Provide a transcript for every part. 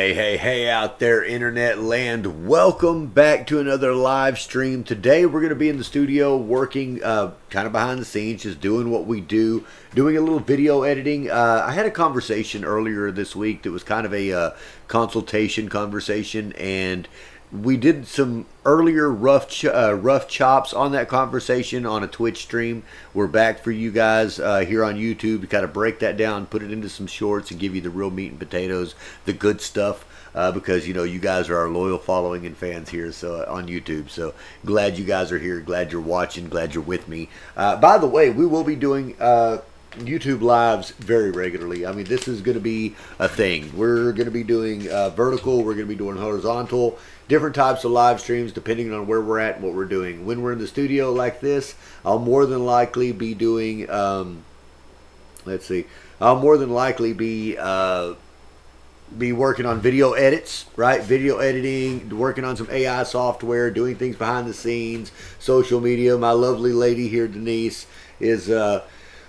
Hey, hey, hey out there, internet land. Welcome back to another live stream. Today we're going to be in the studio working kind of behind the scenes, just doing what we do, doing a little video editing. I had a conversation earlier this week that was kind of a consultation conversation, and we did some earlier rough chops on that conversation on a Twitch stream. We're back for you guys here on YouTube to kind of break that down, put it into some shorts, and give you the real meat and potatoes, the good stuff. Because you know you guys are our loyal following and fans here, so on YouTube. So glad you guys are here. Glad you're watching. Glad you're with me. By the way, we will be doing YouTube lives very regularly. I mean, this is going to be a thing. We're going to be doing vertical. We're going to be doing horizontal. Different types of live streams depending on where we're at and what we're doing. When we're in the studio like this, I'll more than likely be doing, let's see, I'll more than likely be working on video edits, right? Video editing, working on some AI software, doing things behind the scenes, social media. My lovely lady here, Denise, is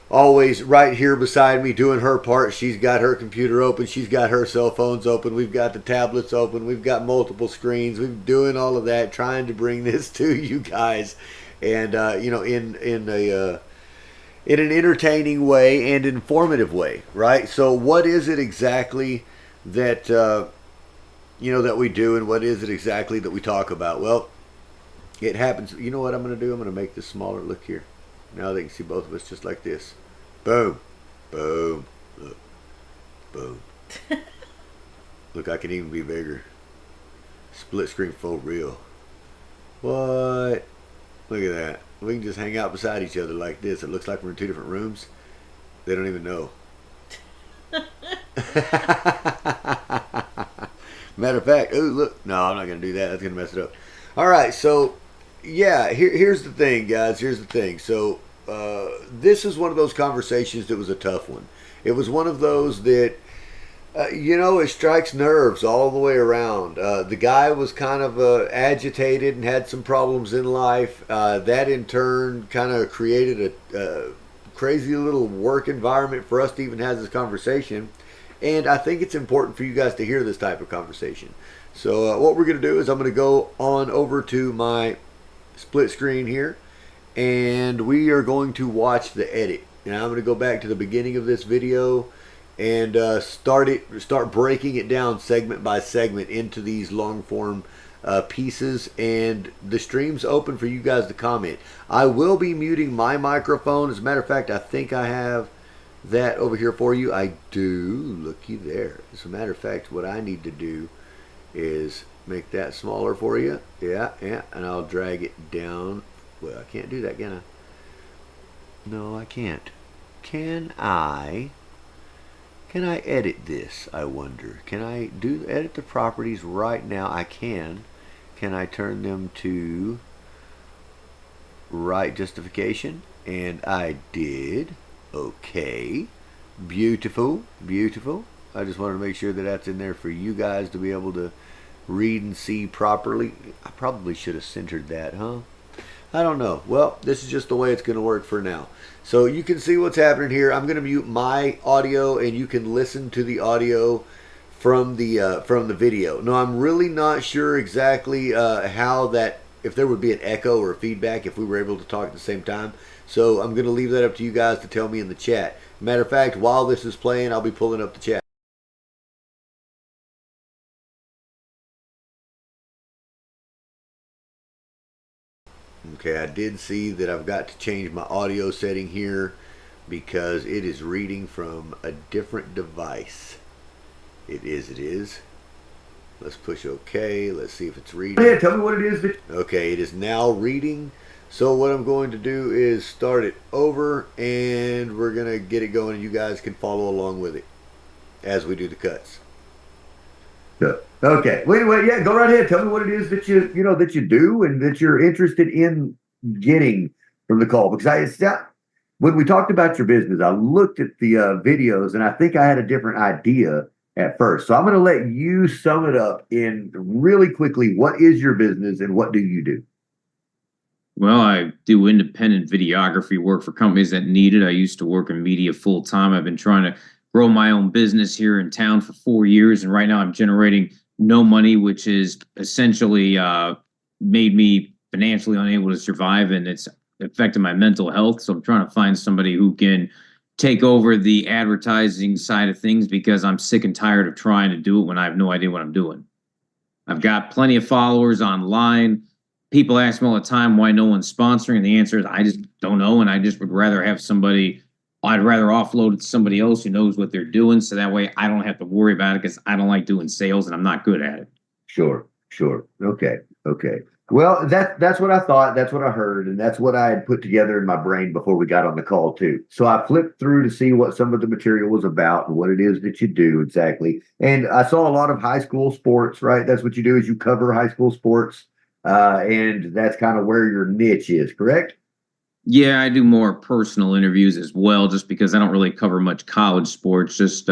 always right here beside me doing her part. She's got her computer open. She's got her cell phones open. We've got the tablets open. We've got multiple screens. We're doing all of that, trying to bring this to you guys, and you know, in an entertaining way and informative way, right? So, what is it exactly that you know that we do, and what is it exactly that we talk about? Well, it happens. You know what I'm going to do? I'm going to make this smaller. Look here. Now they can see both of us just like this. Boom. Boom. Look. Boom. Look, I can even be bigger. Split screen for real. What? Look at that. We can just hang out beside each other like this. It looks like we're in two different rooms. They don't even know. Matter of fact, ooh, look. No, I'm not going to do that. That's going to mess it up. All right, so yeah, here's the thing, guys. Here's the thing. So this is one of those conversations that was a tough one. It was one of those that, you know, it strikes nerves all the way around. The guy was kind of agitated and had some problems in life. That in turn kind of created a crazy little work environment for us to even have this conversation. And I think it's important for you guys to hear this type of conversation. So what we're going to do is I'm going to go on over to my split screen here, and we are going to watch the edit. And I'm going to go back to the beginning of this video and start breaking it down segment by segment into these long form pieces, and the stream's open for you guys to comment. I will be muting my microphone. As a matter of fact, I think I have that over here for you. I do. Looky there. As a matter of fact, what I need to do is make that smaller for you. Yeah, and I'll drag it down. Well, I can't do that, can I? No, I can't. Can I edit this, I wonder? Can I edit the properties right now? I can. Can I turn them to right justification? And I did. Okay. Beautiful, beautiful. I just wanted to make sure that that's in there for you guys to be able to read and see properly. I probably should have centered that, huh? I don't know. Well, this is just the way it's going to work for now. So you can see what's happening here. I'm going to mute my audio, and you can listen to the audio from the video. No, I'm really not sure exactly how that, if there would be an echo or a feedback if we were able to talk at the same time. So I'm going to leave that up to you guys to tell me in the chat. Matter of fact, while this is playing, I'll be pulling up the chat. Okay, I did see that I've got to change my audio setting here because it is reading from a different device. It is. Let's push OK. Let's see if it's reading. Yeah, tell me what it is. Okay, it is now reading. So what I'm going to do is start it over, and we're going to get it going, and you guys can follow along with it as we do the cuts. Okay. Wait. Yeah, go right ahead. Tell me what it is that that you do and that you're interested in getting from the call. Because when we talked about your business, I looked at the videos, and I think I had a different idea at first. So I'm going to let you sum it up in really quickly. What is your business, and what do you do? Well, I do independent videography work for companies that need it. I used to work in media full time. I've been trying to grow my own business here in town for 4 years, and right now I'm generating no money, which is essentially made me financially unable to survive, and it's affected my mental health. So I'm trying to find somebody who can take over the advertising side of things because I'm sick and tired of trying to do it when I have no idea what I'm doing. I've got plenty of followers online. People ask me all the time why no one's sponsoring, and the answer is I just don't know, and I just would rather have somebody. I'd rather offload it to somebody else who knows what they're doing, so that way I don't have to worry about it because I don't like doing sales and I'm not good at it. Sure. Okay. Well, that's what I thought. That's what I heard, and that's what I had put together in my brain before we got on the call too. So I flipped through to see what some of the material was about and what it is that you do exactly. And I saw a lot of high school sports. Right, that's what you do is you cover high school sports, and that's kind of where your niche is. Correct? Yeah, I do more personal interviews as well, just because I don't really cover much college sports, just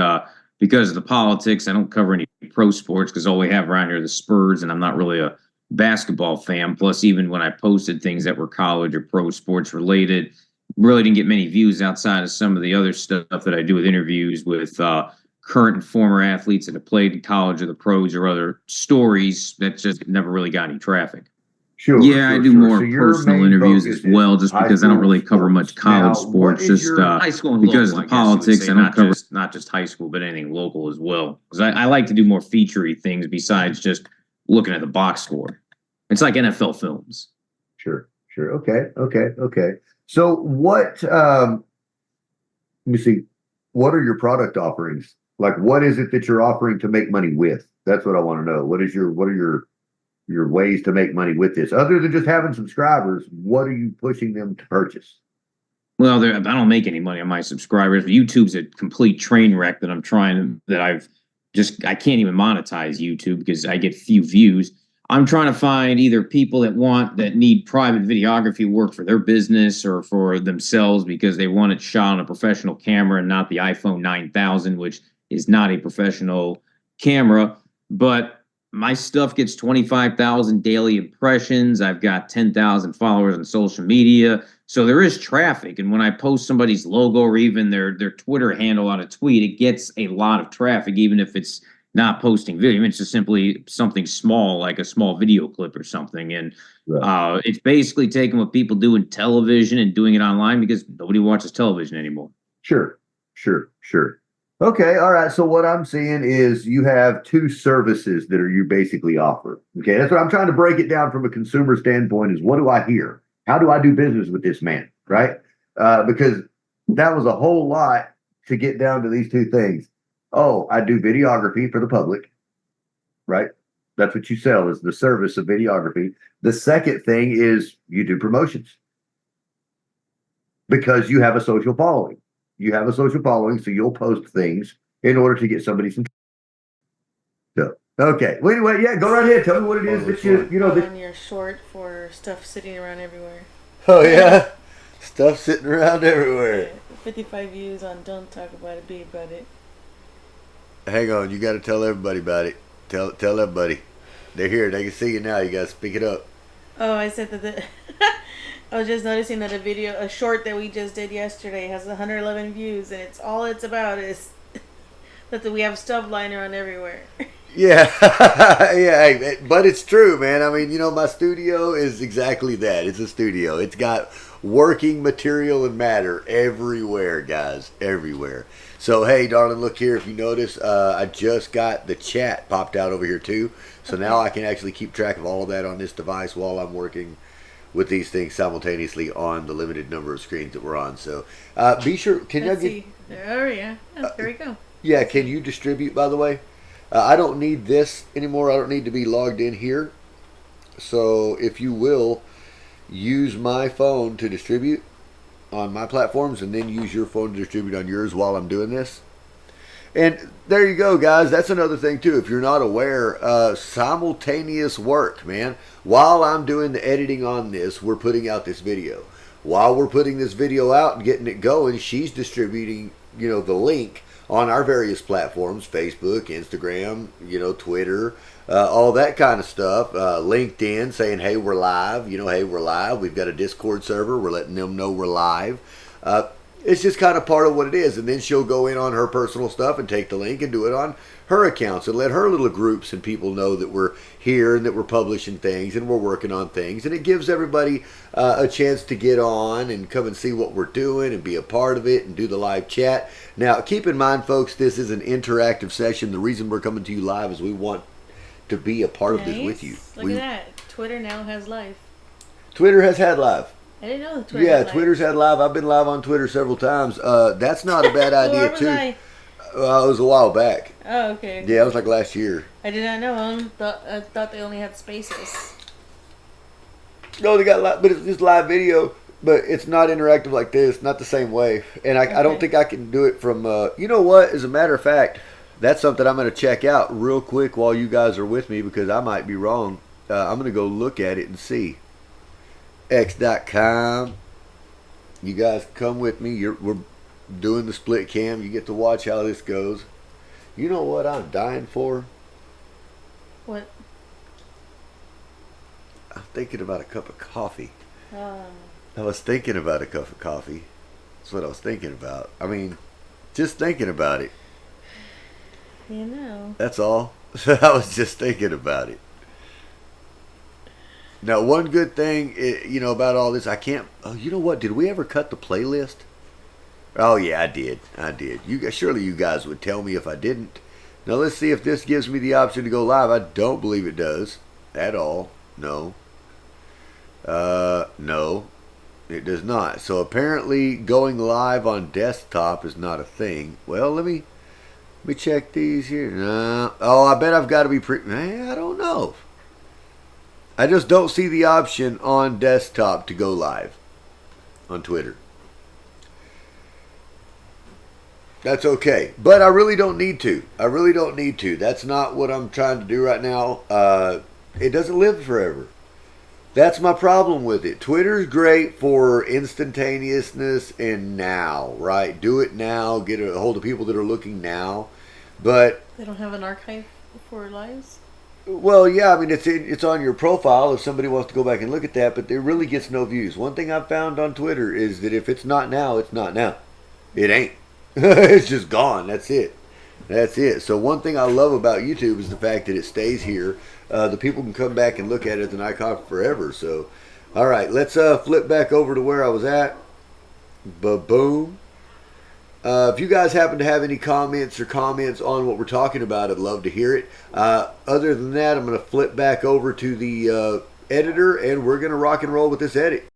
because of the politics. I don't cover any pro sports because all we have around here are the Spurs, and I'm not really a basketball fan. Plus, even when I posted things that were college or pro sports related, really didn't get many views outside of some of the other stuff that I do with interviews with current and former athletes that have played in college or the pros or other stories that just never really got any traffic. Yeah, I do more So your personal main interviews focus as well, is just high because I don't school really cover much sports. college Now, what sports, is just your high school and because local, of the politics. I don't cover not just high school, but anything local as well. Because I like to do more featurey things besides just looking at the box score. It's like NFL films. Sure. Okay. So what? Let me see. What are your product offerings? Like, what is it that you're offering to make money with? That's what I want to know. What are your ways to make money with this? Other than just having subscribers, what are you pushing them to purchase? Well, I don't make any money on my subscribers. YouTube's a complete train wreck that I can't even monetize YouTube because I get few views. I'm trying to find either people that need private videography work for their business or for themselves because they want it shot on a professional camera and not the iPhone 9000, which is not a professional camera. But my stuff gets 25,000 daily impressions. I've got 10,000 followers on social media. So there is traffic. And when I post somebody's logo or even their Twitter handle on a tweet, it gets a lot of traffic, even if it's not posting video. It's just simply something small, like a small video clip or something. And it's basically taking what people do in television and doing it online because nobody watches television anymore. Sure. Okay, all right. So what I'm seeing is you have two services that you basically offer. Okay, that's what I'm trying to break it down from a consumer standpoint is what do I hear? How do I do business with this man? Right? Because that was a whole lot to get down to these two things. Oh, I do videography for the public, right? That's what you sell is the service of videography. The second thing is you do promotions because you have a social following. You have a social following, so you'll post things in order to get somebody some. So, okay. Well, anyway, yeah, go right ahead. Tell me what it is that you know. On your short for stuff sitting around everywhere. Oh yeah, stuff sitting around everywhere. 55 views on Don't Talk About It, Be About It. Hang on, you got to tell everybody about it. Tell everybody. They're here. They can see you now. You got to speak it up. Oh, I said that. I was just noticing that a short that we just did yesterday has 111 views, and all it's about is that we have stuff lying around everywhere. Yeah, yeah, but it's true, man. I mean, my studio is exactly that. It's a studio. It's got working material and matter everywhere, guys, everywhere. So, hey, darling, look here. If you notice, I just got the chat popped out over here, too. So now I can actually keep track of all of that on this device while I'm working with these things simultaneously on the limited number of screens that we're on. So be sure. Let's see. Oh, yeah. Oh, there we go. Yeah, can you distribute, by the way? I don't need this anymore. I don't need to be logged in here. So if you will, use my phone to distribute on my platforms and then use your phone to distribute on yours while I'm doing this. And there you go, guys. That's another thing, too. If you're not aware, simultaneous work, man. While I'm doing the editing on this, we're putting out this video. While we're putting this video out and getting it going, she's distributing, the link on our various platforms, Facebook, Instagram, Twitter, all that kind of stuff. LinkedIn saying, hey, we're live. Hey, we're live. We've got a Discord server. We're letting them know we're live. It's just kind of part of what it is. And then she'll go in on her personal stuff and take the link and do it on her accounts and let her little groups and people know that we're here and that we're publishing things and we're working on things. And it gives everybody a chance to get on and come and see what we're doing and be a part of it and do the live chat. Now, keep in mind, folks, this is an interactive session. The reason we're coming to you live is we want to be a part of this with you. Look at that. Twitter now has live. Twitter has had live. I didn't know Twitter had live. Twitter's had live. I've been live on Twitter several times. That's not a bad idea, too. I? It was a while back. Oh, okay. Yeah, it was like last year. I did not know. I thought they only had spaces. No, they got live, but it's just live video. But it's not interactive like this. Not the same way. And I don't think I can do it from... you know what? As a matter of fact, that's something I'm going to check out real quick while you guys are with me because I might be wrong. I'm going to go look at it and see. X.com. You guys come with me. We're doing the split cam. You get to watch how this goes. You know what I'm dying for? What? I'm thinking about a cup of coffee. Oh. I was thinking about a cup of coffee. That's what I was thinking about. I mean, just thinking about it. You know. That's all. I was just thinking about it. Now, one good thing, about all this, I can't... Oh, you know what? Did we ever cut the playlist? Oh, yeah, I did. Surely you guys would tell me if I didn't. Now, let's see if this gives me the option to go live. I don't believe it does. At all. No. No. It does not. So, apparently, going live on desktop is not a thing. Well, let me check these here. No. Oh, I bet I've got to be I don't know. I just don't see the option on desktop to go live on Twitter. That's okay. But I really don't need to. That's not what I'm trying to do right now. It doesn't live forever. That's my problem with it. Twitter's great for instantaneousness and now, right? Do it now. Get a hold of people that are looking now. But they don't have an archive for lives? Well, yeah, I mean, it's on your profile if somebody wants to go back and look at that, but it really gets no views. One thing I've found on Twitter is that if it's not now, it's not now. It ain't. It's just gone. That's it. So one thing I love about YouTube is the fact that it stays here. The people can come back and look at it as an icon forever. So, all right, let's flip back over to where I was at. Ba-boom. If you guys happen to have any comments on what we're talking about, I'd love to hear it. Other than that, I'm going to flip back over to the editor, and we're going to rock and roll with this edit.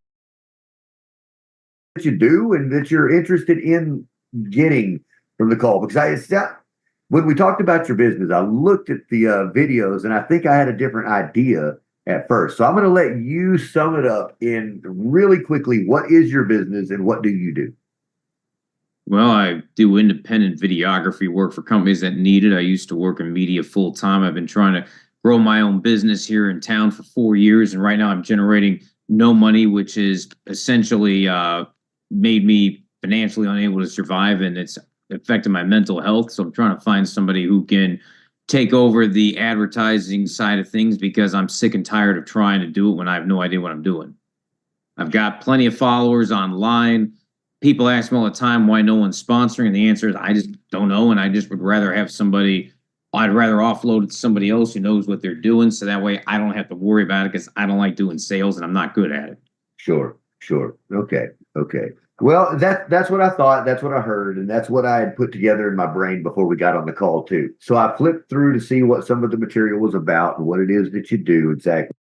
That you do and that you're interested in getting from the call. Because when we talked about your business, I looked at the videos, and I think I had a different idea at first. So I'm going to let you sum it up in really quickly. What is your business, and what do you do? Well, I do independent videography work for companies that need it. I used to work in media full time. I've been trying to grow my own business here in town for 4 years. And right now I'm generating no money, which is essentially made me financially unable to survive. And it's affected my mental health. So I'm trying to find somebody who can take over the advertising side of things because I'm sick and tired of trying to do it when I have no idea what I'm doing. I've got plenty of followers online. People ask me all the time why no one's sponsoring, and the answer is I just don't know, and I just would rather have somebody. I'd rather offload it to somebody else who knows what they're doing, so that way I don't have to worry about it because I don't like doing sales and I'm not good at it. Sure. Okay. Well, that's what I thought. That's what I heard, and that's what I had put together in my brain before we got on the call too. So I flipped through to see what some of the material was about and what it is that you do exactly.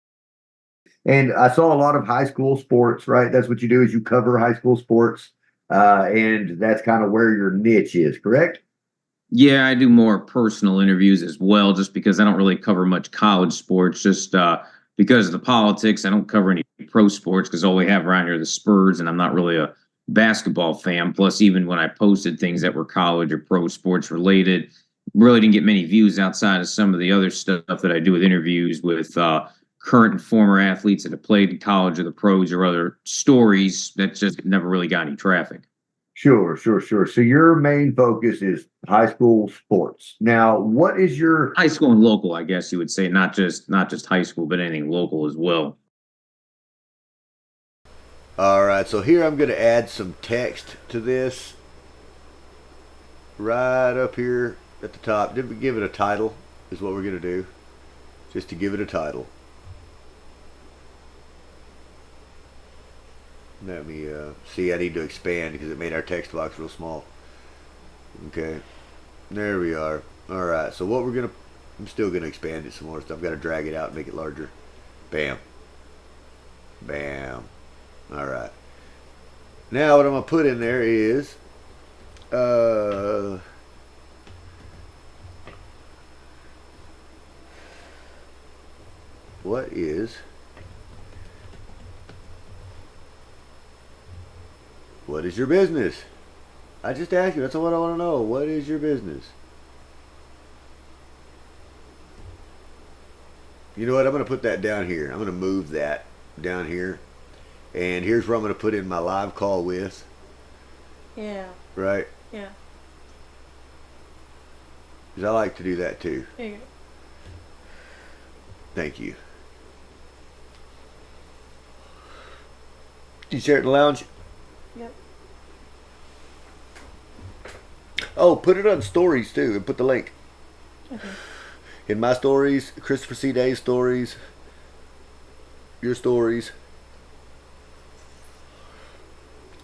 And I saw a lot of high school sports, right? That's what you do is you cover high school sports. And that's kind of where your niche is, correct? Yeah, I do more personal interviews as well, just because I don't really cover much college sports, just because of the politics. I don't cover any pro sports because all we have around here are the Spurs, and I'm not really a basketball fan. Plus, even when I posted things that were college or pro sports related, really didn't get many views outside of some of the other stuff that I do with interviews with current and former athletes that have played in college or the pros or other stories that just never really got any traffic. Sure. So your main focus is high school sports. Now, what is your high school and local, I guess you would say, not just high school, but anything local as well. All right, so here I'm going to add some text to this. Right up here at the top. Did we give it a title? Is what we're going to do. Just to give it a title. Let me see. I need to expand because it made our text box real small. Okay, there we are. All right. So what we're gonna, I'm still gonna expand it some more stuff. I've got to drag it out and make it larger. Bam. Bam. All right. Now what I'm gonna put in there is, what is your business? I just asked you. That's what I want to know. What is your business? You know what? I'm going to put that down here. I'm going to move that down here. And here's where I'm going to put in my live call with. Yeah. Right? Yeah. Because I like to do that too. There you go. Thank you. You share it in the lounge? Yep. Oh, put it on stories too and put the link. Okay. In my stories, Christopher C. Day's stories, your stories.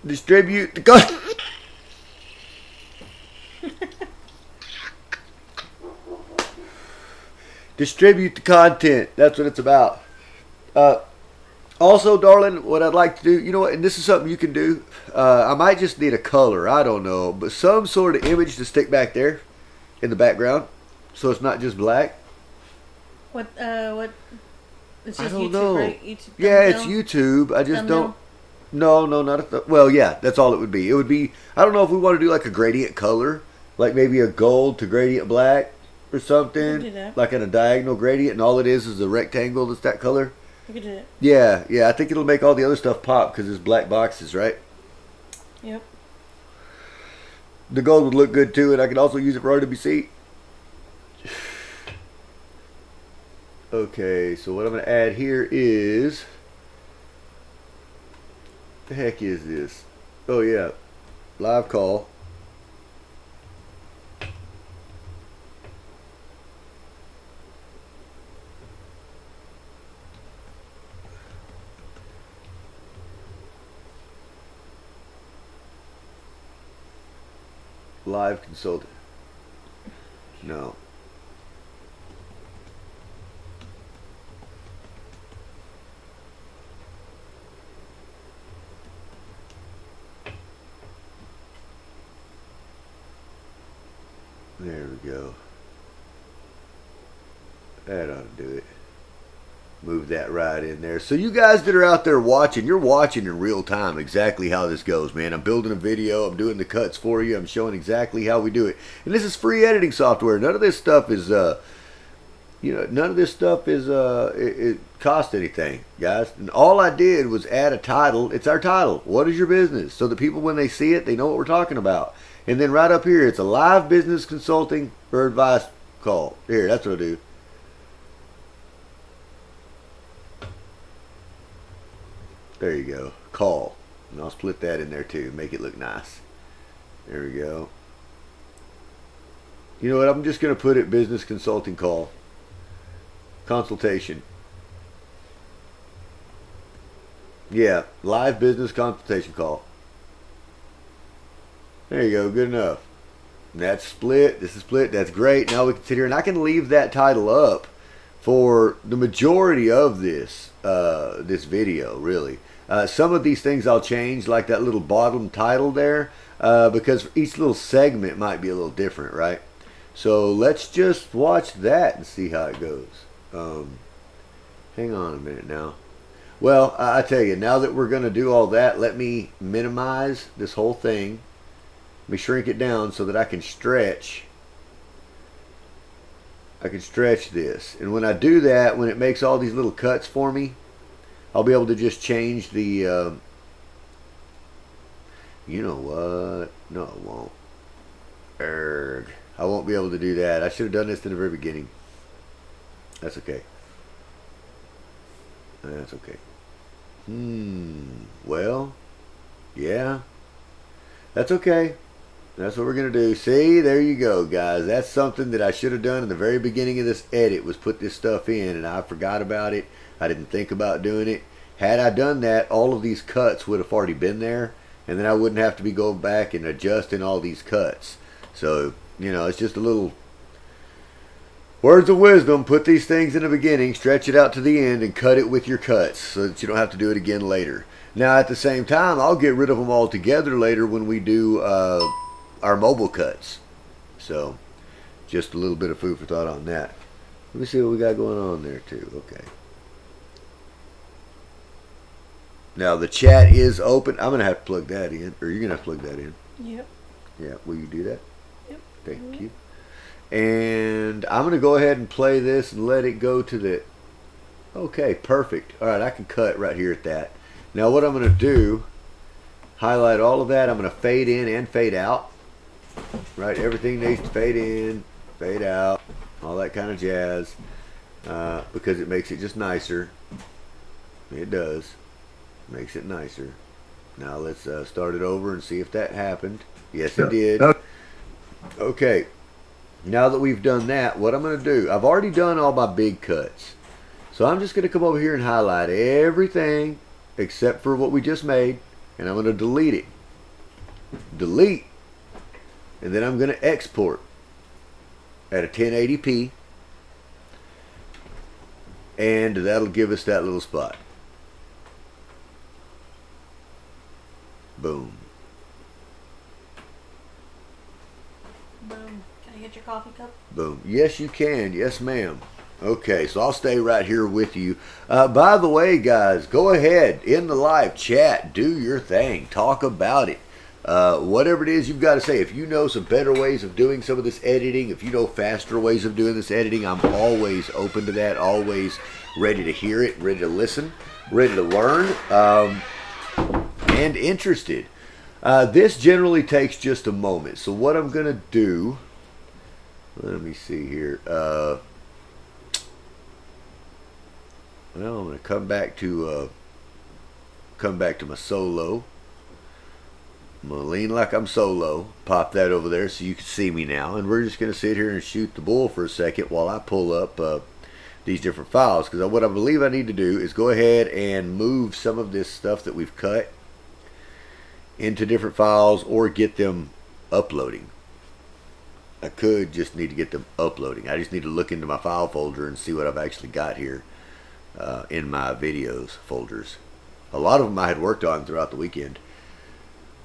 Distribute the content. Distribute the content. That's what it's about. Also, darling, what I'd like to do, you know what, and this is something you can do. I might just need a color. I don't know. But some sort of image to stick back there in the background. So it's not just black. What? It's I just don't YouTube, know. right? YouTube Yeah, it's thumbnail? YouTube. I just Thumbnail? don't. No, not a. Well, yeah, that's all it would be. It would be. I don't know if we want to do like a gradient color, like maybe a gold to gradient black or something, do that. like in a diagonal gradient, and all it is a rectangle that's that color. You could do it. Yeah. I think it'll make all the other stuff pop because it's black boxes, right? Yep. The gold would look good too, and I could also use it for RWC. Okay, so what I'm going to add here is, the heck is this? Oh yeah, live call. Live consultant. No. There we go. That ought to do it. Move that right in there. So you guys that are out there watching, you're watching in real time exactly how this goes, man. I'm building a video. I'm doing the cuts for you. I'm showing exactly how we do it. And this is free editing software. None of this stuff is, none of this stuff is, it cost anything, guys. And all I did was add a title. It's our title. What is your business? So that people, when they see it, they know what we're talking about. And then right up here, it's a live business consulting or advice call. Here, that's what I do. There you go. Call. And I'll split that in there too. Make it look nice. There we go. You know what? I'm just going to put it business consulting call. Consultation. Yeah. Live business consultation call. There you go. Good enough. And that's split. This is split. That's great. Now we can sit here and I can leave that title up for the majority of this this video, really. Some of these things I'll change, like that little bottom title there, because each little segment might be a little different, right? So let's just watch that and see how it goes. Hang on a minute now. Well, I tell you, now that we're going to do all that, let me minimize this whole thing. Let me shrink it down so that I can stretch. I can stretch this. And when I do that, when it makes all these little cuts for me, I'll be able to just change the, you know what? No, I won't. Erg. I won't be able to do that. I should have done this in the very beginning. That's okay. That's okay. Well, yeah. That's okay. That's what we're going to do. See, there you go, guys. That's something that I should have done in the very beginning of this edit, was put this stuff in, and I forgot about it. I didn't think about doing it. Had I done that, all of these cuts would have already been there, and then I wouldn't have to be going back and adjusting all these cuts. So, it's just a little words of wisdom. Put these things in the beginning, stretch it out to the end, and cut it with your cuts so that you don't have to do it again later. Now, at the same time, I'll get rid of them all together later when we do our mobile cuts. So, just a little bit of food for thought on that. Let me see what we got going on there, too. Okay. Now, the chat is open. I'm going to have to plug that in, or you're going to have to plug that in. Yep. Yeah, will you do that? Yep. Thank you. And I'm going to go ahead and play this and let it go to the... Okay, perfect. All right, I can cut right here at that. Now, what I'm going to do, highlight all of that. I'm going to fade in and fade out. Right, everything needs to fade in, fade out, all that kind of jazz, because it makes it just nicer. It does. Makes it nicer. Now let's start it over and see if that happened. Yes, it did. Okay. Now that we've done that, what I'm going to do, I've already done all my big cuts. So I'm just going to come over here and highlight everything except for what we just made, and I'm going to delete it. Delete. And then I'm going to export at a 1080p, and that'll give us that little spot. Boom. Boom. Can I get your coffee cup? Boom. Yes, you can. Yes, ma'am. Okay, so I'll stay right here with you. By the way, guys, go ahead in the live chat. Do your thing. Talk about it. Whatever it is you've got to say. If you know some better ways of doing some of this editing, if you know faster ways of doing this editing, I'm always open to that, always ready to hear it, ready to listen, ready to learn, and interested. This generally takes just a moment. So what I'm going to do, let me see here. Well, I'm going to come back to my solo. I'm going to lean like I'm solo, pop that over there so you can see me now, and we're just going to sit here and shoot the bull for a second while I pull up these different files, because what I believe I need to do is go ahead and move some of this stuff that we've cut into different files or get them uploading. I could just need to get them uploading. I just need to look into my file folder and see what I've actually got here in my videos folders. A lot of them I had worked on throughout the weekend.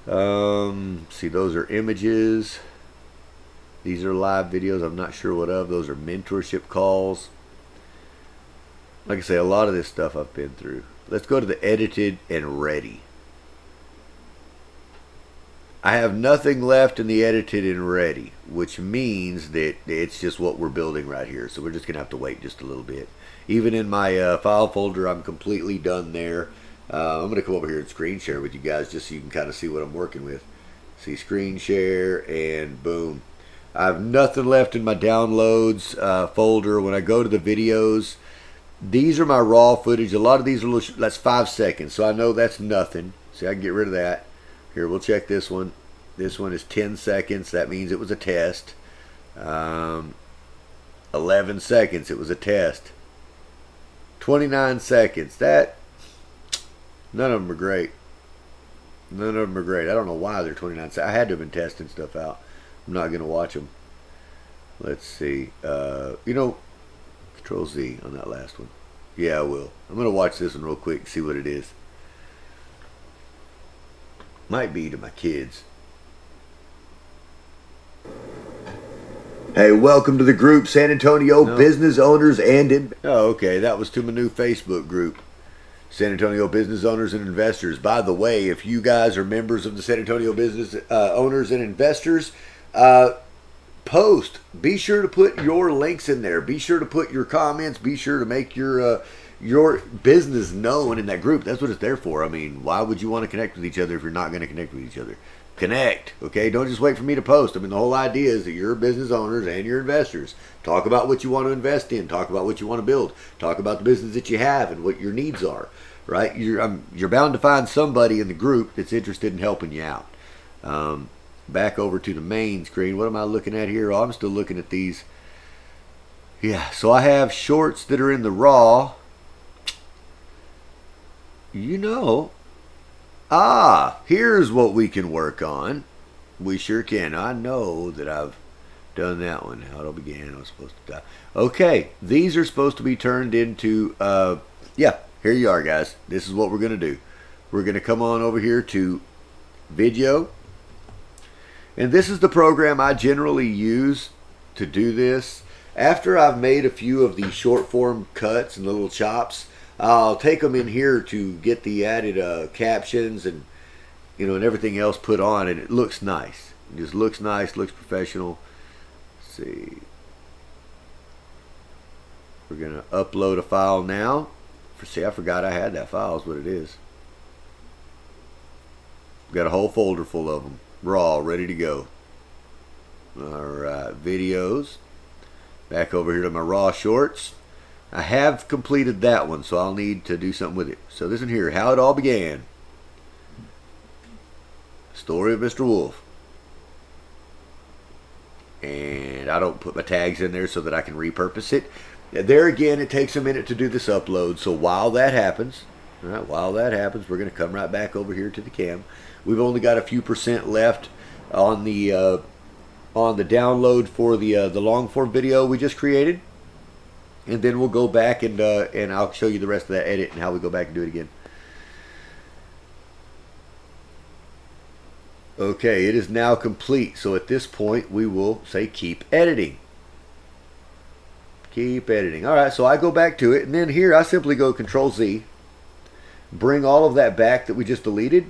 See, those are images. These are live videos. I'm not sure what of. Those are mentorship calls. Like I say, a lot of this stuff I've been through. Let's go to the edited and ready. I have nothing left in the edited and ready, which means that it's just what we're building right here. So we're just going to have to wait just a little bit. Even in my file folder, I'm completely done there. I'm going to come over here and screen share with you guys just so you can kind of see what I'm working with. See, screen share, and boom. I have nothing left in my downloads folder. When I go to the videos, these are my raw footage. A lot of these are that's 5 seconds, so I know that's nothing. See, I can get rid of that. Here, we'll check this one. This one is 10 seconds. That means it was a test. 11 seconds. It was a test. 29 seconds. None of them are great. None of them are great. I don't know why they're 29 seconds. I had to have been testing stuff out. I'm not going to watch them. Let's see. Control Z on that last one. Yeah, I will. I'm going to watch this one real quick and see what it is. Might be to my kids. Hey, welcome to the group, San Antonio Business Owners and... Oh, okay. That was to my new Facebook group. San Antonio Business Owners and Investors. By the way, if you guys are members of the San Antonio Business Owners and Investors, post. Be sure to put your links in there. Be sure to put your comments. Be sure to make your business known in that group. That's what it's there for. I mean, why would you want to connect with each other if you're not going to connect with each other? Connect, okay? Don't just wait for me to post. I mean, the whole idea is that you're business owners and you're investors. Talk about what you want to invest in. Talk about what you want to build. Talk about the business that you have and what your needs are, right? You're bound to find somebody in the group that's interested in helping you out. Back over to the main screen. What am I looking at here? Oh, I'm still looking at these. Yeah, so I have shorts that are in the raw. Here's what we can work on. We sure can. I know that I've done that one. How it all began. I was supposed to die. Okay, these are supposed to be turned into, here you are, guys. This is what we're going to do. We're going to come on over here to video. And this is the program I generally use to do this. After I've made a few of these short form cuts and little chops, I'll take them in here to get the added captions and and everything else put on, and it looks nice. It just looks nice, looks professional. Let's see. We're gonna upload a file now. I forgot I had that file. Is what it is. Got a whole folder full of them, raw, ready to go. All right, videos. Back over here to my raw shorts. I have completed that one, so I'll need to do something with it. So this one here, how it all began. Story of Mr. Wolf. And I don't put my tags in there so that I can repurpose it. There again, it takes a minute to do this upload. So while that happens, we're going to come right back over here to the cam. We've only got a few percent left on the download for the long form video we just created. And then we'll go back and I'll show you the rest of that edit and how we go back and do it again. Okay, it is now complete. So at this point, we will say keep editing. Keep editing. All right, so I go back to it. And then here, I simply go Control Z. Bring all of that back that we just deleted.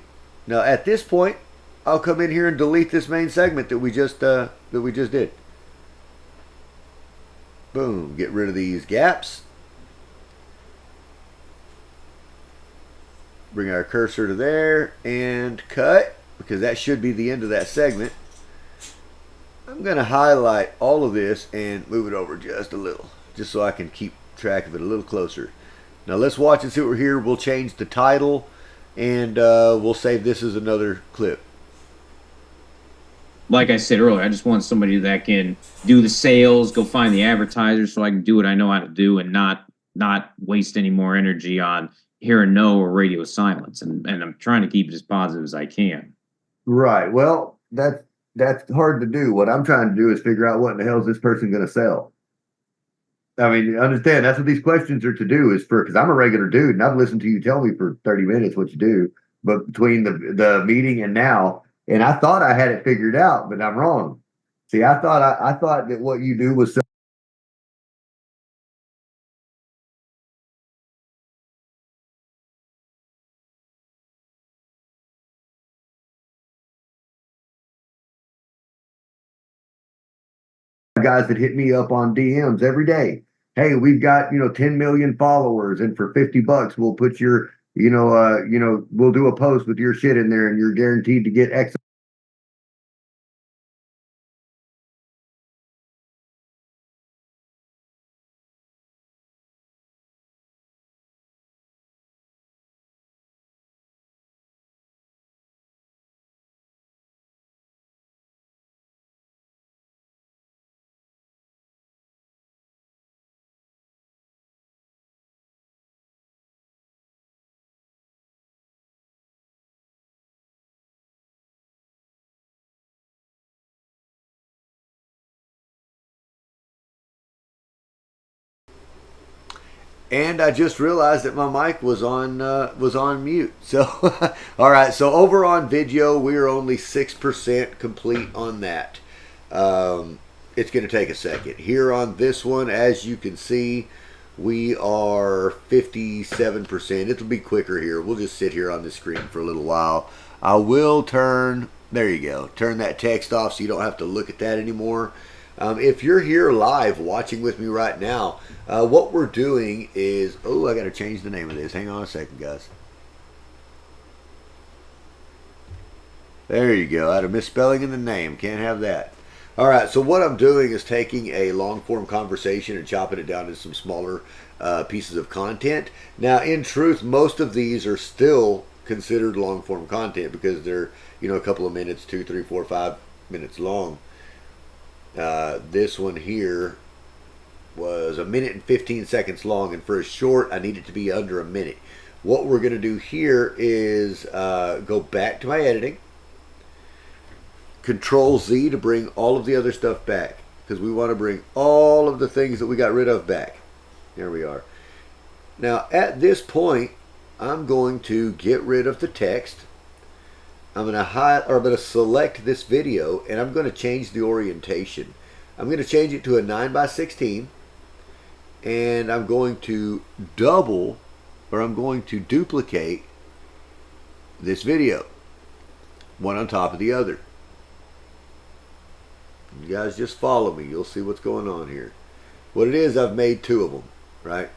Now, at this point, I'll come in here and delete this main segment that we just did. Boom, get rid of these gaps. Bring our cursor to there and cut, because that should be the end of that segment. I'm going to highlight all of this and move it over just a little, just so I can keep track of it a little closer. Now let's watch and see what we're here. We'll change the title and we'll save this as another clip. Like I said earlier, I just want somebody that can do the sales, go find the advertisers, so I can do what I know how to do and not waste any more energy on hear and no or radio silence. And I'm trying to keep it as positive as I can. Right. Well, that's hard to do. What I'm trying to do is figure out what in the hell is this person going to sell. I mean, understand that's what these questions are to do, is because I'm a regular dude and I've listened to you tell me for 30 minutes what you do. But between the meeting and now, and I thought I had it figured out, but I'm wrong. See, I thought that what you do was guys that hit me up on DMs every day. Hey, we've got 10 million followers, and for $50 we'll put your we'll do a post with your shit in there, and you're guaranteed to get X. And I just realized that my mic was on mute. So, all right. So over on video, we're only 6% complete on that. It's going to take a second. Here on this one, as you can see, we are 57%. It'll be quicker here. We'll just sit here on the screen for a little while. I will turn. There you go. Turn that text off so you don't have to look at that anymore. If you're here live watching with me right now, what we're doing is, I got to change the name of this. Hang on a second, guys. There you go. I had a misspelling in the name. Can't have that. All right. So what I'm doing is taking a long form conversation and chopping it down into some smaller pieces of content. Now, in truth, most of these are still considered long form content because they're, a couple of minutes, 2, 3, 4, 5 minutes long. This one here was 1 minute and 15 seconds long, and for a short, I need it to be under a minute. What we're going to do here is go back to my editing, Control Z to bring all of the other stuff back, because we want to bring all of the things that we got rid of back. There we are. Now at this point, I'm going to get rid of the text. I'm going to select this video, and I'm going to change the orientation. I'm going to change it to a 9:16, and I'm going to duplicate this video, one on top of the other. You guys just follow me. You'll see what's going on here. What it is, I've made 2 of them, right?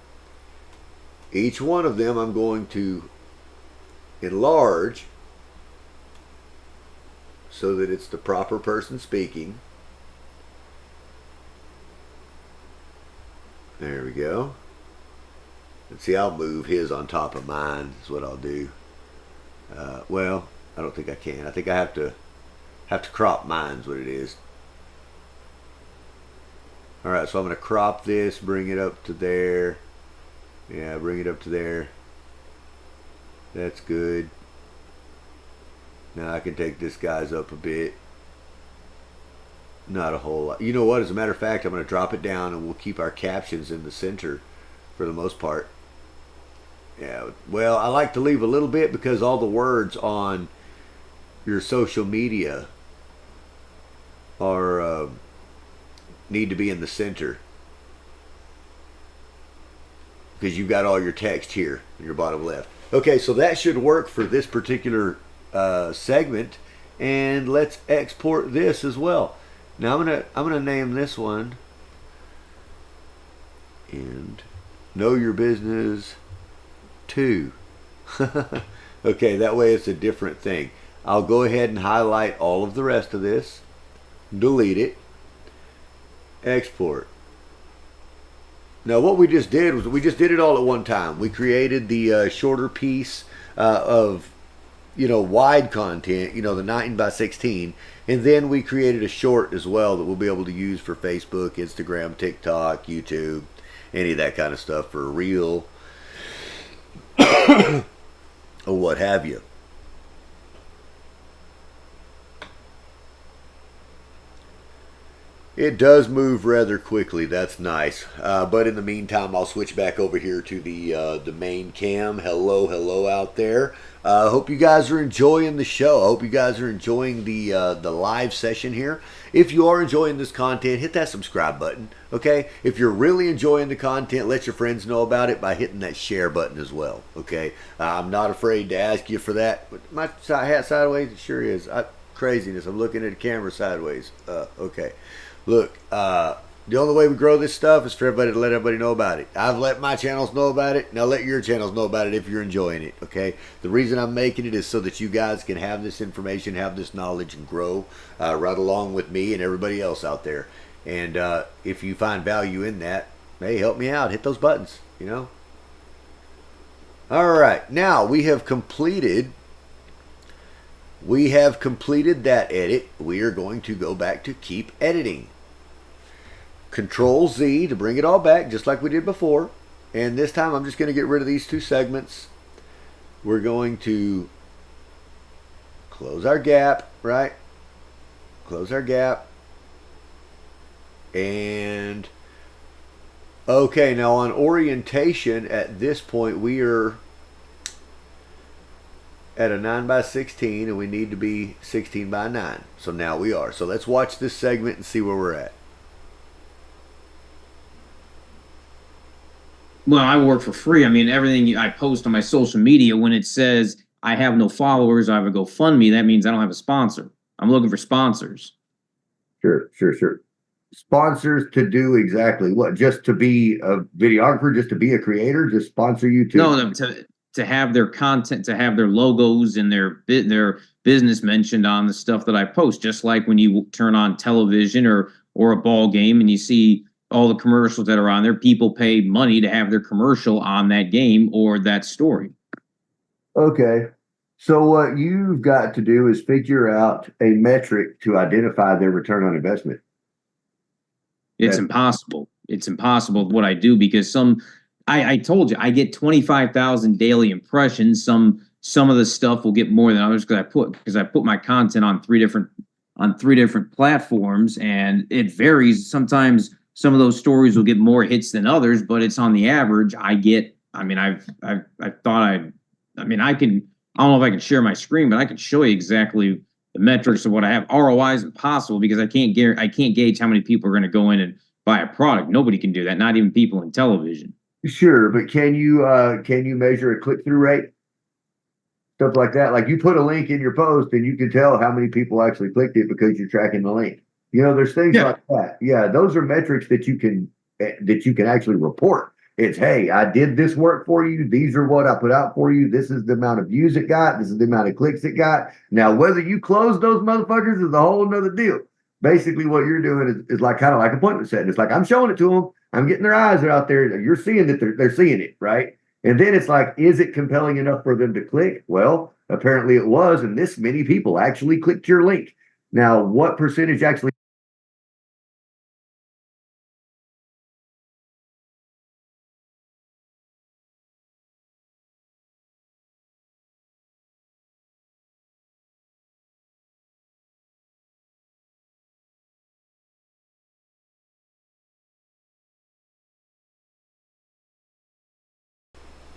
Each one of them I'm going to enlarge so that it's the proper person speaking. There we go. And see, I'll move his on top of mine is what I'll do. Well, I don't think I can. I think I have to crop mine's what it is. Alright, so I'm going to crop this, bring it up to there. Yeah, bring it up to there. That's good. Now I can take this guy's up a bit. Not a whole lot. You know what? As a matter of fact, I'm going to drop it down and we'll keep our captions in the center for the most part. Yeah, well, I like to leave a little bit because all the words on your social media are need to be in the center, because you've got all your text here in your bottom left. Okay, so that should work for this particular segment, and let's export this as well. Now I'm gonna name this one and Know Your Business 2. Okay, that way it's a different thing. I'll go ahead and highlight all of the rest of this, delete it, export. Now what we just did was we just did it all at one time. We created the shorter piece of wide content, the 9:16, and then we created a short as well that we'll be able to use for Facebook, Instagram, TikTok, YouTube, any of that kind of stuff for Reel or what have you. It does move rather quickly. That's nice. But in the meantime, I'll switch back over here to the main cam. Hello out there. I hope you guys are enjoying the show. I hope you guys are enjoying the live session here. If you are enjoying this content, hit that subscribe button. Okay. If you're really enjoying the content, let your friends know about it by hitting that share button as well. Okay. I'm not afraid to ask you for that. But my hat sideways, it sure is. Craziness. I'm looking at the camera sideways. Okay. Look, the only way we grow this stuff is for everybody to let everybody know about it. I've let my channels know about it. Now let your channels know about it if you're enjoying it, okay? The reason I'm making it is so that you guys can have this information, have this knowledge, and grow right along with me and everybody else out there. And if you find value in that, hey, help me out. Hit those buttons, All right. Now, we have completed that edit. We are going to go back to keep editing. Control Z to bring it all back, just like we did before. And this time I'm just going to get rid of these 2 segments. We're going to close our gap, right? Close our gap. And okay, now on orientation at this point we are at a 9:16 and we need to be 16:9. So now we are. So let's watch this segment and see where we're at. Well, I work for free. I mean, everything I post on my social media, when it says I have no followers, I have a GoFundMe, that means I don't have a sponsor. I'm looking for sponsors. Sure. Sponsors to do exactly what? Just to be a videographer, just to be a creator, just sponsor you too? No, to have their content, to have their logos and their business mentioned on the stuff that I post. Just like when you turn on television or a ball game and you see all the commercials that are on there. People pay money to have their commercial on that game or that story. Okay. So what you've got to do is figure out a metric to identify their return on investment. It's impossible. It's impossible what I do because I told you I get 25,000 daily impressions. Some of the stuff will get more than others because I put my content on three different platforms, and it varies. Sometimes some of those stories will get more hits than others, but it's on the average. I get. I mean, I thought I mean, I don't know if I can share my screen, but I can show you exactly the metrics of what I have. ROI is impossible because I can't gauge how many people are going to go in and buy a product. Nobody can do that, not even people in television. Sure, but can you measure a click-through rate? Stuff like that. Like you put a link in your post and you can tell how many people actually clicked it because you're tracking the link. There's things like that. Yeah, those are metrics that you can actually report. It's, hey, I did this work for you. These are what I put out for you. This is the amount of views it got. This is the amount of clicks it got. Now, whether you close those motherfuckers is a whole nother deal. Basically, what you're doing is like kind of like appointment setting. It's like I'm showing it to them. I'm getting their eyes out there. You're seeing that they're seeing it, right? And then it's like, is it compelling enough for them to click? Well, apparently it was, and this many people actually clicked your link. Now, what percentage actually?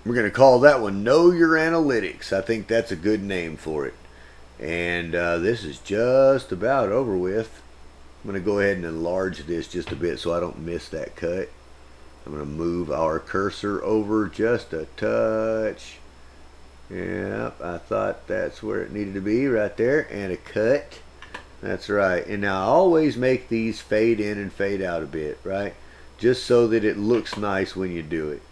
We're going to call that one Know Your Analytics. I think that's a good name for it. And this is just about over with. I'm going to go ahead and enlarge this just a bit so I don't miss that cut. I'm going to move our cursor over just a touch. Yep, I thought that's where it needed to be, right there. And a cut. That's right. And now I always make these fade in and fade out a bit, right? Just so that it looks nice when you do it.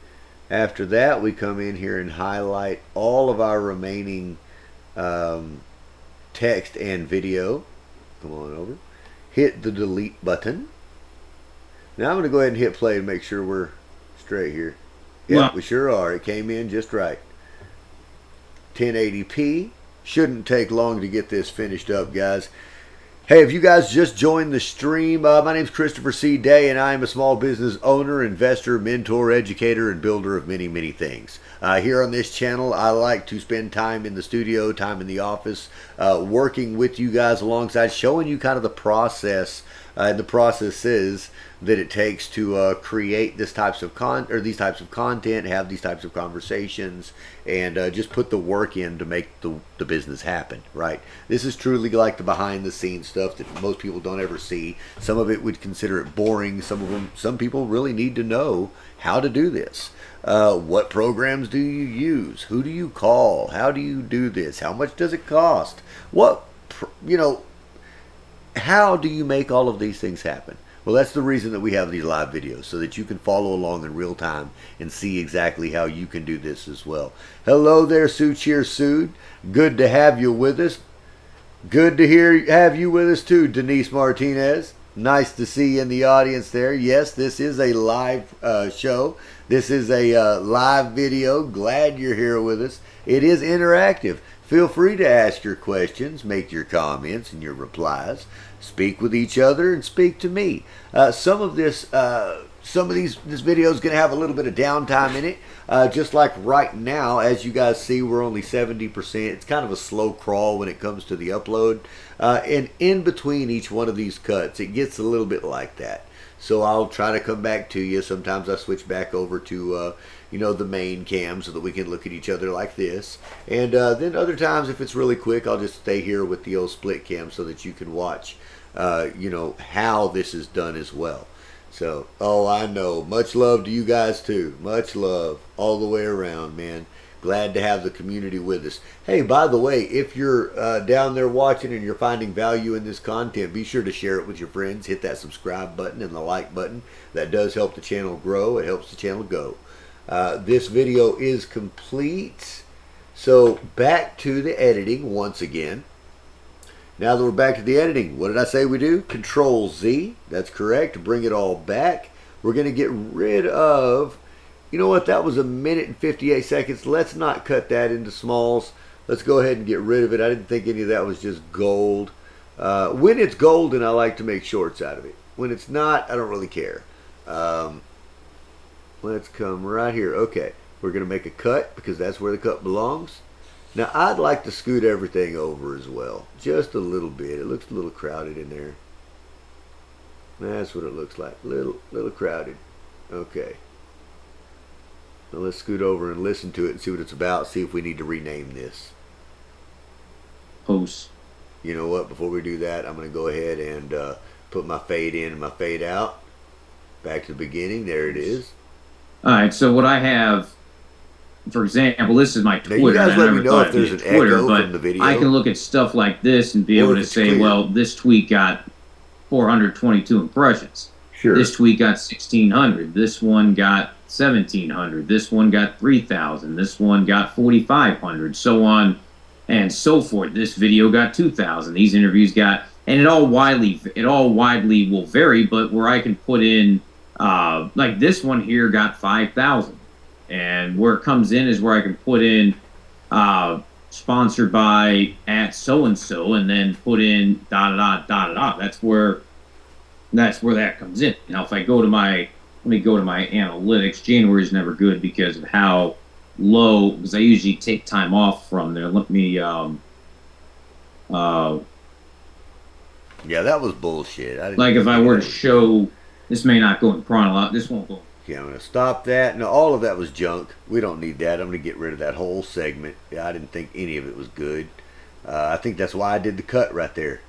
After that, we come in here and highlight all of our remaining text and video. Come on over. Hit the delete button. Now I'm going to go ahead and hit play to make sure we're straight here. Yeah, we sure are. It came in just right. 1080p. Shouldn't take long to get this finished up, guys. Hey, if you guys just joined the stream, my name is Christopher C. Day, and I am a small business owner, investor, mentor, educator, and builder of many, many things. Here on this channel, I like to spend time in the studio, time in the office, working with you guys alongside, showing you kind of the process and the processes that it takes to create these types of content, have these types of conversations, and just put the work in to make the business happen, right? This is truly like the behind the scenes stuff that most people don't ever see. Some of it would consider it boring. Some people really need to know how to do this. What programs do you use? Who do you call? How do you do this? How much does it cost? How do you make all of these things happen? Well, that's the reason that we have these live videos, so that you can follow along in real time and see exactly how you can do this as well. Hello there, Sue Cheer Sue. Good to have you with us. Good to have you with us too, Denise Martinez. Nice to see you in the audience there. Yes, this is a live show. This is a live video. Glad you're here with us. It is interactive. Feel free to ask your questions, make your comments and your replies. Speak with each other and speak to me. Some of this video is going to have a little bit of downtime in it. Just like right now, as you guys see, we're only 70%. It's kind of a slow crawl when it comes to the upload. And in between each one of these cuts, it gets a little bit like that. So I'll try to come back to you. Sometimes I switch back over to the main cam so that we can look at each other like this. And then other times, if it's really quick, I'll just stay here with the old split cam so that you can watch how this is done as well. So, I know. Much love to you guys too. Much love all the way around, man. Glad to have the community with us. Hey, by the way, if you're down there watching and you're finding value in this content, be sure to share it with your friends. Hit that subscribe button and the like button. That does help the channel grow. It helps the channel go. This video is complete. So back to the editing once again. Now that we're back to the editing, what did I say we do? Control Z. That's correct. Bring it all back. We're going to get rid of, you know what, that was 1 minute and 58 seconds. Let's not cut that into smalls. Let's go ahead and get rid of it. I didn't think any of that was just gold. When it's golden, I like to make shorts out of it. When it's not, I don't really care. Let's come right here. Okay, we're going to make a cut because that's where the cut belongs. Now, I'd like to scoot everything over as well. Just a little bit. It looks a little crowded in there. That's what it looks like. Little crowded. Okay. Now let's scoot over and listen to it and see what it's about. See if we need to rename this. Post. You know what? Before we do that, I'm going to go ahead and put my fade in and my fade out. Back to the beginning. There it is. All right. So what I have, for example, this is my Twitter. Now you guys let me know if there's there's an echo from the video. I can look at stuff like this and be able to say, well, this tweet got 422 impressions. Sure. This tweet got 1,600. This one got 1,700. This one got 3,000. This one got 4,500. So on and so forth. This video got 2,000. These interviews got, and it all widely will vary. But where I can put in, like this one here got 5,000, and where it comes in is where I can put in, sponsored by at so and so, and then put in dot dot dot dot. That's where that comes in. Now, if I go to let me go to my analytics. January is never good because of how low. Because I usually take time off from there. Let me. Yeah, that was bullshit. Like if I were to show, this may not go in chronological. This won't go. Okay, I'm going to stop that. No, all of that was junk. We don't need that. I'm going to get rid of that whole segment. Yeah, I didn't think any of it was good. I think that's why I did the cut right there.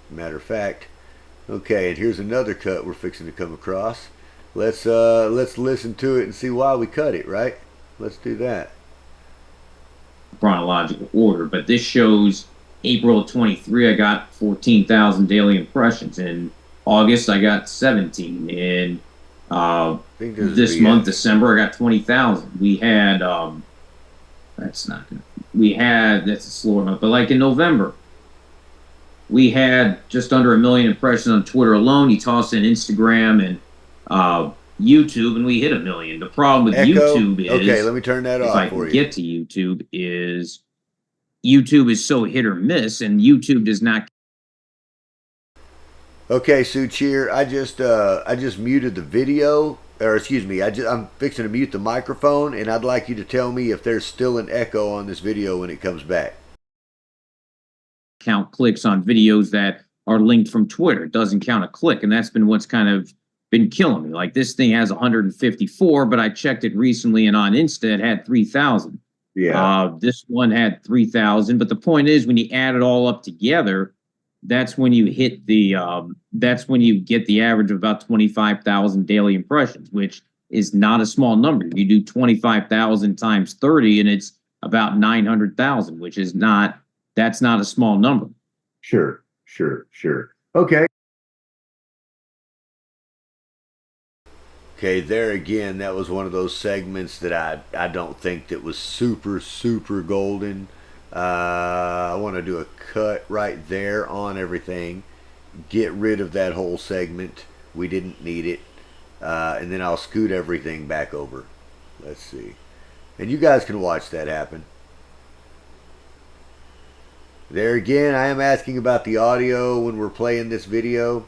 Matter of fact. Okay, and here's another cut we're fixing to come across. Let's listen to it and see why we cut it, right? Let's do that. Chronological order, but this shows April of 23. I got 14,000 daily impressions. In August, I got 17. In this month, December, I got 20,000. We had that's a slower month, but like in November, we had just under 1 million impressions on Twitter alone. You toss in Instagram and YouTube, and we hit 1 million. The problem with YouTube is, okay, let me turn that off for you. If I get to YouTube, is so hit or miss, and YouTube does not. Okay, Sue Cheer, I just muted the video, or excuse me, I'm fixing to mute the microphone, and I'd like you to tell me if there's still an echo on this video when it comes back. Count clicks on videos that are linked from Twitter. It doesn't count a click, and that's been what's kind of been killing me. Like this thing has 154, but I checked it recently, and on Insta it had 3,000. Yeah. This one had 3,000, but the point is, when you add it all up together, that's when you hit the that's when you get the average of about 25,000 daily impressions, which is not a small number. You do 25,000 times 30, and it's about 900,000, which is not. That's not a small number. Sure. Okay. Okay, there again, that was one of those segments that I don't think that was super golden. I want to do a cut right there on everything. Get rid of that whole segment. We didn't need it. And then I'll scoot everything back over. Let's see. And you guys can watch that happen. There again, I am asking about the audio when we're playing this video.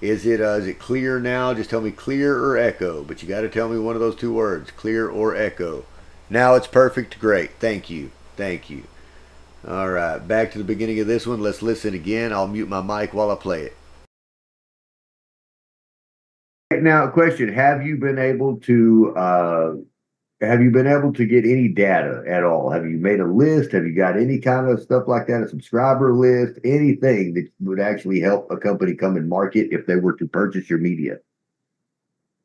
Is it clear now? Just tell me clear or echo. But you got to tell me one of those two words, clear or echo. Now it's perfect. Great. Thank you. All right, back to the beginning of this one. Let's listen again. I'll mute my mic while I play it. Now, question: Have you been able to get any data at all? Have you made a list? Have you got any kind of stuff like that? A subscriber list? Anything that would actually help a company come and market if they were to purchase your media?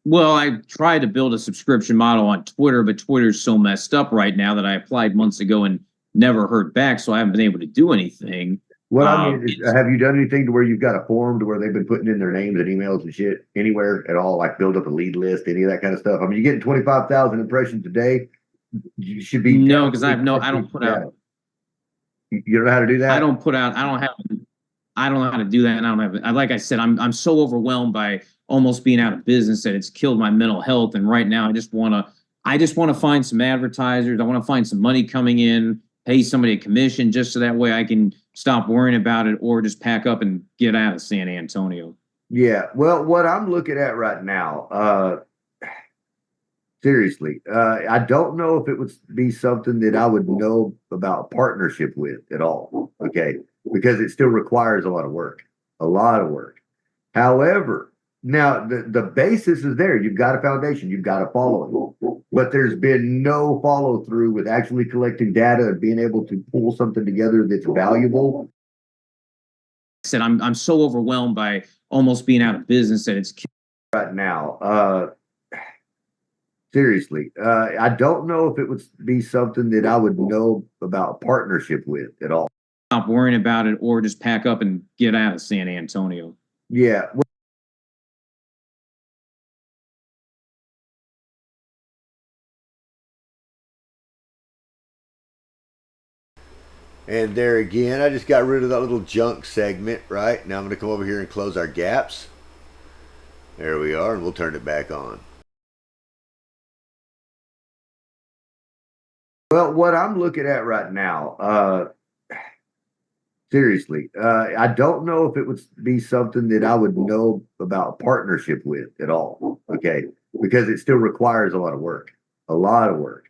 Well, I tried to build a subscription model on Twitter, but Twitter's so messed up right now that I applied months ago and never heard back, so I haven't been able to do anything. What I mean is, have you done anything to where you've got a form to where they've been putting in their names and emails and shit anywhere at all, like build up a lead list, any of that kind of stuff? I mean, you're getting 25,000 impressions a day. You should be. No, because I don't put out. You don't know how to do that? I don't have. I don't know how to do that. And I don't have, like I said, I'm so overwhelmed by almost being out of business that it's killed my mental health. And right now I just want to find some advertisers. I want to find some money coming in, pay somebody a commission just so that way I can stop worrying about it or just pack up and get out of San Antonio. Yeah. Well, what I'm looking at right now, seriously, I don't know if it would be something that I would know about partnership with at all. Okay. Because it still requires a lot of work, a lot of work. However, now the basis is there. You've got a foundation, you've got a following, but there's been no follow through with actually collecting data and being able to pull something together that's valuable. I said, I'm so overwhelmed by almost being out of business that it's right now. Seriously, I don't know if it would be something that I would know about partnership with at all. Stop worrying about it or just pack up and get out of San Antonio. Yeah. And there again, I just got rid of that little junk segment, right? Now I'm going to come over here and close our gaps. There we are, and we'll turn it back on. Well, what I'm looking at right now, seriously, I don't know if it would be something that I would know about partnership with at all. Okay. Because it still requires a lot of work, a lot of work.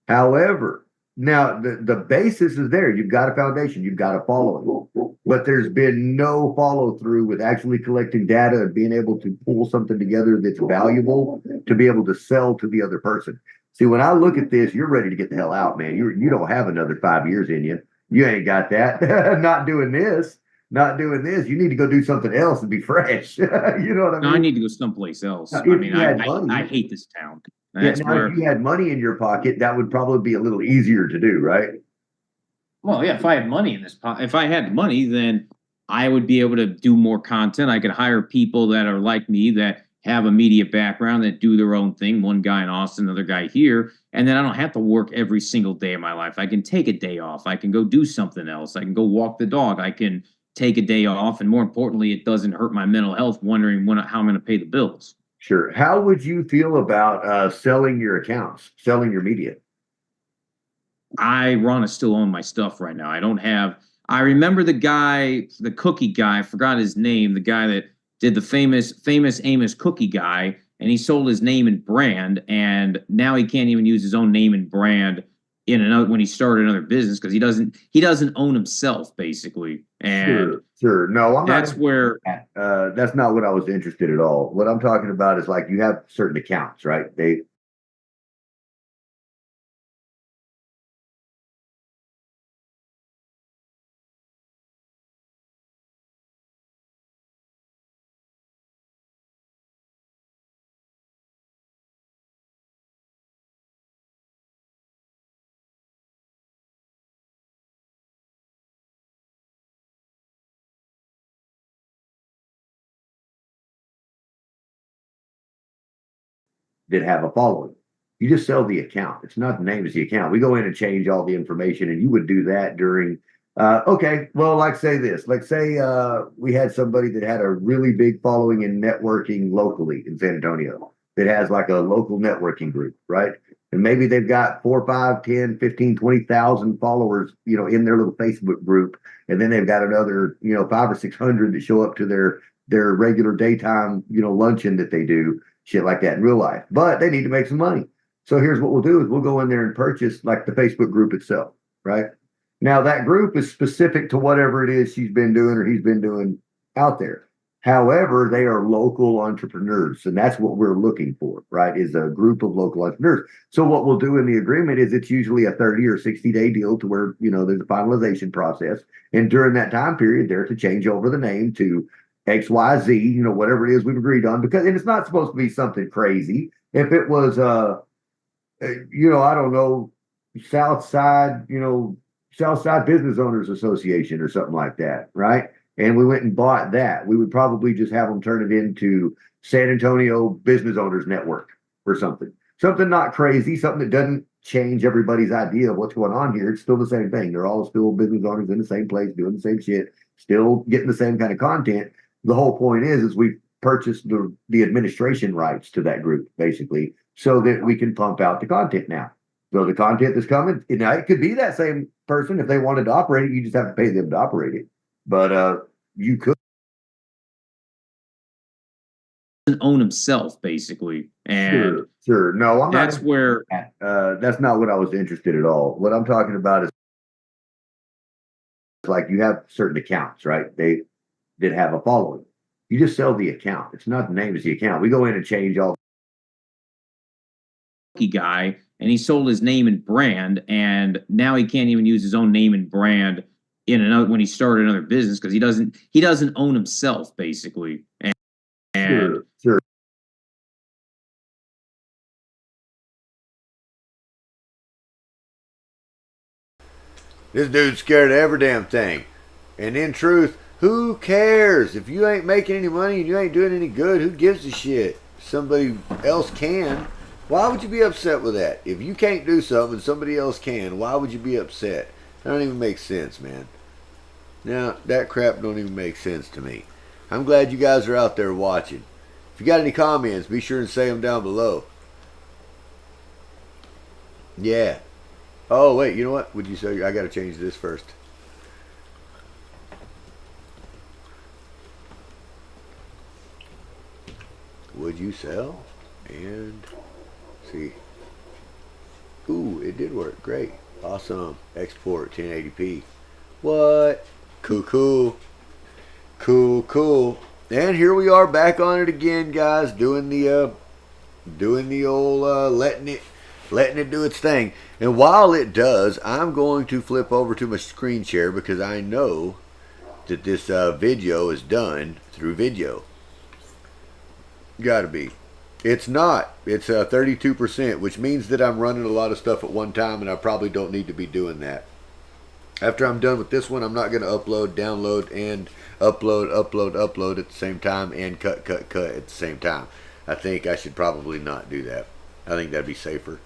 However, now the basis is there. You've got a foundation, you've got a following, but there's been no follow through with actually collecting data and being able to pull something together that's valuable to be able to sell to the other person. See, when I look at this, you're ready to get the hell out, man. You don't have another 5 years in you. You ain't got that. Not doing this. Not doing this. You need to go do something else and be fresh. You know what I mean? No, I need to go someplace else. Now, I mean, money, I hate this town. That's now, if you had money in your pocket, that would probably be a little easier to do, right? Well, yeah, if I had money in this, if I had money, then I would be able to do more content. I could hire people that are like me that have a media background that do their own thing. One guy in Austin, another guy here. And then I don't have to work every single day of my life. I can take a day off. I can go do something else. I can go walk the dog. I can take a day off. And more importantly, it doesn't hurt my mental health wondering how I'm going to pay the bills. Sure. How would you feel about selling your accounts, selling your media? I want to still own my stuff right now. I don't have. I remember the guy, the cookie guy. I forgot his name. The guy that did the famous Amos cookie guy, and he sold his name and brand, and now he can't even use his own name and brand in another when he started another business because he doesn't own himself basically. And sure. No, I'm that's not. Where that's not what I was interested at all. What I'm talking about is like you have certain accounts, right? They that have a following. You just sell the account. It's not the name, it's the account. We go in and change all the information, and you would do that during. Okay, well, like say this. Like say we had somebody that had a really big following in networking locally in San Antonio that has like a local networking group, right? And maybe they've got 4, 5, 10, 15, 20,000 followers, in their little Facebook group. And then they've got another, 5 or 600 that show up to their regular daytime, luncheon that they do, shit like that in real life. But they need to make some money. So here's what we'll do is we'll go in there and purchase like the Facebook group itself, right? Now that group is specific to whatever it is she's been doing or he's been doing out there. However, they are local entrepreneurs, and that's what we're looking for, right? Is a group of local entrepreneurs. So what we'll do in the agreement is it's usually a 30 or 60-day deal to where, there's a finalization process. And during that time period, they're to change over the name to XYZ, whatever it is we've agreed on, because and it's not supposed to be something crazy. If it was I don't know, Southside Business Owners Association or something like that, right? And we went and bought that, we would probably just have them turn it into San Antonio Business Owners Network or something. Something not crazy, something that doesn't change everybody's idea of what's going on here. It's still the same thing. They're all still business owners in the same place, doing the same shit, still getting the same kind of content. The whole point is we purchased the administration rights to that group, basically, so that we can pump out the content now. So the content that's coming, now it could be that same person if they wanted to operate it. You just have to pay them to operate it. But you could own himself basically, and sure. No, I'm that's not. where That's not what I was interested at all. What I'm talking about is like you have certain accounts, right? They did have a following. You just sell the account. It's not the name, it's the account. We go in and change all. guy, and he sold his name and brand, and now he can't even use his own name and brand in another when he started another business because he doesn't own himself basically, and Sure. This dude's scared of every damn thing. And in truth, who cares? If you ain't making any money and you ain't doing any good, who gives a shit? Somebody else can. Why would you be upset with that? If you can't do something and somebody else can, why would you be upset? That don't even make sense, man. Now, that crap don't even make sense to me. I'm glad you guys are out there watching. If you got any comments, be sure and say them down below. Yeah. Oh, wait, you know what? Would you say I got to change this first? Would you sell? And see. Ooh, it did work. Great. Awesome. Export 1080p. What? Cool. And here we are back on it again, guys, doing the old letting it do its thing. And while it does, I'm going to flip over to my screen share because I know that this video is done through video. Gotta be. It's not. It's 32%, which means that I'm running a lot of stuff at one time, and I probably don't need to be doing that. After I'm done with this one, I'm not going to upload, download, and upload at the same time, and cut at the same time. I think I should probably not do that. I think that'd be safer.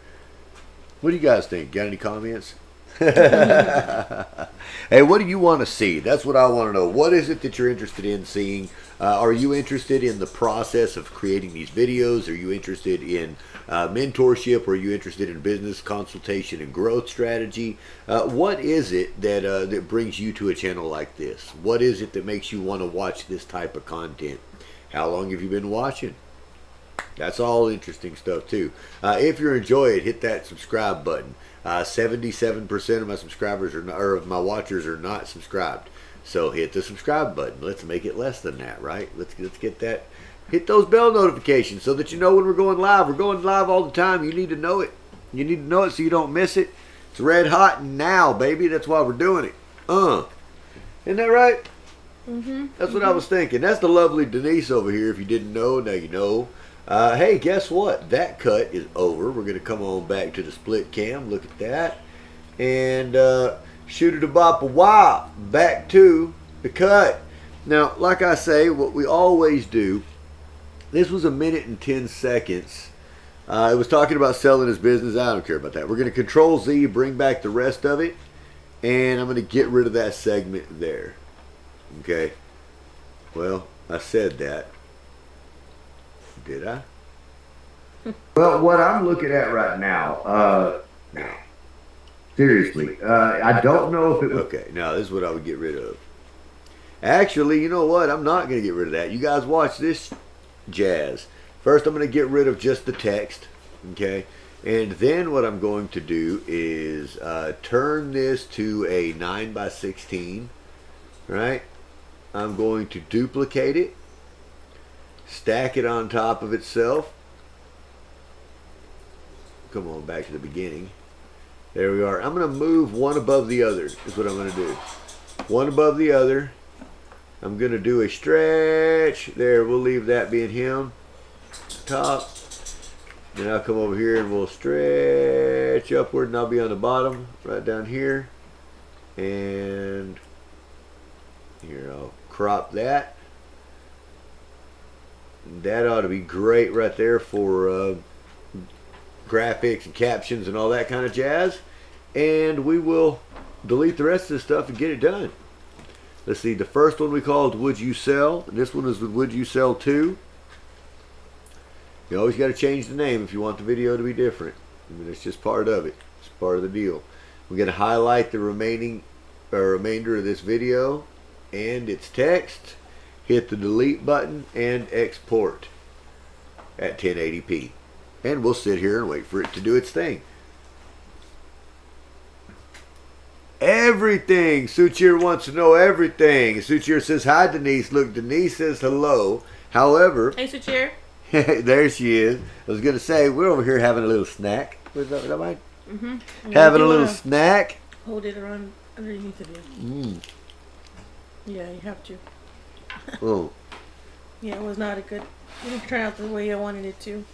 What do you guys think? Got any comments? Hey, what do you want to see? That's what I want to know. What is it that you're interested in seeing? Are you interested in the process of creating these videos? Are you interested in mentorship? Are you interested in business consultation and growth strategy? What is it that brings you to a channel like this? What is it that makes you want to watch this type of content? How long have you been watching? That's all interesting stuff too. If you're enjoying it, hit that subscribe button. 77% of my subscribers or of my watchers are not subscribed. So hit the subscribe button. Let's make it less than that, right? Let's get that. Hit those bell notifications so that you know when we're going live. We're going live all the time. You need to know it. You need to know it so you don't miss it. It's red hot now, baby. That's why we're doing it. Isn't that right? Mm-hmm. That's what I was thinking. That's the lovely Denise over here. If you didn't know, now you know. Hey, guess what? That cut is over. We're going to come on back to the split cam. Look at that. And shoot it a bop a wop. Back to the cut. Now, like I say, what we always do, this was 1 minute and 10 seconds. It was talking about selling his business. I don't care about that. We're going to Control Z, bring back the rest of it. And I'm going to get rid of that segment there. Okay. Well, I said that. Did I? Well, what I'm looking at right now, seriously, I don't know if it was. Okay, now this is what I would get rid of. Actually, you know what? I'm not going to get rid of that. You guys watch this jazz. First, I'm going to get rid of just the text. Okay. And then what I'm going to do is turn this to a 9:16. Right? I'm going to duplicate it. Stack it on top of itself. Come on, back to the beginning. There we are. I'm going to move one above the other is what I'm going to do. One above the other. I'm going to do a stretch. There, we'll leave that being him. Top. Then I'll come over here and we'll stretch upward and I'll be on the bottom right down here. And here, I'll crop that. That ought to be great right there for graphics and captions and all that kind of jazz. And we will delete the rest of this stuff and get it done. Let's see. The first one we called Would You Sell? And this one is Would You Sell 2? You always got to change the name if you want the video to be different. I mean, it's just part of it. It's part of the deal. We're going to highlight the remainder of this video and its text. Hit the delete button and export at 1080p. And we'll sit here and wait for it to do its thing. Everything. Suchir wants to know everything. Suchir says hi, Denise. Look, Denise says hello. However, Hey, Suchir. there she is. I was going to say, we're over here having a little snack. Was that right? Mm-hmm. Having a little snack. Hold it around underneath of you. Yeah, you have to. Oh. Yeah, it was not a good. It didn't turn out the way I wanted it to.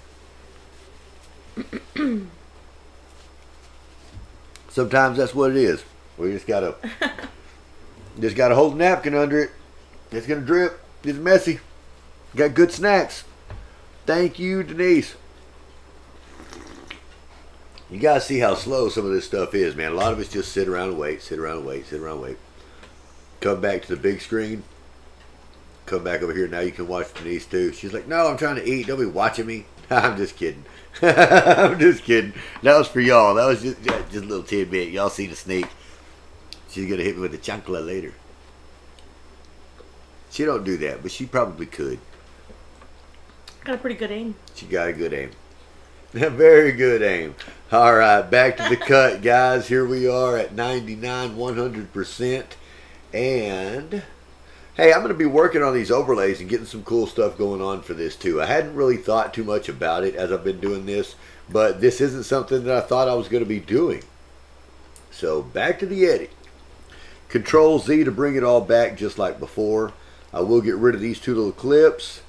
Sometimes that's what it is. We just gotta hold a napkin under it. It's gonna drip. It's messy. Got good snacks. Thank you, Denise. You gotta see how slow some of this stuff is, man. A lot of it's just sit around and wait, sit around and wait, sit around and wait. Come back to the big screen. Come back over here. Now you can watch Denise too. She's like, no, I'm trying to eat. Don't be watching me. I'm just kidding. I'm just kidding. That was for y'all. That was just a little tidbit. Y'all see the sneak. She's going to hit me with the chancla later. She don't do that, but she probably could. Got a pretty good aim. She got a good aim. Very good aim. All right, back to the cut, guys. Here we are at 99, 100%. And hey, I'm going to be working on these overlays and getting some cool stuff going on for this too. I hadn't really thought too much about it as I've been doing this, but this isn't something that I thought I was going to be doing. So back to the edit. Control Z to bring it all back just like before. I will get rid of these two little clips.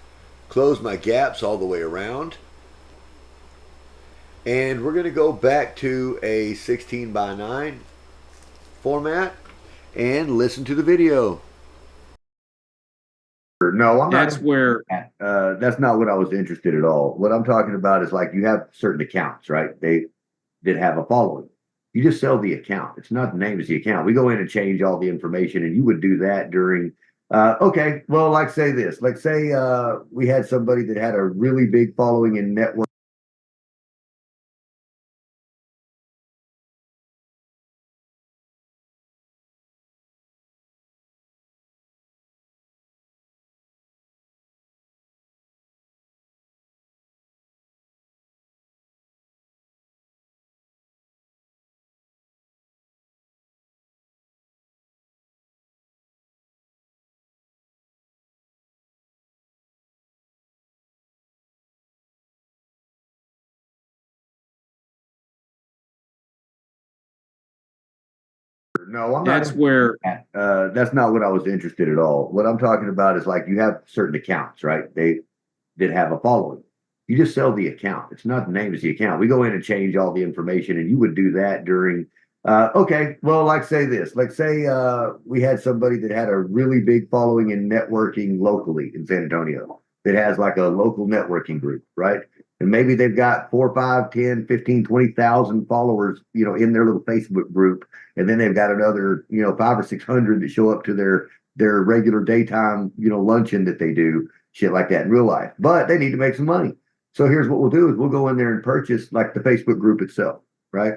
Close my gaps all the way around. And we're going to go back to a 16:9 format and listen to the video. No, I'm not. That's where That's not what I was interested at all. What I'm talking about is like you have certain accounts, right? They did have a following. You just sell the account. It's not the name, it's the account. We go in and change all the information, and you would do that during. Okay, well, like say this. Like say we had somebody that had a really big following in network. No, I'm not. that's where That's not what I was interested at all. What I'm talking about is like you have certain accounts, right? They did have a following. You just sell the account. It's not the name, it's the account. We go in and change all the information, and you would do that during. Okay, well, like say this. Like say we had somebody that had a really big following in networking locally in San Antonio that has like a local networking group, right? And maybe they've got 4, 5, 10, 15, 20,000 followers, in their little Facebook group. And then they've got another, 5 or 600 that show up to their regular daytime, luncheon that they do, shit like that in real life. But they need to make some money. So here's what we'll do is we'll go in there and purchase like the Facebook group itself, right?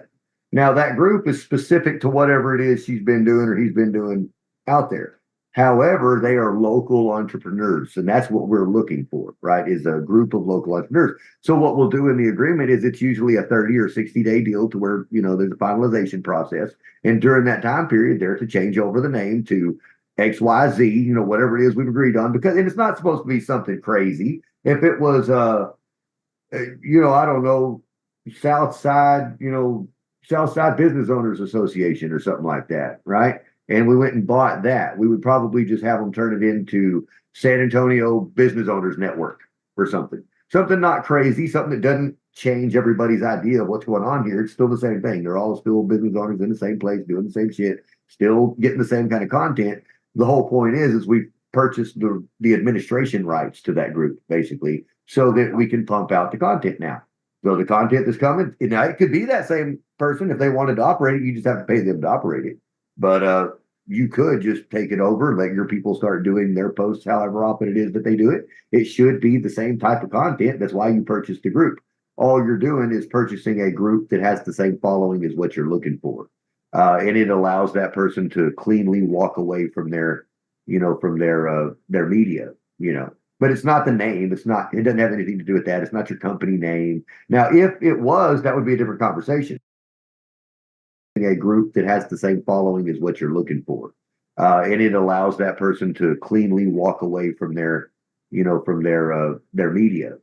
Now that group is specific to whatever it is she's been doing or he's been doing out there. However, they are local entrepreneurs, and that's what we're looking for, right? Is a group of local entrepreneurs. So what we'll do in the agreement is it's usually a 30 or 60-day deal to where, there's a finalization process. And during that time period, they're to change over the name to XYZ, whatever it is we've agreed on, because and it's not supposed to be something crazy. If it was, I don't know, Southside Business Owners Association or something like that, right? And we went and bought that, we would probably just have them turn it into San Antonio Business Owners Network or something. Something not crazy, something that doesn't change everybody's idea of what's going on here. It's still the same thing. They're all still business owners in the same place, doing the same shit, still getting the same kind of content. The whole point is we purchased the administration rights to that group, basically, so that we can pump out the content now. So the content that's coming, it could be that same person. If they wanted to operate it, you just have to pay them to operate it. But you could just take it over, let your people start doing their posts however often it is that they do it. It should be the same type of content. That's why you purchased the group. All you're doing is purchasing a group that has the same following as what you're looking for. And it allows that person to cleanly walk away from their, from their media, But it's not the name. It's not, it doesn't have anything to do with that. It's not your company name. Now, if it was, that would be a different conversation. A group that has the same following as what you're looking for. And it allows that person to cleanly walk away from their, from their media.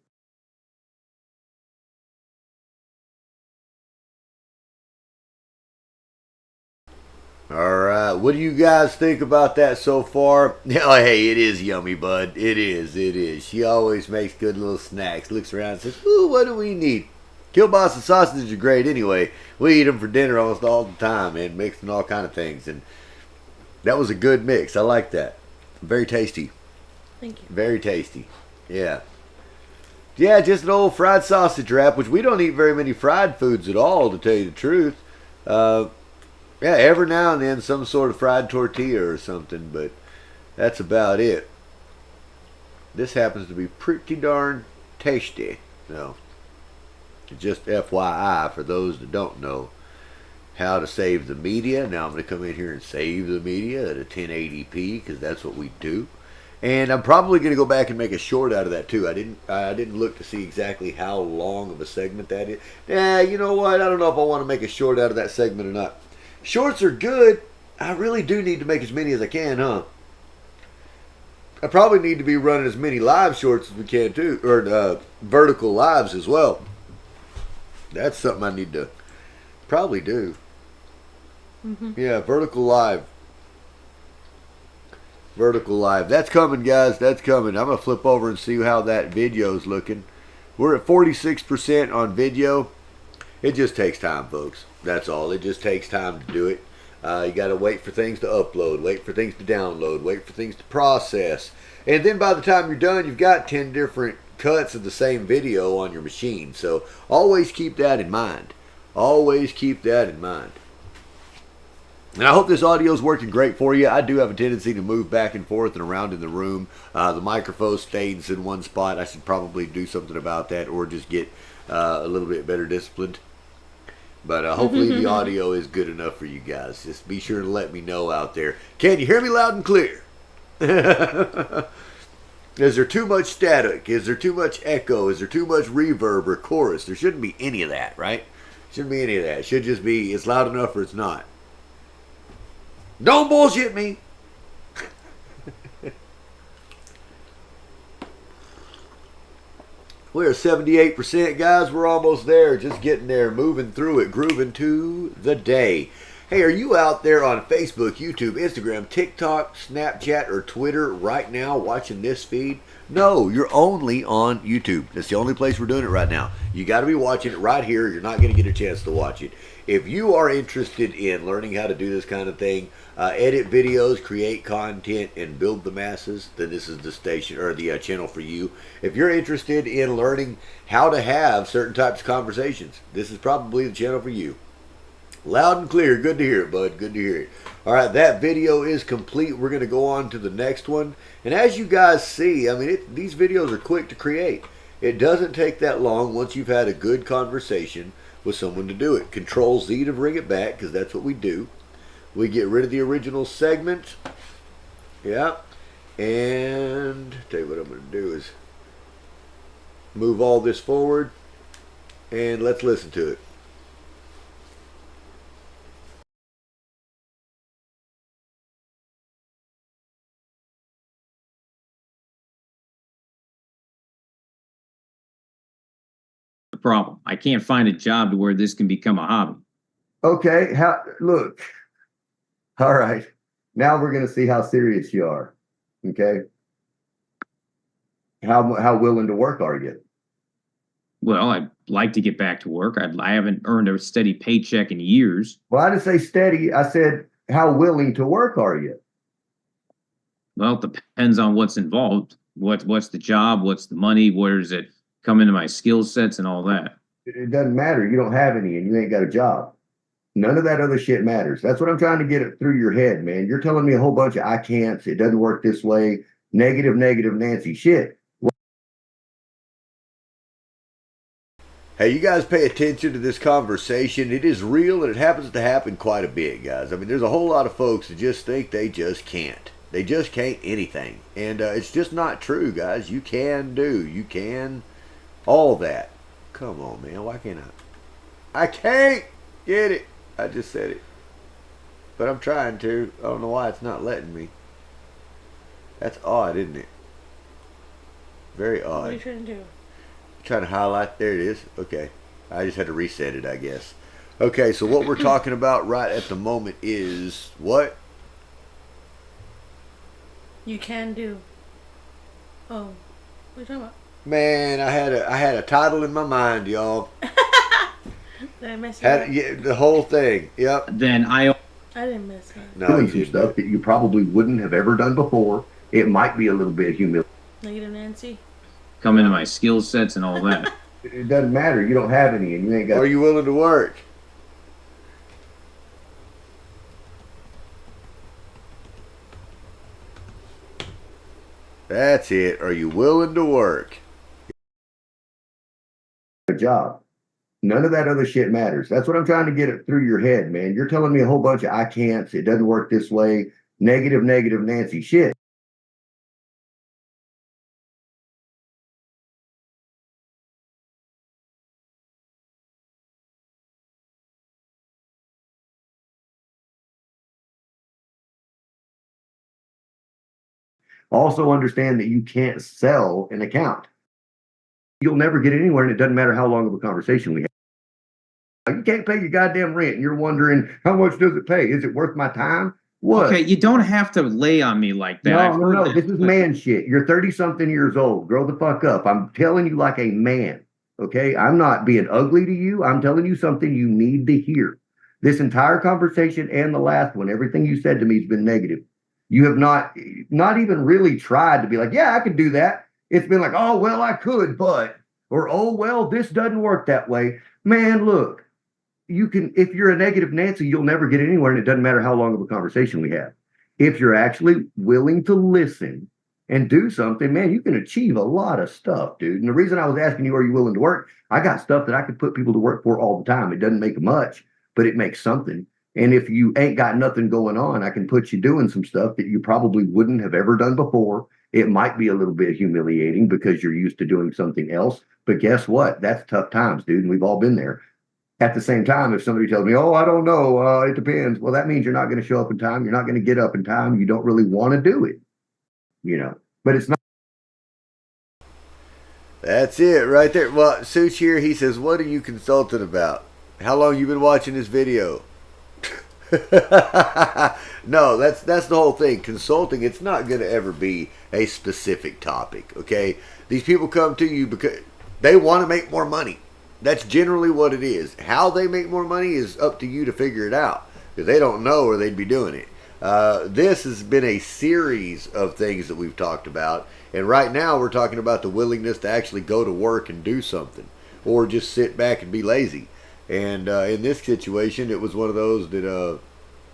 All right, what do you guys think about that so far? Oh, hey, it is yummy, bud. It is, it is. She always makes good little snacks. Looks around and says, ooh, what do we need? Kielbasa sausages are great anyway. We eat them for dinner almost all the time and mixed in all kind of things. And that was a good mix. I like that. Very tasty. Thank you. Very tasty. Yeah. Yeah, just an old fried sausage wrap, which we don't eat very many fried foods at all, to tell you the truth. Yeah, every now and then some sort of fried tortilla or something, but that's about it. This happens to be pretty darn tasty. So, just FYI for those that don't know how to save the media. Now I'm going to come in here and save the media at a 1080p because that's what we do. And I'm probably going to go back and make a short out of that too. I didn't look to see exactly how long of a segment that is. You know what? I don't know if I want to make a short out of that segment or not. Shorts are good. I really do need to make as many as I can, huh? I probably need to be running as many live shorts as we can too, or vertical lives as well. That's something I need to probably do. Mm-hmm. Yeah, vertical live. Vertical live. That's coming, guys. That's coming. I'm going to flip over and see how that video's looking. We're at 46% on video. It just takes time, folks. That's all. It just takes time to do it. You got to wait for things to upload, wait for things to download, wait for things to process. And then by the time you're done, you've got 10 different cuts of the same video on your machine. So always keep that in mind. Always keep that in mind. And I hope this audio is working great for you. I do have a tendency to move back and forth and around in the room. The microphone stays in one spot. I should probably do something about that or just get a little bit better disciplined. But hopefully the audio is good enough for you guys. Just be sure to let me know out there. Can you hear me loud and clear? Is there too much static? Is there too much echo? Is there too much reverb or chorus? There shouldn't be any of that, right? Shouldn't be any of that. It should just be it's loud enough or it's not. Don't bullshit me. We're 78%, guys. We're almost there. Just getting there, moving through it, grooving to the day. Hey, are you out there on Facebook, YouTube, Instagram, TikTok, Snapchat, or Twitter right now watching this feed? No, you're only on YouTube. That's the only place we're doing it right now. You got to be watching it right here. You're not going to get a chance to watch it. If you are interested in learning how to do this kind of thing, edit videos, create content, and build the masses, then this is the station or the channel for you. If you're interested in learning how to have certain types of conversations, this is probably the channel for you. Loud and clear. Good to hear it, bud. Good to hear it. All right, that video is complete. We're going to go on to the next one. And as you guys see, I mean, these videos are quick to create. It doesn't take that long once you've had a good conversation with someone to do it. Control Z to bring it back, because that's what we do. We get rid of the original segment. Yeah. And tell you what I'm going to do is move all this forward. And let's listen to it. Problem. I can't find a job to where this can become a hobby. Okay, look. All right. Now we're going to see how serious you are. Okay. How willing to work are you? Well, I'd like to get back to work. I haven't earned a steady paycheck in years. Well, I didn't say steady. I said, how willing to work are you? Well, it depends on what's involved. What's the job? What's the money? Where does it come into my skill sets and all that? It doesn't matter. You don't have any and you ain't got a job. None of that other shit matters. That's what I'm trying to get it through your head, man. You're telling me a whole bunch of I can'ts. It doesn't work this way. Negative, negative, Nancy shit. Hey, you guys pay attention to this conversation. It is real and it happens to happen quite a bit, guys. I mean, there's a whole lot of folks that just think they just can't. They just can't anything. And it's just not true, guys. You can do. You can all that. Come on, man. Why can't I? I can't get it. I just said it. But I'm trying to. I don't know why it's not letting me. That's odd, isn't it? Very odd. What are you trying to do? Trying to highlight. There it is. Okay. I just had to reset it, I guess. Okay, so what we're talking about right at the moment is what? You can do. Oh, what are you talking about? Man, I had a title in my mind, y'all. Did I mess you up? Yeah, the whole thing. Yep. Then I didn't mess up. No, Doing you some didn't. stuff that you probably wouldn't have ever done before. It might be a little bit humiliating. Negative Nancy. come into my skill sets and all that. It doesn't matter. You don't have any, and you ain't got. Are you willing to work? That's it. Are you willing to work? A job. None of that other shit matters. That's what I'm trying to get it through your head, man. You're telling me a whole bunch of I can'ts. It doesn't work this way. Negative, negative, Nancy shit. Also understand that you can't sell an account. You'll never get anywhere, and it doesn't matter how long of a conversation we have. You can't pay your goddamn rent, and you're wondering, how much does it pay? Is it worth my time? What? Okay, you don't have to lay on me like that. No. This is man shit. You're 30-something years old. Grow the fuck up. I'm telling you like a man. Okay? I'm not being ugly to you. I'm telling you something you need to hear. This entire conversation and the last one, everything you said to me has been negative. You have not even really tried to be like, yeah, I could do that. It's been like, oh, well, I could, but, or, oh, well, this doesn't work that way. Man, look, you can, if you're a negative Nancy, you'll never get anywhere, and it doesn't matter how long of a conversation we have. If you're actually willing to listen and do something, man, you can achieve a lot of stuff, dude. And the reason I was asking you, are you willing to work? I got stuff that I could put people to work for all the time. It doesn't make much, but it makes something. And if you ain't got nothing going on, I can put you doing some stuff that you probably wouldn't have ever done before. It might be a little bit humiliating because you're used to doing something else. But guess what? That's tough times, dude. And we've all been there. At the same time, if somebody tells me, oh, I don't know, it depends. Well, that means you're not going to show up in time. You're not going to get up in time. You don't really want to do it, but it's not. That's it right there. Well, Such here, he says, what are you consulting about? How long you been watching this video? No, that's the whole thing. Consulting, it's not going to ever be a specific topic, okay? These people come to you because they want to make more money. That's generally what it is. How they make more money is up to you to figure it out, because they don't know or they'd be doing it. This has been a series of things that we've talked about, and right now we're talking about the willingness to actually go to work and do something, or just sit back and be lazy. And in this situation, it was one of those that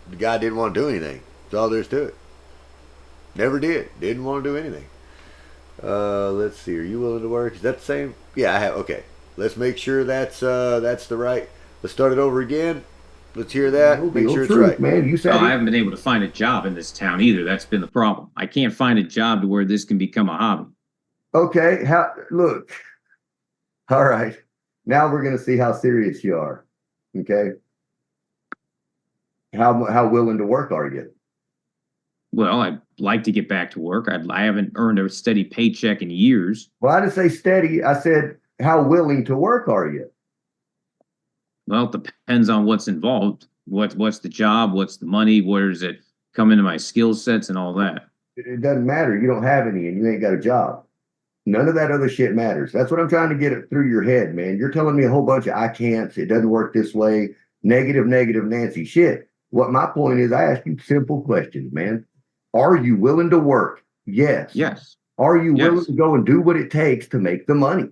the guy didn't want to do anything. That's all there is to it. Never did. Didn't want to do anything. Let's see. Are you willing to work? Is that the same? Yeah, I have. Okay. Let's make sure that's the right. Let's start it over again. Let's hear that. Make sure it's right. Man, you said I haven't been able to find a job in this town either. That's been the problem. I can't find a job to where this can become a hobby. Okay. Look. All right. Now we're going to see how serious you are. Okay. How willing to work are you? Well, I'd like to get back to work. I haven't earned a steady paycheck in years. Well, I didn't say steady. I said, how willing to work are you? Well, it depends on what's involved. What's the job? What's the money? Where does it come into my skill sets and all that? It doesn't matter. You don't have any, and you ain't got a job. None of that other shit matters. That's what I'm trying to get it through your head, man. You're telling me a whole bunch of I can'ts. It doesn't work this way. Negative, negative, Nancy shit. What my point is, I ask you simple questions, man. Are you willing to work? Yes. Yes. Are you willing Yes. to go and do what it takes to make the money?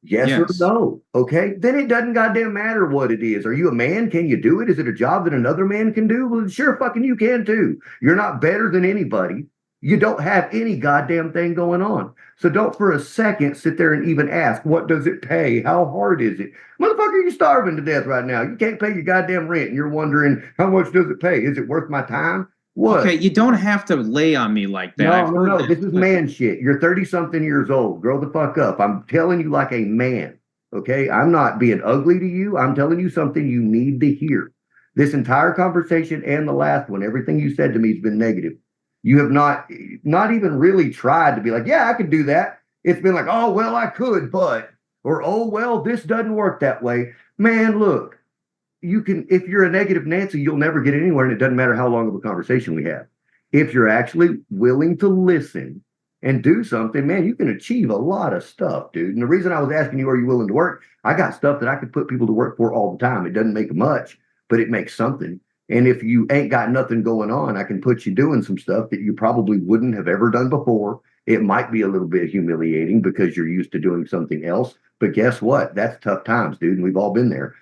Yes or Yes. no? Okay. Then it doesn't goddamn matter what it is. Are you a man? Can you do it? Is it a job that another man can do? Well, sure fucking you can too. You're not better than anybody. You don't have any goddamn thing going on. So don't for a second sit there and even ask, what does it pay? How hard is it? Motherfucker, you're starving to death right now. You can't pay your goddamn rent and you're wondering, how much does it pay? Is it worth my time? What? Okay, you don't have to lay on me like that. I've heard No. that, This is but man shit. You're 30 something years old. Grow the fuck up. I'm telling you like a man. Okay. I'm not being ugly to you. I'm telling you something you need to hear. This entire conversation and the last one, everything you said to me has been negative. You have not even really tried to be like, yeah, I could do that. It's been like, oh, well, I could, but, or, oh, well, this doesn't work that way. Man, look, you can, if you're a negative Nancy, you'll never get anywhere. And it doesn't matter how long of a conversation we have. If you're actually willing to listen and do something, man, you can achieve a lot of stuff, dude. And the reason I was asking you, are you willing to work? I got stuff that I could put people to work for all the time. It doesn't make much, but it makes something. And if you ain't got nothing going on, I can put you doing some stuff that you probably wouldn't have ever done before. It might be a little bit humiliating because you're used to doing something else. But guess what? That's tough times, dude. And we've all been there.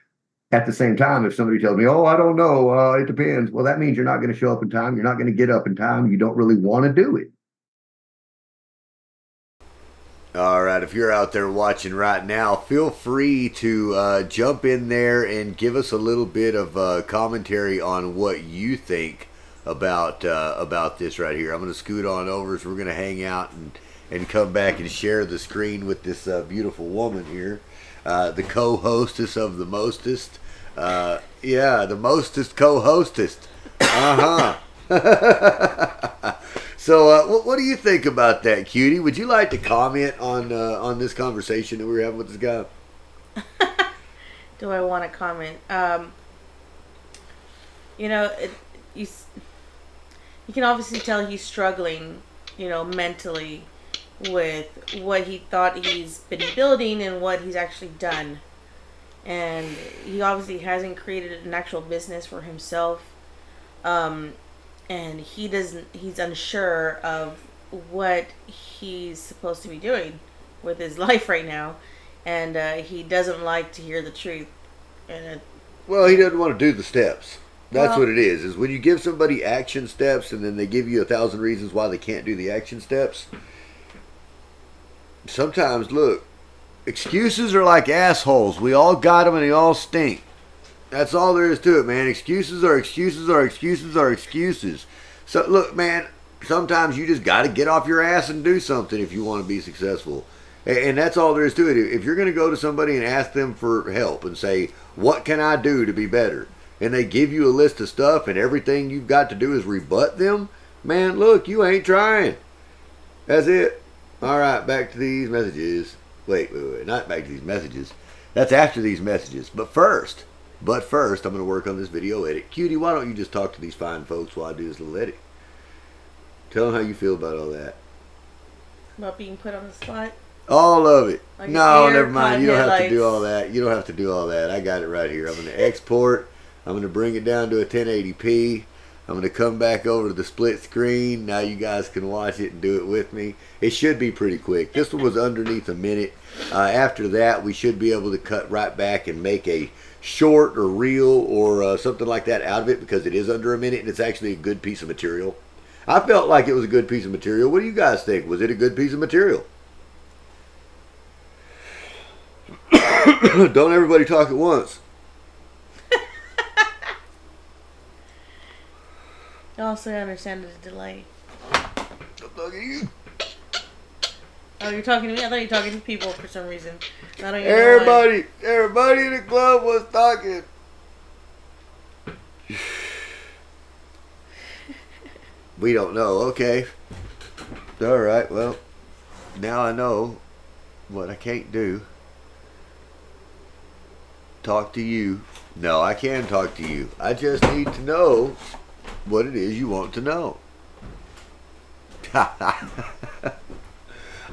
At the same time, if somebody tells me, oh, I don't know, it depends. Well, that means you're not going to show up in time. You're not going to get up in time. You don't really want to do it. All right, if you're out there watching right now, feel free to jump in there and give us a little bit of commentary on what you think about this right here. I'm going to scoot on over, so we're going to hang out and come back and share the screen with this beautiful woman here, the co-hostess of the mostest. Yeah, the mostest co-hostess. So, what do you think about that, Cutie? Would you like to comment on this conversation that we were having with this guy? Do I want to comment? You know, you can obviously tell he's struggling, you know, mentally with what he thought he's been building and what he's actually done. And he obviously hasn't created an actual business for himself. And he's unsure of what he's supposed to be doing with his life right now. And he doesn't like to hear the truth. And well, he doesn't want to do the steps. That's what it is when you give somebody action steps and then they give you 1,000 reasons why they can't do the action steps. Sometimes, look, excuses are like assholes. We all got them and they all stink. That's all there is to it, man. Excuses are excuses are excuses are excuses. So, look, man, sometimes you just got to get off your ass and do something if you want to be successful. And that's all there is to it. If you're going to go to somebody and ask them for help and say, what can I do to be better? And they give you a list of stuff and everything you've got to do is rebut them, man, look, you ain't trying. That's it. All right, back to these messages. Wait, not back to these messages. That's after these messages. But first, I'm going to work on this video edit. Cutie, why don't you just talk to these fine folks while I do this little edit? Tell them how you feel about all that. about being put on the spot. All of it. Like no, never mind. You don't have to headlights. do all that. You don't have to do all that. I got it right here. I'm going to export. I'm going to bring it down to a 1080p. I'm going to come back over to the split screen. Now you guys can watch it and do it with me. It should be pretty quick. This one was underneath a minute. After that, we should be able to cut right back and make a short or reel or something like that out of it because it is under a minute and it's actually a good piece of material. I felt like it was a good piece of material. What do you guys think? Was it a good piece of material? Don't everybody talk at once. Also, I understand the delay. I'm talking to you. Oh, you're talking to me? I thought you were talking to people for some reason. I don't even know why. Everybody in the club was talking. We don't know. Okay. All right. Well, now I know what I can't do. Talk to you. No, I can talk to you. I just need to know what it is you want to know.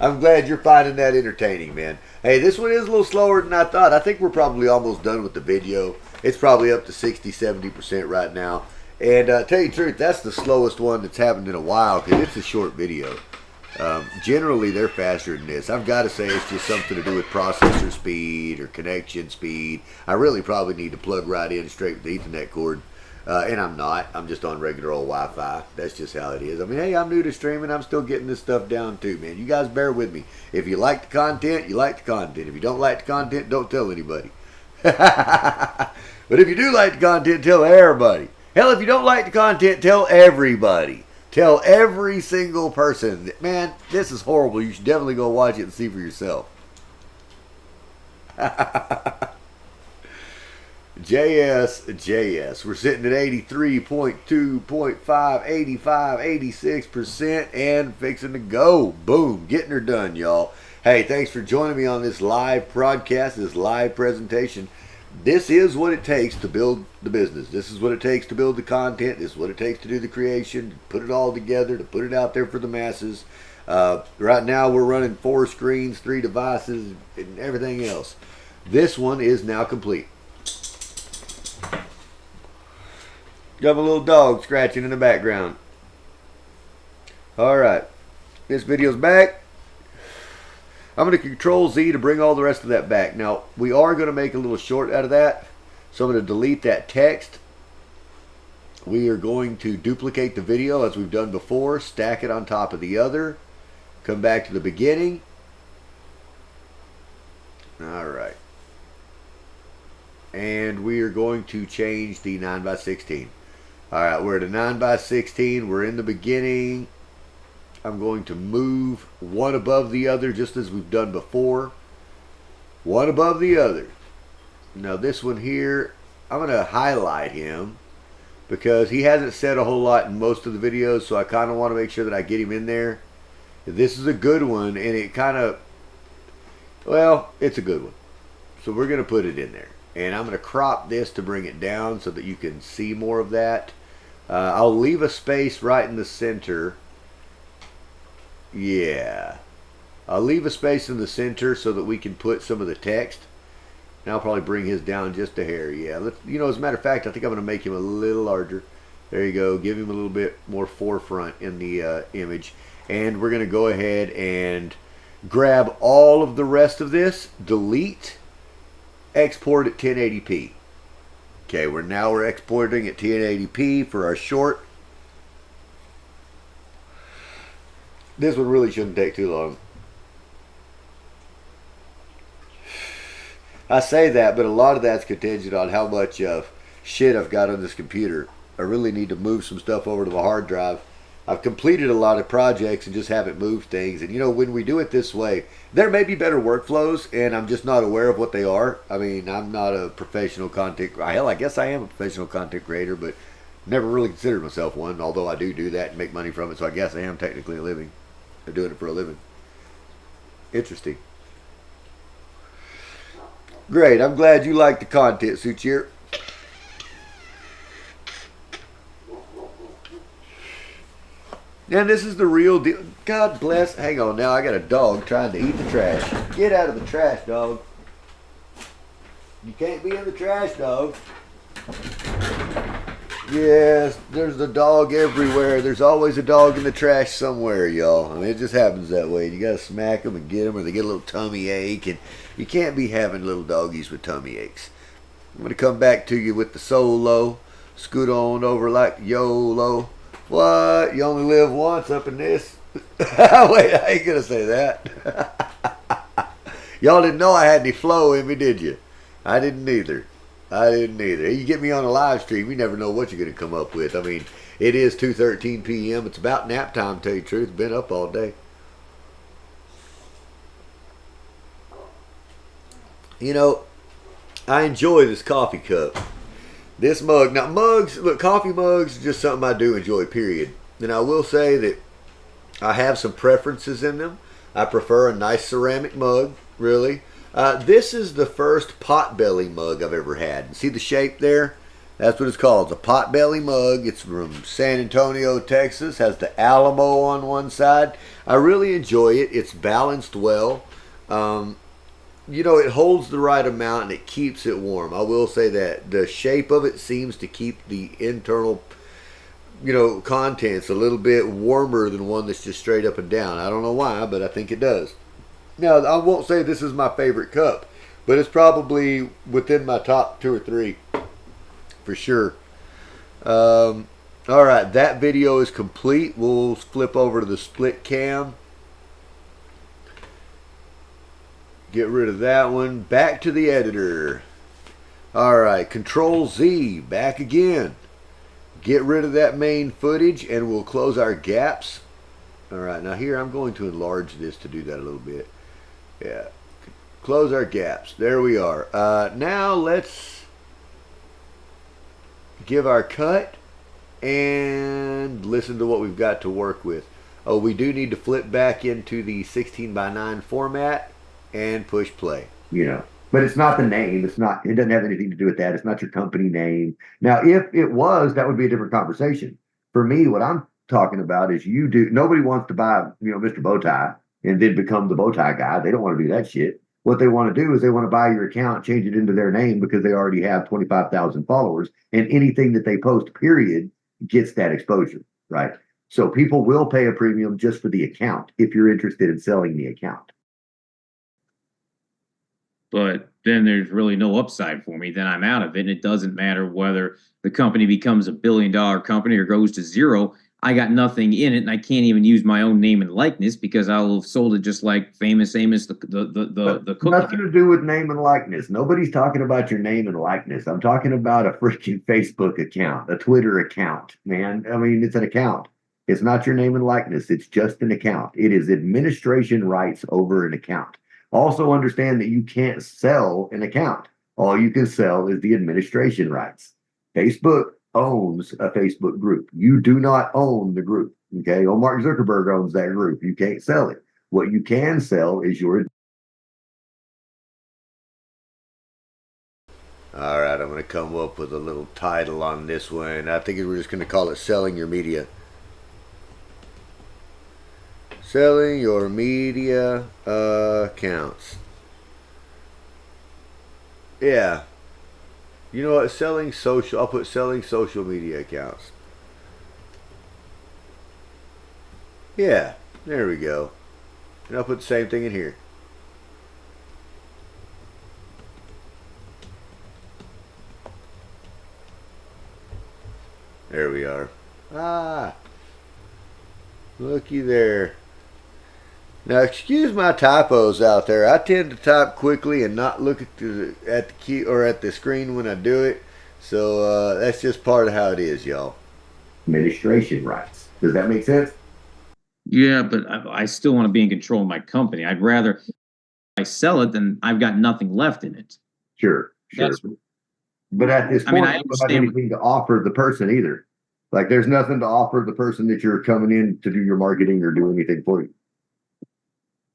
I'm glad you're finding that entertaining, man. Hey, this one is a little slower than I thought. I think we're probably almost done with the video. It's probably up to 60-70% right now. And tell you the truth, that's the slowest one that's happened in a while because it's a short video. Generally, they're faster than this. I've got to say it's just something to do with processor speed or connection speed. I really probably need to plug right in straight with the Ethernet cord. And I'm not. I'm just on regular old Wi-Fi. That's just how it is. I mean, hey, I'm new to streaming. I'm still getting this stuff down too, man. You guys bear with me. If you like the content, you like the content. If you don't like the content, don't tell anybody. But if you do like the content, tell everybody. Hell, if you don't like the content, tell everybody. Tell every single person. Man, this is horrible. You should definitely go watch it and see for yourself. JS. We're sitting at 83.2.5, 85, 86%, and fixing to go. Boom. Getting her done, y'all. Hey, thanks for joining me on this live broadcast, this live presentation. This is what it takes to build the business. This is what it takes to build the content. This is what it takes to do the creation, to put it all together, to put it out there for the masses. Right now we're running 4 screens, 3 devices, and everything else. This one is now complete. Got a little dog scratching in the background. Alright. This video's back. I'm going to Control Z to bring all the rest of that back. Now, we are going to make a little short out of that. So I'm going to delete that text. We are going to duplicate the video as we've done before. Stack it on top of the other. Come back to the beginning. Alright. And we are going to change the 9x16. Alright, we're at a 9x16. We're in the beginning. I'm going to move one above the other just as we've done before. One above the other. Now this one here, I'm going to highlight him because he hasn't said a whole lot in most of the videos, so I kind of want to make sure that I get him in there. This is a good one, and it kind of, well, it's a good one. So we're going to put it in there. And I'm going to crop this to bring it down so that you can see more of that. I'll leave a space right in the center. Yeah. I'll leave a space in the center so that we can put some of the text. And I'll probably bring his down just a hair. Yeah. You know, as a matter of fact, I think I'm going to make him a little larger. There you go. Give him a little bit more forefront in the image. And we're going to go ahead and grab all of the rest of this. Delete. Export at 1080p. Okay, we're exporting at 1080p for our short. This one really shouldn't take too long. I say that, but a lot of that's contingent on how much shit I've got on this computer. I really need to move some stuff over to the hard drive. I've completed a lot of projects and just haven't moved things. And you know, when we do it this way, there may be better workflows, and I'm just not aware of what they are. I mean, I'm not a professional content. Hell, I guess I am a professional content creator, but never really considered myself one. Although I do that and make money from it, so I guess I am technically a living. I'm doing it for a living. Interesting. Great. I'm glad you like the content, Suchir. And this is the real deal. God bless. Hang on now. I got a dog trying to eat the trash. Get out of the trash, dog. You can't be in the trash, dog. Yes, there's a dog everywhere. There's always a dog in the trash somewhere, y'all. I mean, it just happens that way. You got to smack them and get them, or they get a little tummy ache. And you can't be having little doggies with tummy aches. I'm going to come back to you with the solo. Scoot on over like YOLO. What? You only live once up in this? Wait, I ain't going to say that. Y'all didn't know I had any flow in me, did you? I didn't either. You get me on a live stream, you never know what you're going to come up with. I mean, it is 2:13 p.m. It's about nap time, to tell you the truth. Been up all day. You know, I enjoy this coffee cup. This mug. Now, mugs, look, coffee mugs is just something I do enjoy, period. And I will say that I have some preferences in them. I prefer a nice ceramic mug, really. This is the first potbelly mug I've ever had. See the shape there? That's what it's called. It's a potbelly mug. It's from San Antonio, Texas. Has the Alamo on one side. I really enjoy it. It's balanced well. You know, it holds the right amount and it keeps it warm. I will say that. The shape of it seems to keep the internal content's a little bit warmer than one that's just straight up and down. I don't know why, but I think it does. Now, I won't say this is my favorite cup, but it's probably within my top 2 or 3 for sure. All right, that video is complete. We'll flip over to the split cam. Get rid of that one. Back to the editor. All right, Control Z, back again. Get rid of that main footage and we'll close our gaps. All right, now here I'm going to enlarge this to do that a little bit. Yeah, close our gaps. There we are. Now let's give our cut and listen to what we've got to work with. Oh, we do need to flip back into the 16:9 format and push play. But it's not the name. It doesn't have anything to do with that. It's not your company name. Now, if it was, that would be a different conversation. For me, what I'm talking about is nobody wants to buy, Mr. Bowtie and then become the Bowtie guy. They don't want to do that shit. What they want to do is they want to buy your account, change it into their name because they already have 25,000 followers, and anything that they post, period, gets that exposure, right? So people will pay a premium just for the account if you're interested in selling the account. But then there's really no upside for me. Then I'm out of it. And it doesn't matter whether the company becomes $1 billion company or goes to zero. I got nothing in it, and I can't even use my own name and likeness because I'll have sold it just like Famous Amos, the cookie. Nothing to do with name and likeness. Nobody's talking about your name and likeness. I'm talking about a freaking Facebook account, a Twitter account, man. I mean, it's an account. It's not your name and likeness. It's just an account. It is administration rights over an account. Also understand that you can't sell an account. All you can sell is the administration rights. Facebook owns a Facebook group. You do not own the group. Okay. Oh, Mark Zuckerberg owns that group. You can't sell it. What you can sell is your. All right, I'm going to come up with a little title on this one. I think we're just going to call it Selling Your Media. Selling your media accounts. Yeah. You know what? Selling social. I'll put selling social media accounts. Yeah. There we go. And I'll put the same thing in here. There we are. Ah. Looky there. Now, excuse my typos out there. I tend to type quickly and not look at the key or at the screen when I do it. So that's just part of how it is, y'all. Administration rights. Does that make sense? Yeah, but I still want to be in control of my company. I'd rather I sell it than I've got nothing left in it. Sure. But at this point, I you don't have anything to offer the person either. Like, there's nothing to offer the person that you're coming in to do your marketing or do anything for you.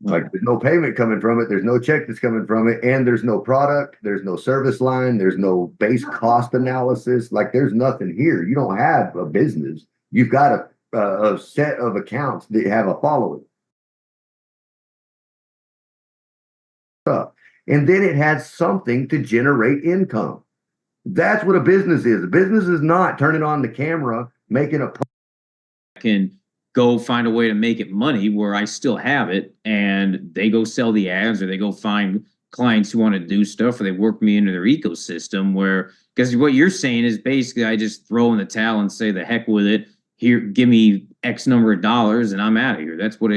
Like, there's no payment coming from it. There's no check that's coming from it. And there's no product. There's no service line. There's no base cost analysis. Like, there's nothing here. You don't have a business. You've got a set of accounts that have a following. And then it has something to generate income. That's what a business is. A business is not turning on the camera, making a. Can go find a way to make it money where I still have it, and they go sell the ads, or they go find clients who want to do stuff, or they work me into their ecosystem. Where, because what you're saying is basically I just throw in the towel and say the heck with it. Here, give me X number of dollars, and I'm out of here. That's what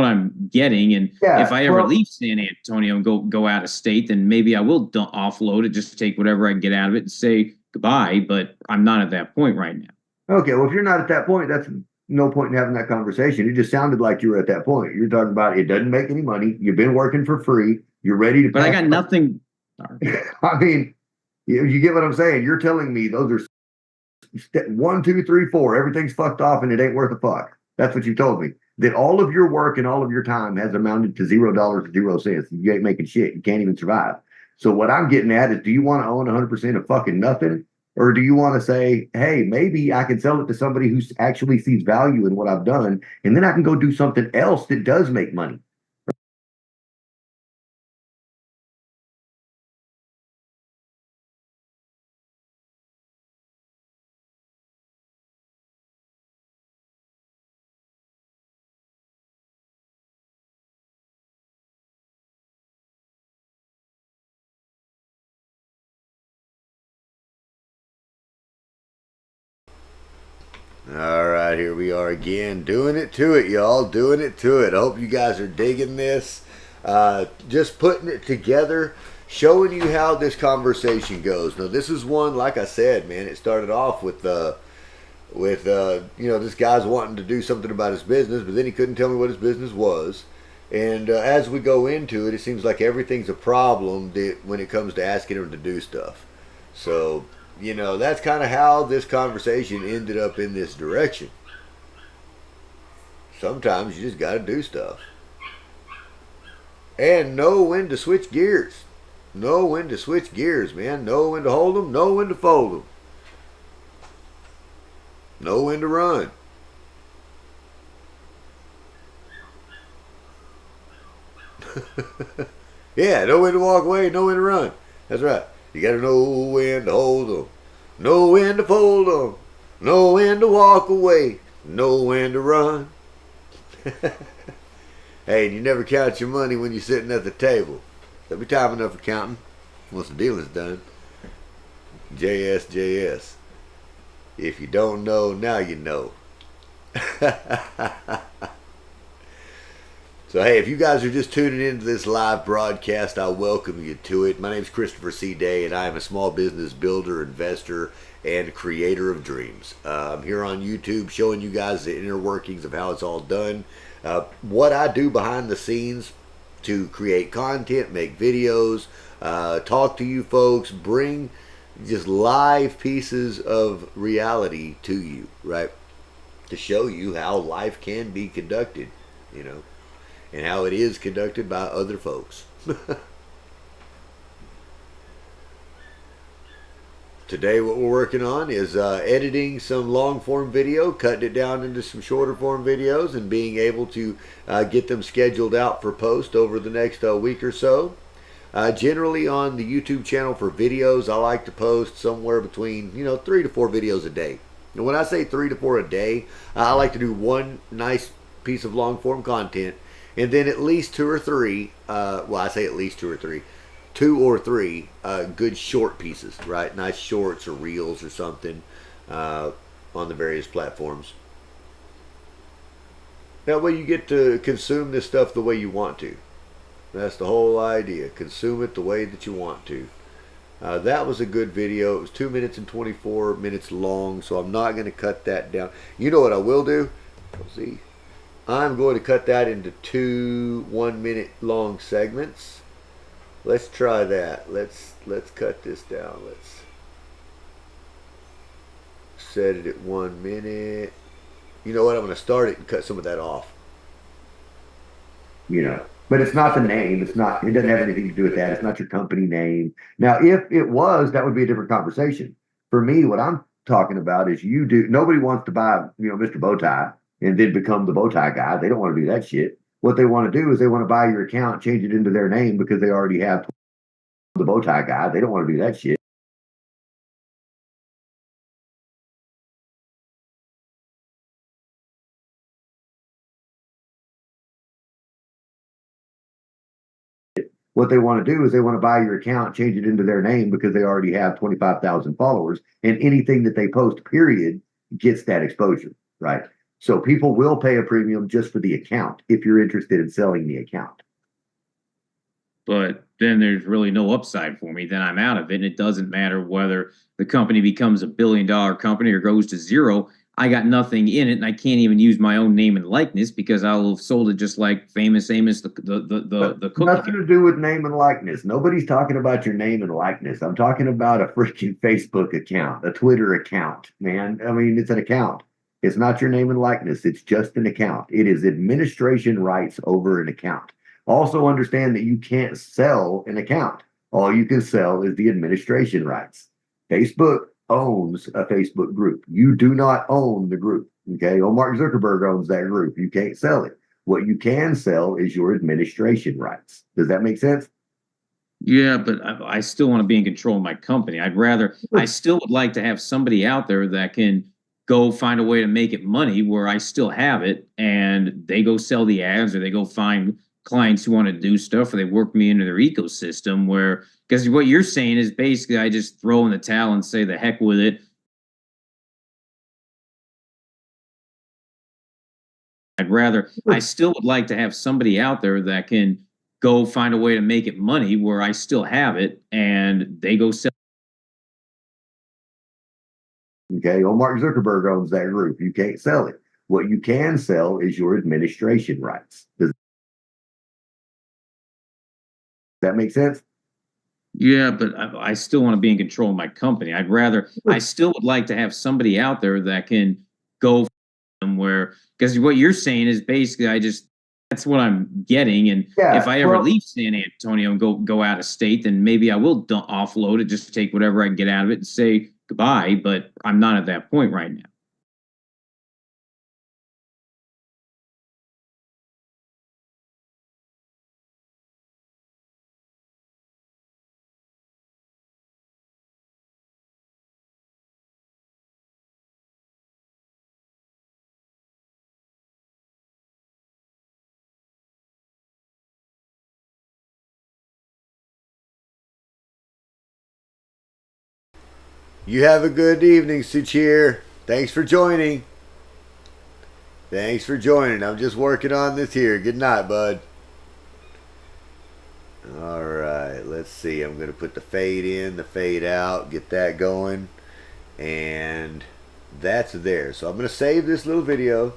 I'm getting. And if I ever leave San Antonio and go out of state, then maybe I will offload it, just take whatever I can get out of it and say goodbye. But I'm not at that point right now. Okay, well, if you're not at that point, that's no point in having that conversation. It just sounded like you were at that point. You're talking about it doesn't make any money. You've been working for free. You're ready to. But I got nothing. I mean, you get what I'm saying. You're telling me those are. 1, 2, 3, 4. Everything's fucked off and it ain't worth a fuck. That's what you told me. That all of your work and all of your time has amounted to $0, 0 cents. You ain't making shit. You can't even survive. So what I'm getting at is, do you want to own 100% of fucking nothing? Or do you want to say, hey, maybe I can sell it to somebody who actually sees value in what I've done, and then I can go do something else that does make money? All right, here we are again, doing it to it, y'all, doing it to it. I hope you guys are digging this. Just putting it together, showing you how this conversation goes. Now, this is one, like I said, man, it started off with this guy's wanting to do something about his business, but then he couldn't tell me what his business was. And as we go into it, it seems like everything's a problem when it comes to asking him to do stuff. So, that's kind of how this conversation ended up in this direction. Sometimes you just got to do stuff. And know when to switch gears. Know when to switch gears, man. Know when to hold them. Know when to fold them. Know when to run. Yeah, know when to walk away. Know when to run. That's right. You got to know when to hold them. Know when to fold them. Know when to walk away. Know when to run. Hey, and you never count your money when you're sitting at the table. There'll be time enough for counting once the dealing's done. JS. If you don't know, now you know. So, hey, if you guys are just tuning into this live broadcast, I welcome you to it. My name is Christopher C. Day, and I am a small business builder, investor, and creator of dreams. I'm here on YouTube showing you guys the inner workings of how it's all done. What I do behind the scenes to create content, make videos, talk to you folks, bring just live pieces of reality to you, right? To show you how life can be conducted, and how it is conducted by other folks. Today what we're working on is editing some long form video, cutting it down into some shorter form videos, and being able to get them scheduled out for post over the next week or so. Generally on the YouTube channel for videos, I like to post somewhere between 3 to 4 videos a day. And when I say 3 to 4 a day, I like to do one nice piece of long form content, and then at least 2 or 3, I say at least 2 or 3, 2 or 3 good short pieces, right? Nice shorts or reels or something on the various platforms. That way you get to consume this stuff the way you want to. That's the whole idea. Consume it the way that you want to. That was a good video. It was 2 minutes and 24 minutes long, so I'm not going to cut that down. You know what I will do? Let's see. I'm going to cut that into 2 1-minute long segments. Let's try that. Let's cut this down. Let's set it at 1 minute. You know what? I'm going to start it and cut some of that off. But it's not the name. It doesn't have anything to do with that. It's not your company name. Now, if it was, that would be a different conversation. For me, what I'm talking about is nobody wants to buy, Mr. Bowtie and then become the Bowtie guy. They don't want to do that shit. What they want to do is they want to buy your account, change it into their name because they already have the Bowtie guy. They don't want to do that shit. What they want to do is they want to buy your account, change it into their name because they already have 25,000 followers, and anything that they post, period, gets that exposure, right? So people will pay a premium just for the account if you're interested in selling the account. But then there's really no upside for me. Then I'm out of it. And it doesn't matter whether the company becomes $1 billion company or goes to zero. I got nothing in it, and I can't even use my own name and likeness because I'll have sold it just like Famous Amos, the cookie. Nothing to do with name and likeness. Nobody's talking about your name and likeness. I'm talking about a freaking Facebook account, a Twitter account, man. I mean, it's an account. It's not your name and likeness. It's just an account. It is administration rights over an account. Also understand that you can't sell an account. All you can sell is the administration rights. Facebook owns a Facebook group. You do not own the group. Okay. Well, Mark Zuckerberg owns that group. You can't sell it. What you can sell is your administration rights. Does that make sense? Yeah, but I still want to be in control of my company. I still would like to have somebody out there that can go find a way to make it money where I still have it and they go sell the ads or they go find clients who want to do stuff or they work me into their ecosystem because what you're saying is basically I just throw in the towel and say the heck with it. I'd rather, I still would like to have somebody out there that can go find a way to make it money where I still have it and they go sell. Okay, well, Mark Zuckerberg owns that group. You can't sell it. What you can sell is your administration rights. Does that make sense? Yeah, but I still want to be in control of my company. I'd rather, I still would like to have somebody out there that can go somewhere, because what you're saying is basically that's what I'm getting. And Yeah, if I ever well, leave San Antonio and go out of state, then maybe I will offload it, just take whatever I can get out of it and say goodbye. But I'm not at that point right now. You have a good evening, Suchir. Thanks for joining. Thanks for joining. I'm just working on this here. Good night, bud. All right, let's see. I'm going to put the fade in, the fade out, get that going. And that's there. So I'm going to save this little video.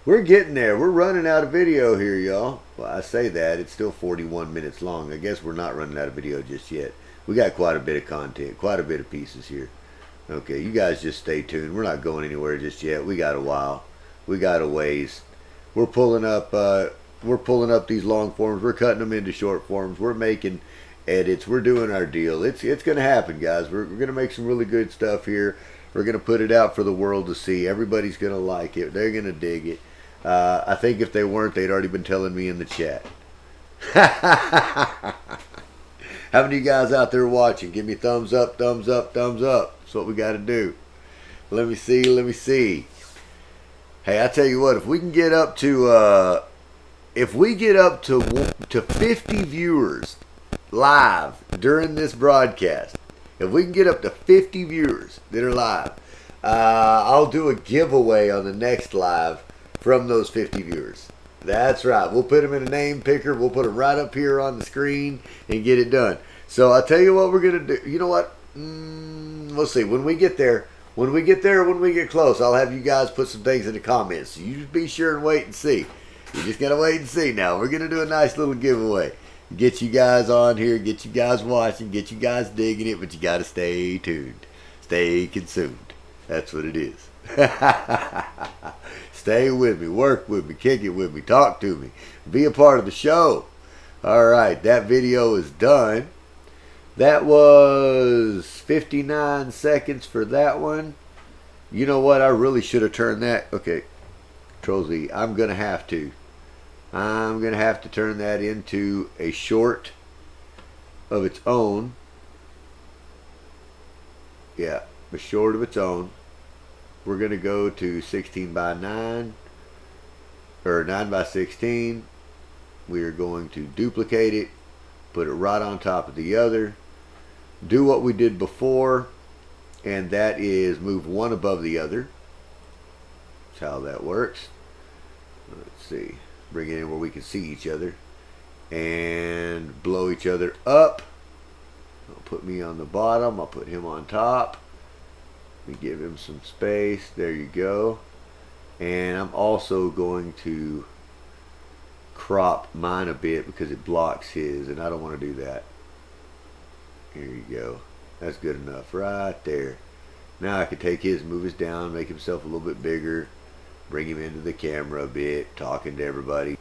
We're getting there. We're running out of video here, y'all. Well, I say that. It's still 41 minutes long. I guess we're not running out of video just yet. We got quite a bit of content, quite a bit of pieces here. Okay, you guys just stay tuned. We're not going anywhere just yet. We got a while. We got a ways. We're pulling up these long forms. We're cutting them into short forms. We're making edits. We're doing our deal. It's going to happen, guys. We're going to make some really good stuff here. We're going to put it out for the world to see. Everybody's going to like it. They're going to dig it. I think if they weren't, they'd already been telling me in the chat. How many of you guys out there watching? Give me thumbs up, thumbs up, thumbs up. That's what we got to do. Let me see, let me see. Hey, I tell you what, if we can get up to 50 viewers live during this broadcast, if we can get up to 50 viewers that are live, I'll do a giveaway on the next live from those 50 viewers. That's right. We'll put them in a name picker. We'll put them right up here on the screen and get it done. So I'll tell you what we're going to do. You know what? We'll see. When we get there, when we get close, I'll have you guys put some things in the comments. So you just be sure and wait and see. You just got to wait and see now. We're going to do a nice little giveaway. Get you guys on here, get you guys watching, get you guys digging it, but you got to stay tuned. Stay consumed. That's what it is. Stay with me, work with me, kick it with me, talk to me, be a part of the show. All right, that video is done. That was 59 seconds for that one. You know what? I really should have turned that. Okay, Control Z. I'm going to have to turn that into a short of its own. Yeah, a short of its own. We're going to go to 16 by 9 or 9 by 16. We are going to duplicate it, put it right on top of the other, do what we did before, and that is move one above the other. That's how that works. Let's see, bring it in where we can see each other and blow each other up. I'll put me on the bottom, I'll put him on top. Let me give him some space. There you go. And I'm also going to crop mine a bit because it blocks his, and I don't want to do that. Here you go. That's good enough right there. Now I can take his, move his down, make himself a little bit bigger, bring him into the camera a bit, talking to everybody.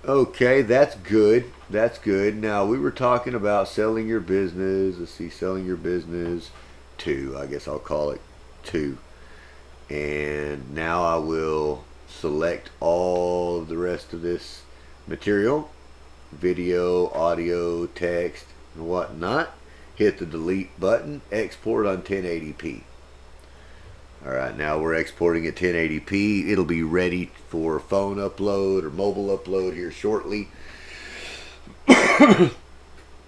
Okay, that's good. That's good. Now we were talking about selling your business. Let's see, selling your business 2. I guess I'll call it 2. And now I will select all of the rest of this material, video, audio, text, and whatnot. Hit the delete button, export on 1080p. Alright, now we're exporting at 1080p. It'll be ready for phone upload or mobile upload here shortly.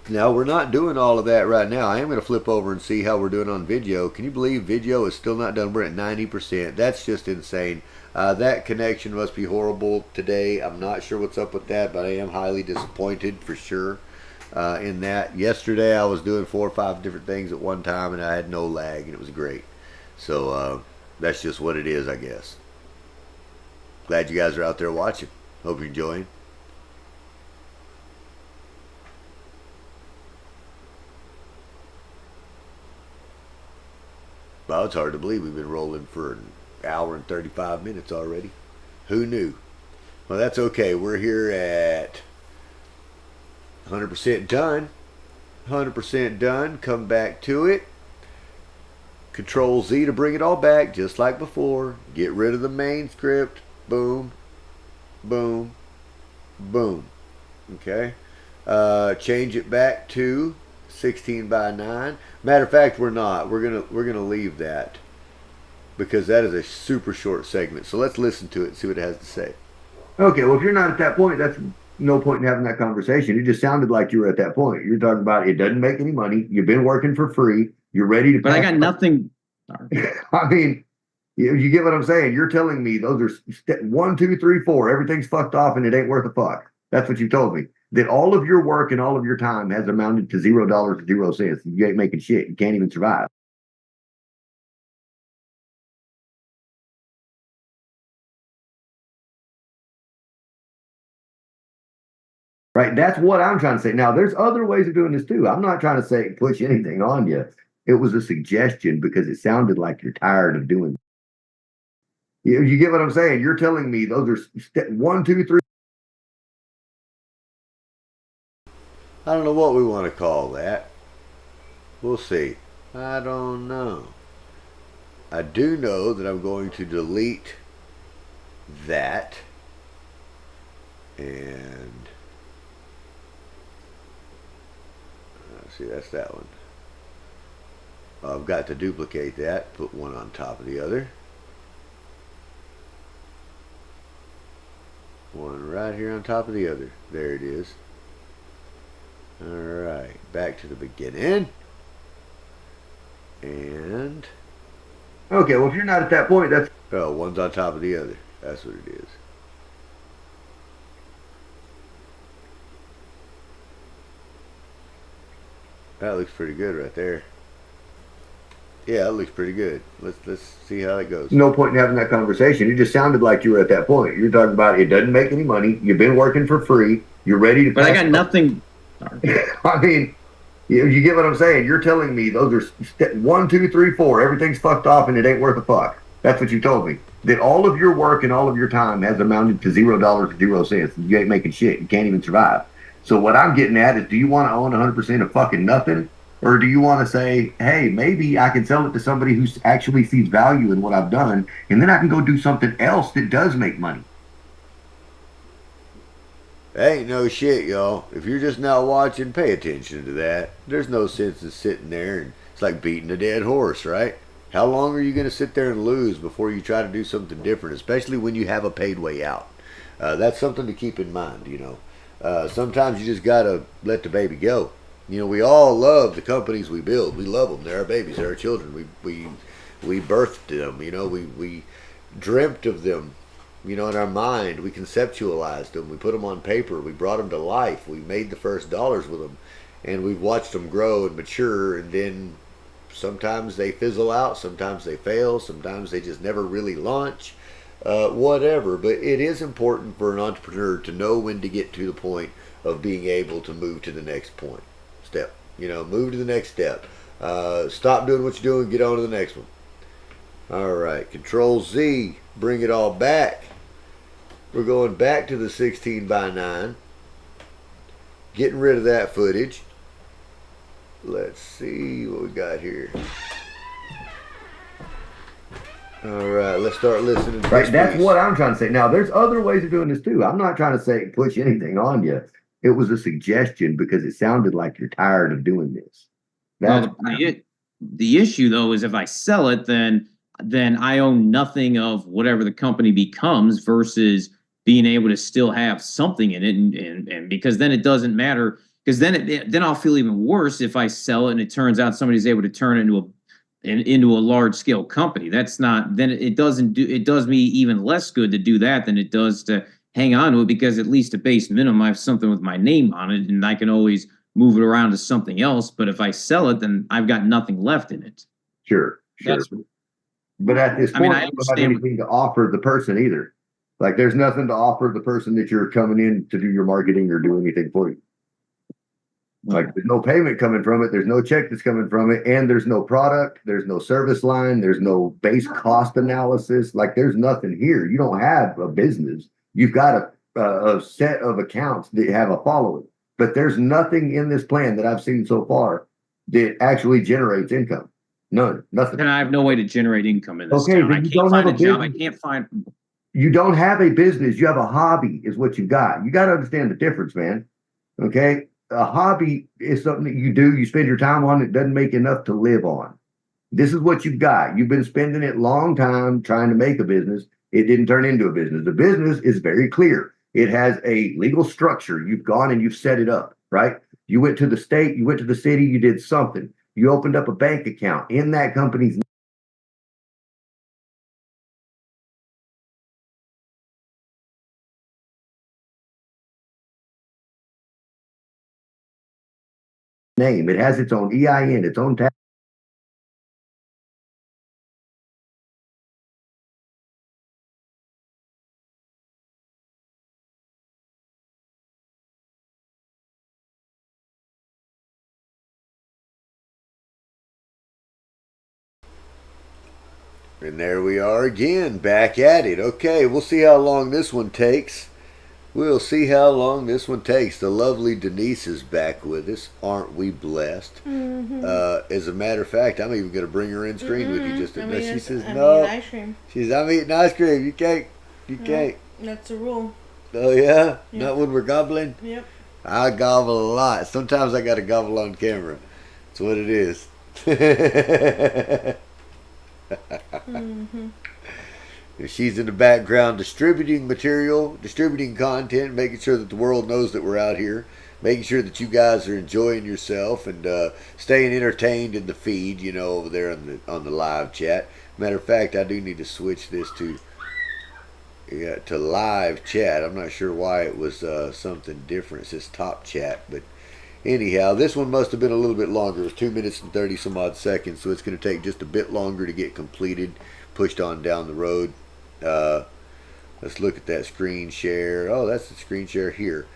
Now, we're not doing all of that right now. I am going to flip over and see how we're doing on video. Can you believe video is still not done? We're at 90%. That's just insane. That connection must be horrible today. I'm not sure what's up with that, but I am highly disappointed for sure in that. Yesterday, I was doing 4 or 5 different things at one time, and I had no lag, and it was great. So that's just what it is, I guess. Glad you guys are out there watching. Hope you're enjoying. Well, it's hard to believe we've been rolling for an hour and 35 minutes already. Who knew? Well, that's okay. We're here at 100% done. 100% done. Come back to it. Control Z to bring it all back, just like before. Get rid of the main script. Boom. Boom. Boom. Okay. Change it back to 16 by 9. Matter of fact, we're not. We're gonna leave that because that is a super short segment. So let's listen to it and see what it has to say. Okay, well, if you're not at that point, that's no point in having that conversation. It just sounded like you were at that point. You're talking about it doesn't make any money. You've been working for free. You're ready to. But I got nothing. I mean, you get what I'm saying. You're telling me those are 1, 2, 3, 4. Everything's fucked off and it ain't worth a fuck. That's what you told me. That all of your work and all of your time has amounted to $0 to 0 cents. You ain't making shit. You can't even survive. Right? That's what I'm trying to say. Now, there's other ways of doing this too. I'm not trying to say push anything on you. It was a suggestion because it sounded like you're tired of doing it. You get what I'm saying? You're telling me those are 1, 2, 3. I don't know what we want to call that. We'll see. I don't know. I do know that I'm going to delete that. And see, that's that one. I've got to duplicate that, put one on top of the other. One right here on top of the other. There it is. Alright, back to the beginning. And Okay, well, if you're not at that point, that's. Oh, one's on top of the other. That's what it is. That looks pretty good right there. Yeah, that looks pretty good. Let's see how that goes. No point in having that conversation. It just sounded like you were at that point. You're talking about it doesn't make any money. You've been working for free. You're ready to. But I got nothing. I mean, you get what I'm saying? You're telling me those are 1, 2, 3, 4. Everything's fucked off and it ain't worth a fuck. That's what you told me. That all of your work and all of your time has amounted to $0 to 0 cents. You ain't making shit. You can't even survive. So what I'm getting at is, do you want to own 100% of fucking nothing? Or do you want to say, hey, maybe I can sell it to somebody who actually sees value in what I've done, and then I can go do something else that does make money? Ain't no shit, y'all. If you're just now watching, pay attention to that. There's no sense in sitting there, and it's like beating a dead horse, right? How long are you going to sit there and lose before you try to do something different, especially when you have a paid way out? That's something to keep in mind, you know. Sometimes you just got to let the baby go. You know, we all love the companies we build. We love them. They're our babies. They're our children. We birthed them. You know, we dreamt of them, you know, in our mind. We conceptualized them. We put them on paper. We brought them to life. We made the first dollars with them. And we've watched them grow and mature. And then sometimes they fizzle out. Sometimes they fail. Sometimes they just never really launch. Whatever. But it is important for an entrepreneur to know when to get to the point of being able to move to the next step. You know, move to the next step. Stop doing what you're doing, get on to the next one. Alright, Control Z, bring it all back. We're going back to the 16 by 9. Getting rid of that footage. Let's see what we got here. Alright, let's start listening to Right, that's what I'm trying to say. Now, there's other ways of doing this too. I'm not trying to say push anything on you. It was a suggestion because it sounded like you're tired of doing this. Well, the issue though is if I sell it, then I own nothing of whatever the company becomes versus being able to still have something in it, and because then it doesn't matter, Because then I'll feel even worse if I sell it and it turns out somebody's able to turn it into a large scale company. That's not, then it does me even less good to do that than it does to hang on to it, because at least a base minimum, I have something with my name on it and I can always move it around to something else. But if I sell it, then I've got nothing left in it. Sure. But at this point, I you don't have anything to offer the person either. Like, there's nothing to offer the person that you're coming in to do your marketing or do anything for you. Like, there's no payment coming from it. There's no check that's coming from it. And there's no product. There's no service line. There's no base cost analysis. Like, there's nothing here. You don't have a business. You've got a set of accounts that have a following. But there's nothing in this plan that I've seen so far that actually generates income. None. Nothing. And I have no way to generate income in this town. I can't find a job. I can't find. You don't have a business. You have a hobby is what you got. You got to understand the difference, man. Okay? A hobby is something that you do. You spend your time on. It doesn't make enough to live on. This is what you've got. You've been spending it long time trying to make a business. It didn't turn into a business. The business is very clear. It has a legal structure. You've gone and you've set it up, right? You went to the state. You went to the city. You did something. You opened up a bank account in that company's name. It has its own EIN, its own tax. And there we are again, back at it. Okay, we'll see how long this one takes. We'll see how long this one takes. The lovely Denise is back with us. Aren't we blessed? Mm-hmm. As a matter of fact, I'm even going to bring her in screen with you. She says, I'm no. eating ice cream. I'm eating ice cream. You can't. You can't. That's a rule. Oh, yeah? Yep. Not when we're gobbling? Yep. I gobble a lot. Sometimes I got to gobble on camera. That's what it is. Mm-hmm. She's in the background distributing material, distributing content, making sure that the world knows that we're out here, making sure that you guys are enjoying yourself and staying entertained in the feed, over there on the live chat. Matter of fact, I do need to switch this to live chat. I'm not sure why it was something different. It says top chat, but anyhow, this one must have been a little bit longer. It was 2 minutes and 30 some odd seconds, so it's going to take just a bit longer to get completed, pushed on down the road. Let's look at that screen share. Oh, that's the screen share here.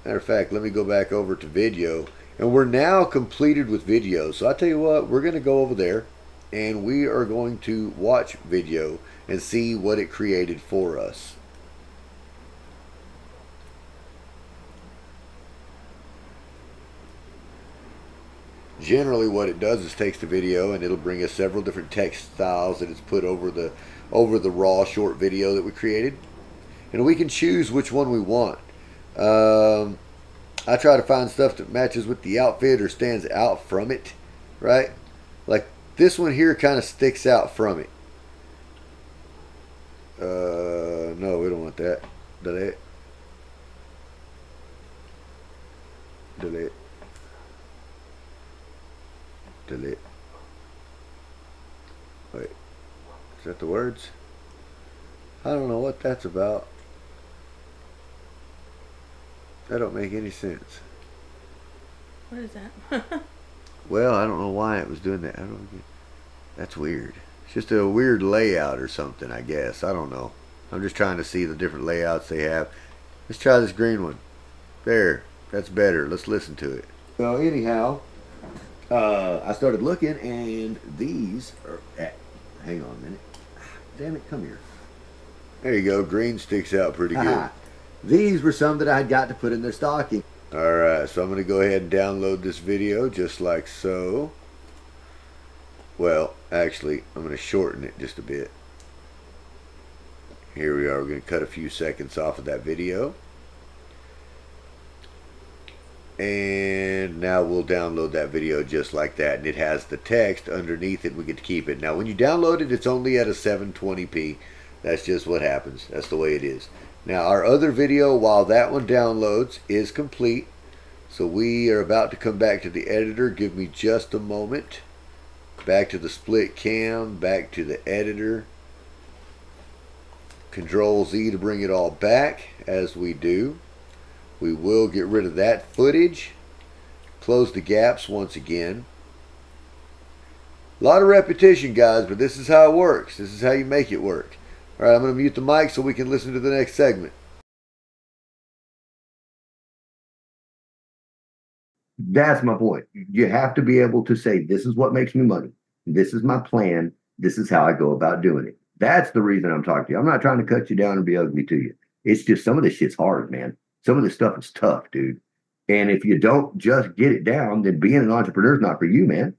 Matter of fact, let me go back over to video. And we're now completed with video. So I tell you what, we're going to go over there and we are going to watch video and see what it created for us. Generally what it does is takes the video and it'll bring us several different text styles that it's put over the raw short video that we created, and we can choose which one we want. I try to find stuff that matches with the outfit or stands out from it, right? Like this one here kind of sticks out from it. No, we don't want that. Delete. Wait, is that the words? I don't know what that's about. That don't make any sense. What is that? Well, I don't know why it was doing that. That's weird. It's just a weird layout or something, I guess. I don't know. I'm just trying to see the different layouts they have. Let's try this green one. There. That's better. Let's listen to it. So anyhow, I started looking, and these are. Hang on a minute. Damn it! Come here. There you go. Green sticks out pretty good. These were some that I had got to put in their stocking. All right, so I'm going to go ahead and download this video just like so. Well, actually, I'm going to shorten it just a bit. Here we are. We're going to cut a few seconds off of that video. And now we'll download that video just like that. And it has the text underneath it. We get to keep it. Now, when you download it, it's only at a 720p. That's just what happens. That's the way it is. Now, our other video, while that one downloads, is complete. So we are about to come back to the editor. Give me just a moment. Back to the split cam, back to the editor. Control Z to bring it all back. As we do, we will get rid of that footage. Close the gaps once again. A lot of repetition, guys, but this is how it works. This is how you make it work. All right, I'm going to mute the mic so we can listen to the next segment. That's my point. You have to be able to say, this is what makes me money. This is my plan. This is how I go about doing it. That's the reason I'm talking to you. I'm not trying to cut you down and be ugly to you. It's just some of this shit's hard, man. Some of this stuff is tough, dude. And if you don't just get it down, then being an entrepreneur is not for you, man.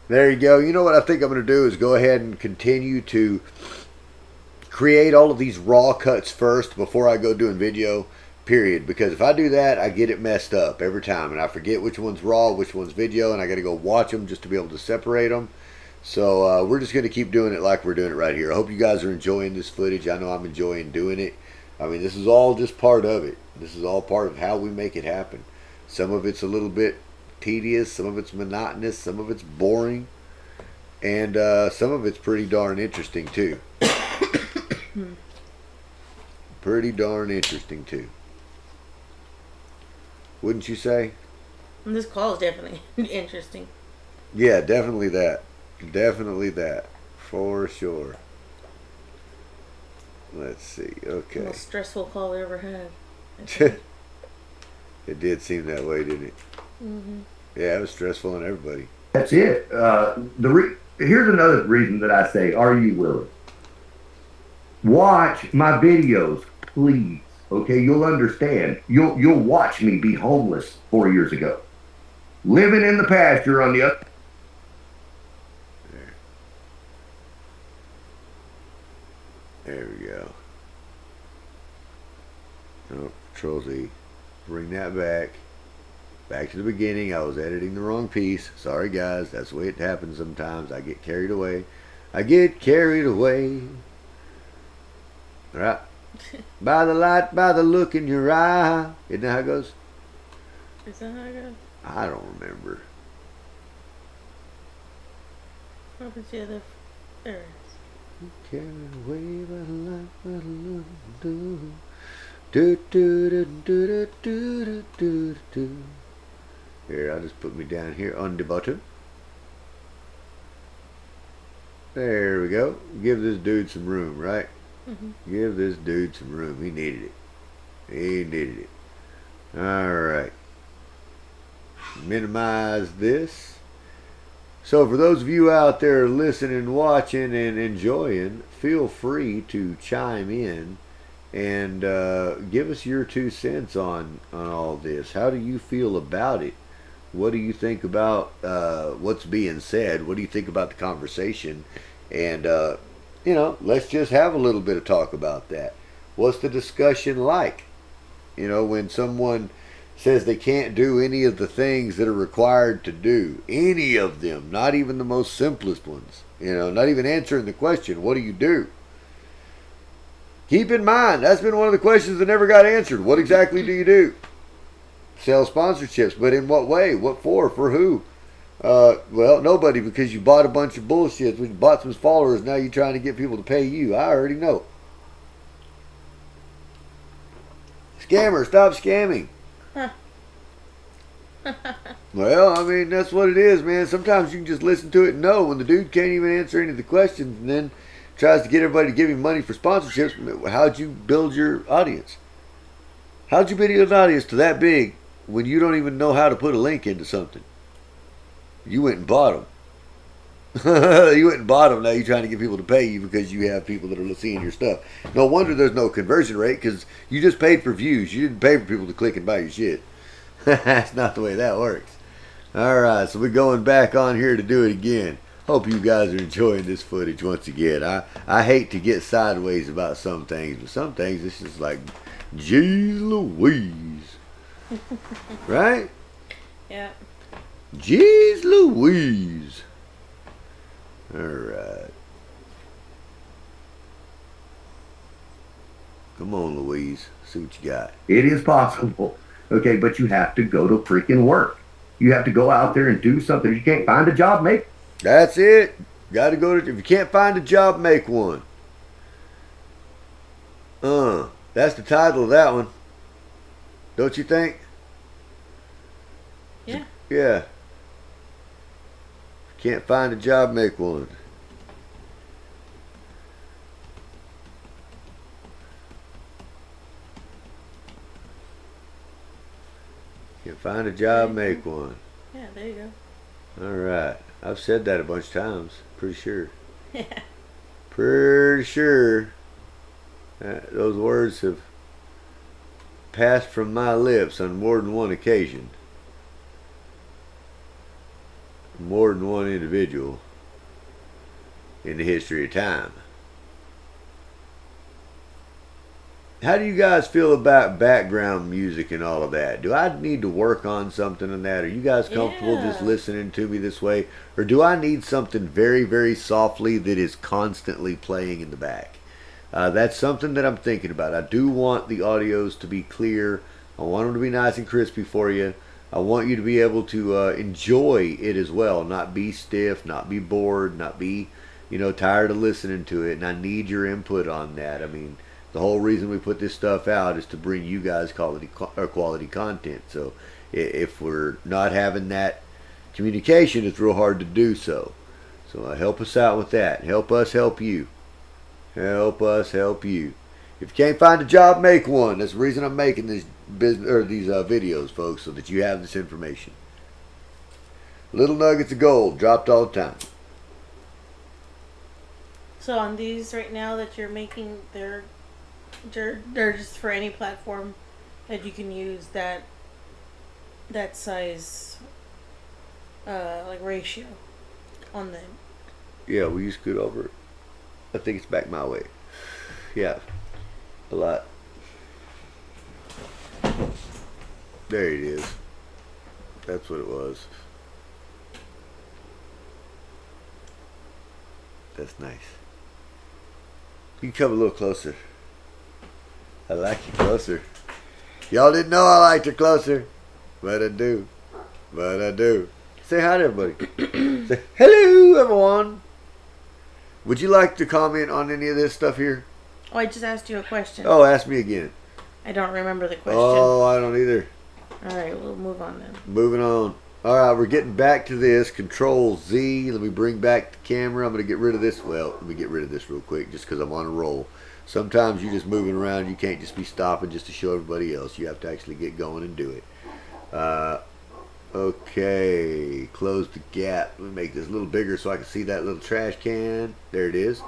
There you go. You know what I think I'm going to do is go ahead and continue to create all of these raw cuts first before I go doing video, period. Because if I do that, I get it messed up every time. And I forget which one's raw, which one's video. And I got to go watch them just to be able to separate them. So we're just going to keep doing it like we're doing it right here. I hope you guys are enjoying this footage. I know I'm enjoying doing it. I mean, this is all just part of it. This is all part of how we make it happen. Some of it's a little bit tedious. Some of it's monotonous. Some of it's boring. And some of it's pretty darn interesting, too. Pretty darn interesting, too. Wouldn't you say? This call is definitely interesting. Yeah, definitely that. Definitely that. For sure. Let's see. Okay. The most stressful call we ever had. It did seem that way, didn't it? Mm-hmm. Yeah, it was stressful on everybody. That's it. Here's another reason that I say, are you willing? Watch my videos, please. Okay, you'll understand. You'll watch me be homeless 4 years ago, living in the pasture on the other. There we go. Oh, Control Z. Bring that back. Back to the beginning. I was editing the wrong piece. Sorry, guys. That's the way it happens sometimes. I get carried away. I get carried away. All right. By the light, by the look in your eye. Isn't that how it goes? Is that how it goes? I don't remember. What happens to the other? There it is. Carried away by the light, by the look. Do do do do do do do do. Here, I'll just put me down here on the bottom. There we go. Give this dude some room, right? Mm-hmm. Give this dude some room. He needed it. He needed it. All right. Minimize this. So for those of you out there listening, watching, and enjoying, feel free to chime in and give us your 2 cents on all this. How do you feel about it? What do you think about what's being said? What do you think about the conversation? And, let's just have a little bit of talk about that. What's the discussion like? When someone says they can't do any of the things that are required to do, any of them, not even the most simplest ones, not even answering the question, what do you do? Keep in mind, that's been one of the questions that never got answered. What exactly do you do? Sell sponsorships, but in what way? What for? For who? Well, nobody, because you bought a bunch of bullshit. You bought some followers, now you're trying to get people to pay you. I already know. Scammer, stop scamming. Well, I mean, that's what it is, man. Sometimes you can just listen to it and know when the dude can't even answer any of the questions and then tries to get everybody to give him money for sponsorships. How'd you build your audience? How'd you build an audience to that big when you don't even know how to put a link into something? You went and bought them. You went and bought them. Now you're trying to get people to pay you because you have people that are seeing your stuff. No wonder there's no conversion rate, because you just paid for views. You didn't pay for people to click and buy your shit. That's not the way that works. Alright, so we're going back on here to do it again. Hope you guys are enjoying this footage once again. I hate to get sideways about some things, but some things it's just like, geez Louise. Right? Yeah. Jeez Louise. Alright. Come on, Louise. See what you got. It is possible. Okay, but you have to go to freaking work. You have to go out there and do something. If you can't find a job, make. That's it. Got to go to. If you can't find a job, make one. That's the title of that one. Don't you think? Yeah. Yeah. If you can't find a job, make one. Can't find a job, make one. Yeah, there you go. All right. I've said that a bunch of times. Pretty sure. Yeah. Pretty sure. Those words have passed from my lips on more than one occasion. More than one individual in the history of time. How do you guys feel about background music and all of that? Do I need to work on something on that? Are you guys comfortable just listening to me this way? Or do I need something very, very softly that is constantly playing in the back? That's something that I'm thinking about. I do want the audios to be clear. I want them to be nice and crispy for you. I want you to be able to enjoy it as well. Not be stiff, not be bored, not be, tired of listening to it. And I need your input on that. I mean, the whole reason we put this stuff out is to bring you guys quality content. So if we're not having that communication, it's real hard to do so. So help us out with that. Help us help you. Help us help you. If you can't find a job, make one. That's the reason I'm making these videos, folks, so that you have this information. Little nuggets of gold dropped all the time. So on these right now that you're making, they're just for any platform that you can use that size like ratio on them. Yeah, will you scoot over? I think it's back my way. Yeah, a lot. There it is. That's what it was. That's nice. You can come a little closer. I like you closer. Y'all didn't know I liked her closer, but I do. But I do. Say hi to everybody. Say hello, everyone. Would you like to comment on any of this stuff here? Oh, I just asked you a question. Oh, ask me again. I don't remember the question. Oh, I don't either. All right, we'll move on then. Moving on. All right, we're getting back to this. Control Z. Let me bring back the camera. I'm going to get rid of this. Well, let me get rid of this real quick just because I'm on a roll. Sometimes you're just moving around. You can't just be stopping just to show everybody else. You have to actually get going and do it. Okay, close the gap. Let me make this a little bigger so I can see that little trash can. There it is.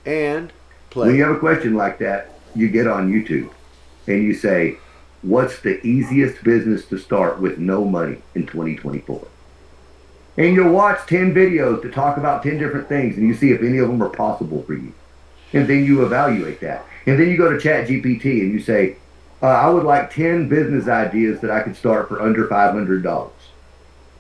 And play. When you have a question like that, you get on YouTube and you say, what's the easiest business to start with no money in 2024? And you'll watch 10 videos to talk about 10 different things, and you see if any of them are possible for you. And then you evaluate that. And then you go to ChatGPT and you say, I would like 10 business ideas that I could start for under $500.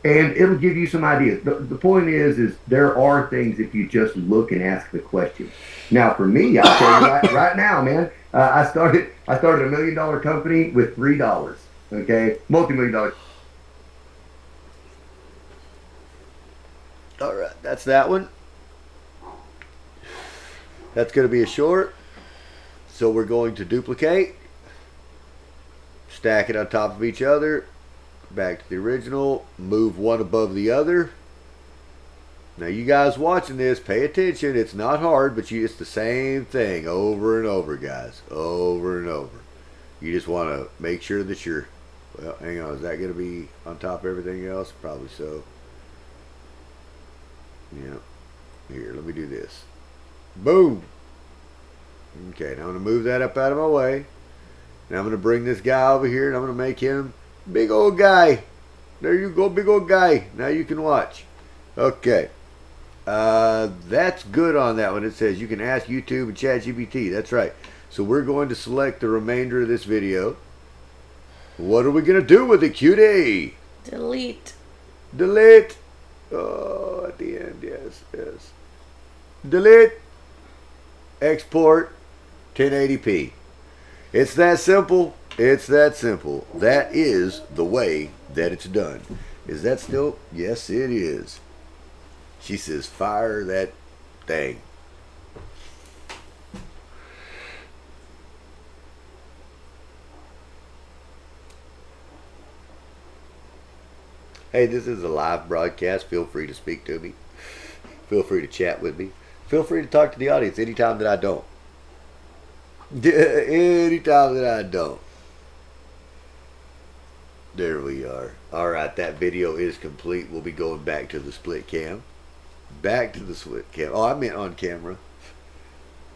And it'll give you some ideas. The point is there are things if you just look and ask the question. Now, for me, I'll tell you right now, man, I started a $1 million company with $3. Okay, multi-million-dollar. All right, that's that one. That's going to be a short. So we're going to duplicate, stack it on top of each other, back to the original, move one above the other. Now you guys watching this, pay attention. It's not hard, but it's the same thing over and over, guys. Over and over. You just want to make sure that you're, well, hang on, is that going to be on top of everything else? Probably so. Yeah. Here, let me do this. Boom. Okay, now I'm going to move that up out of my way. Now I'm going to bring this guy over here, and I'm going to make him big old guy. There you go, big old guy. Now you can watch. Okay. That's good on that one. It says you can ask YouTube and ChatGPT. That's right. So we're going to select the remainder of this video. What are we going to do with it, cutie? Delete. Delete. Oh, at the end, yes. Delete. Export 1080p. It's that simple. It's that simple. That is the way that it's done. Is that still? Yes, it is. She says, fire that thing. Hey, this is a live broadcast. Feel free to speak to me. Feel free to chat with me. Feel free to talk to the audience anytime that I don't. Anytime that I don't. There we are. All right, that video is complete. We'll be going back to the split cam. Back to the split cam. Oh, I meant on camera.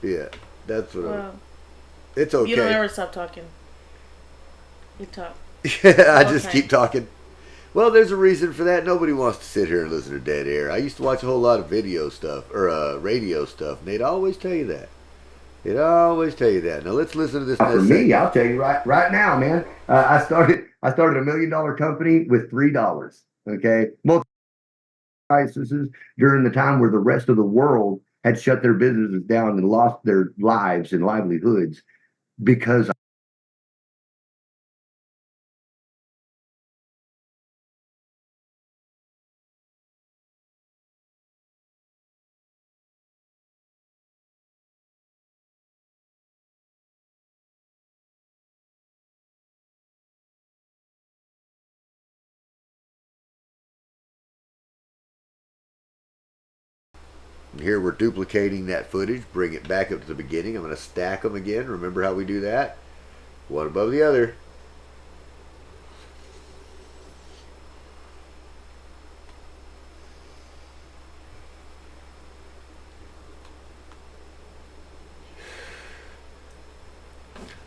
Yeah, that's what it's okay. You don't ever stop talking. You talk. I just keep talking. Well, there's a reason for that. Nobody wants to sit here and listen to dead air. I used to watch a whole lot of video stuff, or radio stuff, and they'd always tell you that. They'd always tell you that. Now, let's listen to this. For me, I'll tell you right now, man. I started a $1 million company with $3. Okay, multi crises during the time where the rest of the world had shut their businesses down and lost their lives and livelihoods because here we're duplicating that footage, bring it back up to the beginning. I'm going to stack them again. Remember how we do that? One above the other.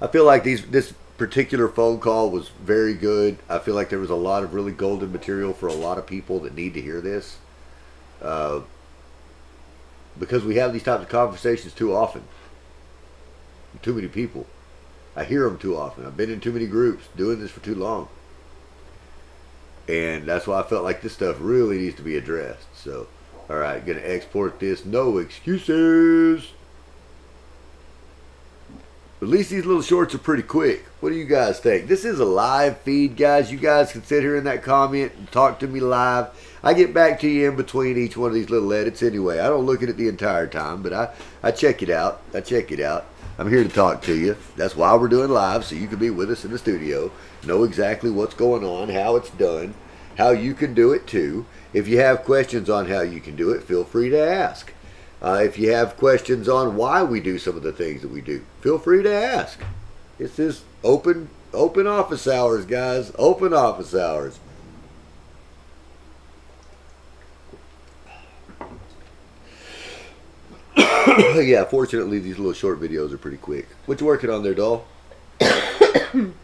I feel like this particular phone call was very good. I feel like there was a lot of really golden material for a lot of people that need to hear this. Because we have these types of conversations too often. Too many people. I hear them too often. I've been in too many groups doing this for too long. And that's why I felt like this stuff really needs to be addressed. So, alright, going to export this. No excuses. At least these little shorts are pretty quick. What do you guys think? This is a live feed, guys. You guys can sit here in that comment and talk to me live. I get back to you in between each one of these little edits anyway. I don't look at it the entire time, but I check it out. I'm here to talk to you. That's why we're doing live, so you can be with us in the studio, know exactly what's going on, how it's done, how you can do it too. If you have questions on how you can do it, feel free to ask. If you have questions on why we do some of the things that we do, feel free to ask. This is open office hours, guys. Open office hours. Yeah, fortunately, these little short videos are pretty quick. What you working on there, doll? I'm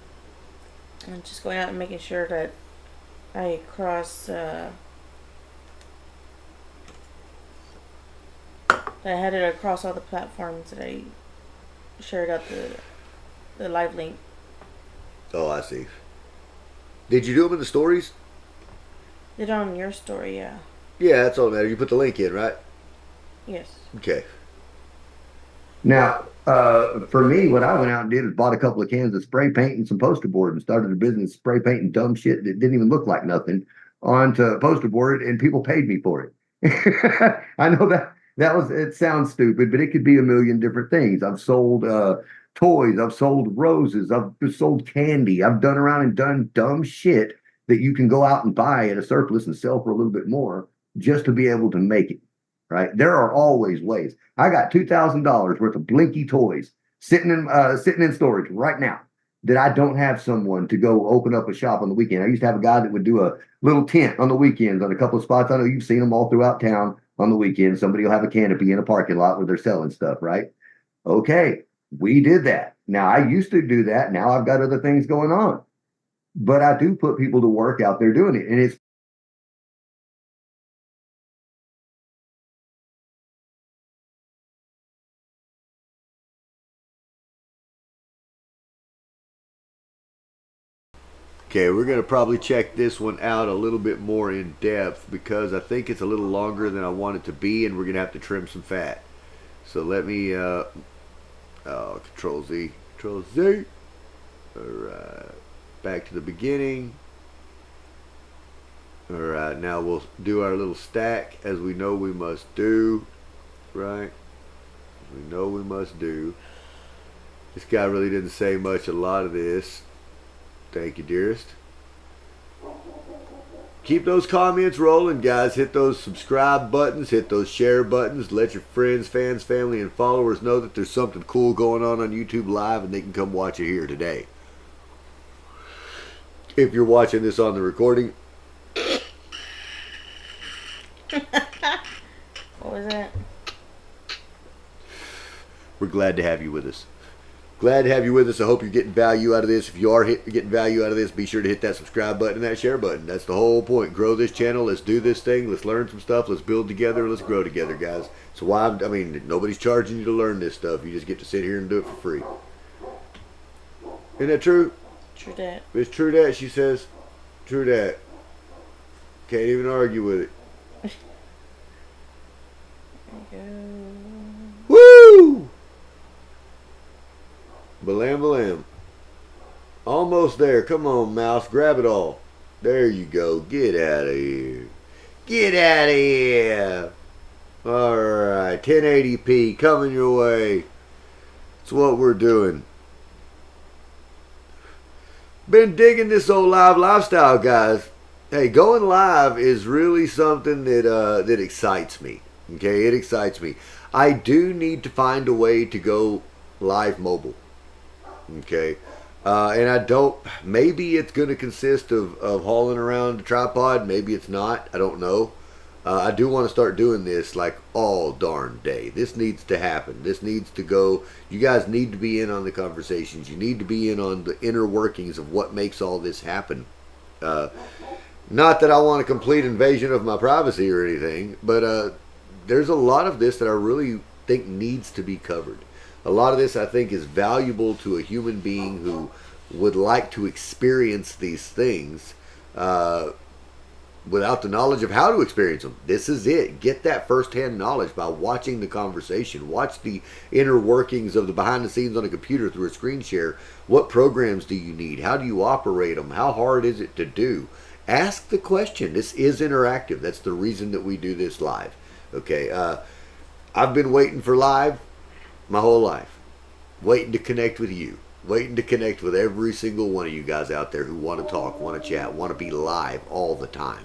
just going out and making sure that I cross. That I had it across all the platforms that I shared out the live link. Oh, I see. Did you do them in the stories? Did it on your story, yeah. Yeah, that's all that matters. You put the link in, right? Yes. Okay. Now, for me, what I went out and did was bought a couple of cans of spray paint and some poster board and started a business spray painting dumb shit that didn't even look like nothing onto poster board, and people paid me for it. I know it sounds stupid, but it could be a million different things. I've sold toys, I've sold roses, I've sold candy, I've done around and done dumb shit that you can go out and buy at a surplus and sell for a little bit more just to be able to make it. Right? There are always ways. I got $2,000 worth of Blinky toys sitting in storage right now that I don't have someone to go open up a shop on the weekend. I used to have a guy that would do a little tent on the weekends on a couple of spots. I know you've seen them all throughout town on the weekend. Somebody will have a canopy in a parking lot where they're selling stuff, right? Okay, we did that. Now, I used to do that. Now I've got other things going on. But I do put people to work out there doing it. And it's Okay, we're going to probably check this one out a little bit more in depth because I think it's a little longer than I want it to be, and we're going to have to trim some fat. So let me, Control Z, Control Z. All right, back to the beginning. All right, now we'll do our little stack as we know we must do, right? As we know we must do. This guy really didn't say much, a lot of this. Thank you, dearest. Keep those comments rolling, guys. Hit those subscribe buttons. Hit those share buttons. Let your friends, fans, family, and followers know that there's something cool going on YouTube Live and they can come watch it here today. If you're watching this on the recording. What was that? We're glad to have you with us. Glad to have you with us. I hope you're getting value out of this. If you are getting value out of this, be sure to hit that subscribe button and that share button. That's the whole point. Grow this channel. Let's do this thing. Let's learn some stuff. Let's build together. Let's grow together, guys. So nobody's charging you to learn this stuff. You just get to sit here and do it for free. Isn't that true? True that. It's true that, she says. True that. Can't even argue with it. There you go. Woo! Balam balam. Almost there. Come on, mouse. Grab it all. There you go. Get out of here. Get out of here. Alright. 1080p coming your way. It's what we're doing. Been digging this old live lifestyle, guys. Hey, going live is really something that excites me. Okay, it excites me. I do need to find a way to go live mobile. Okay, and I don't, maybe it's going to consist of hauling around a tripod. Maybe it's not. I don't know. I do want to start doing this like all darn day. This needs to happen. This needs to go. You guys need to be in on the conversations. You need to be in on the inner workings of what makes all this happen. Not that I want a complete invasion of my privacy or anything, but there's a lot of this that I really think needs to be covered. A lot of this I think is valuable to a human being who would like to experience these things without the knowledge of how to experience them. This is it. Get that firsthand knowledge by watching the conversation. Watch the inner workings of the behind the scenes on a computer through a screen share. What programs do you need? How do you operate them? How hard is it to do? Ask the question. This is interactive. That's the reason that we do this live. Okay, I've been waiting for live my whole life, waiting to connect with you, waiting to connect with every single one of you guys out there who want to talk, want to chat, want to be live all the time.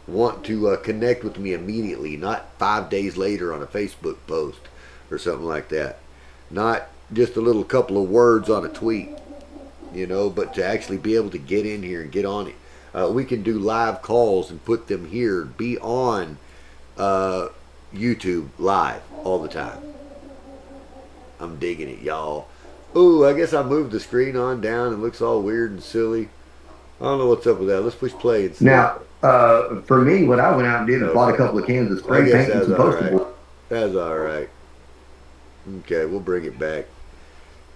want to connect with me immediately, not 5 days later on a Facebook post or something like that. Not just a little couple of words on a tweet, but to actually be able to get in here and get on it. We can do live calls and put them here, be on YouTube live all the time. I'm digging it, y'all. Ooh, I guess I moved the screen on down. It looks all weird and silly. I don't know what's up with that. Let's push play and see. Now, for me, what I went out and did is bought a couple of cans of spray paint and some poster board. That's all right. Okay, we'll bring it back.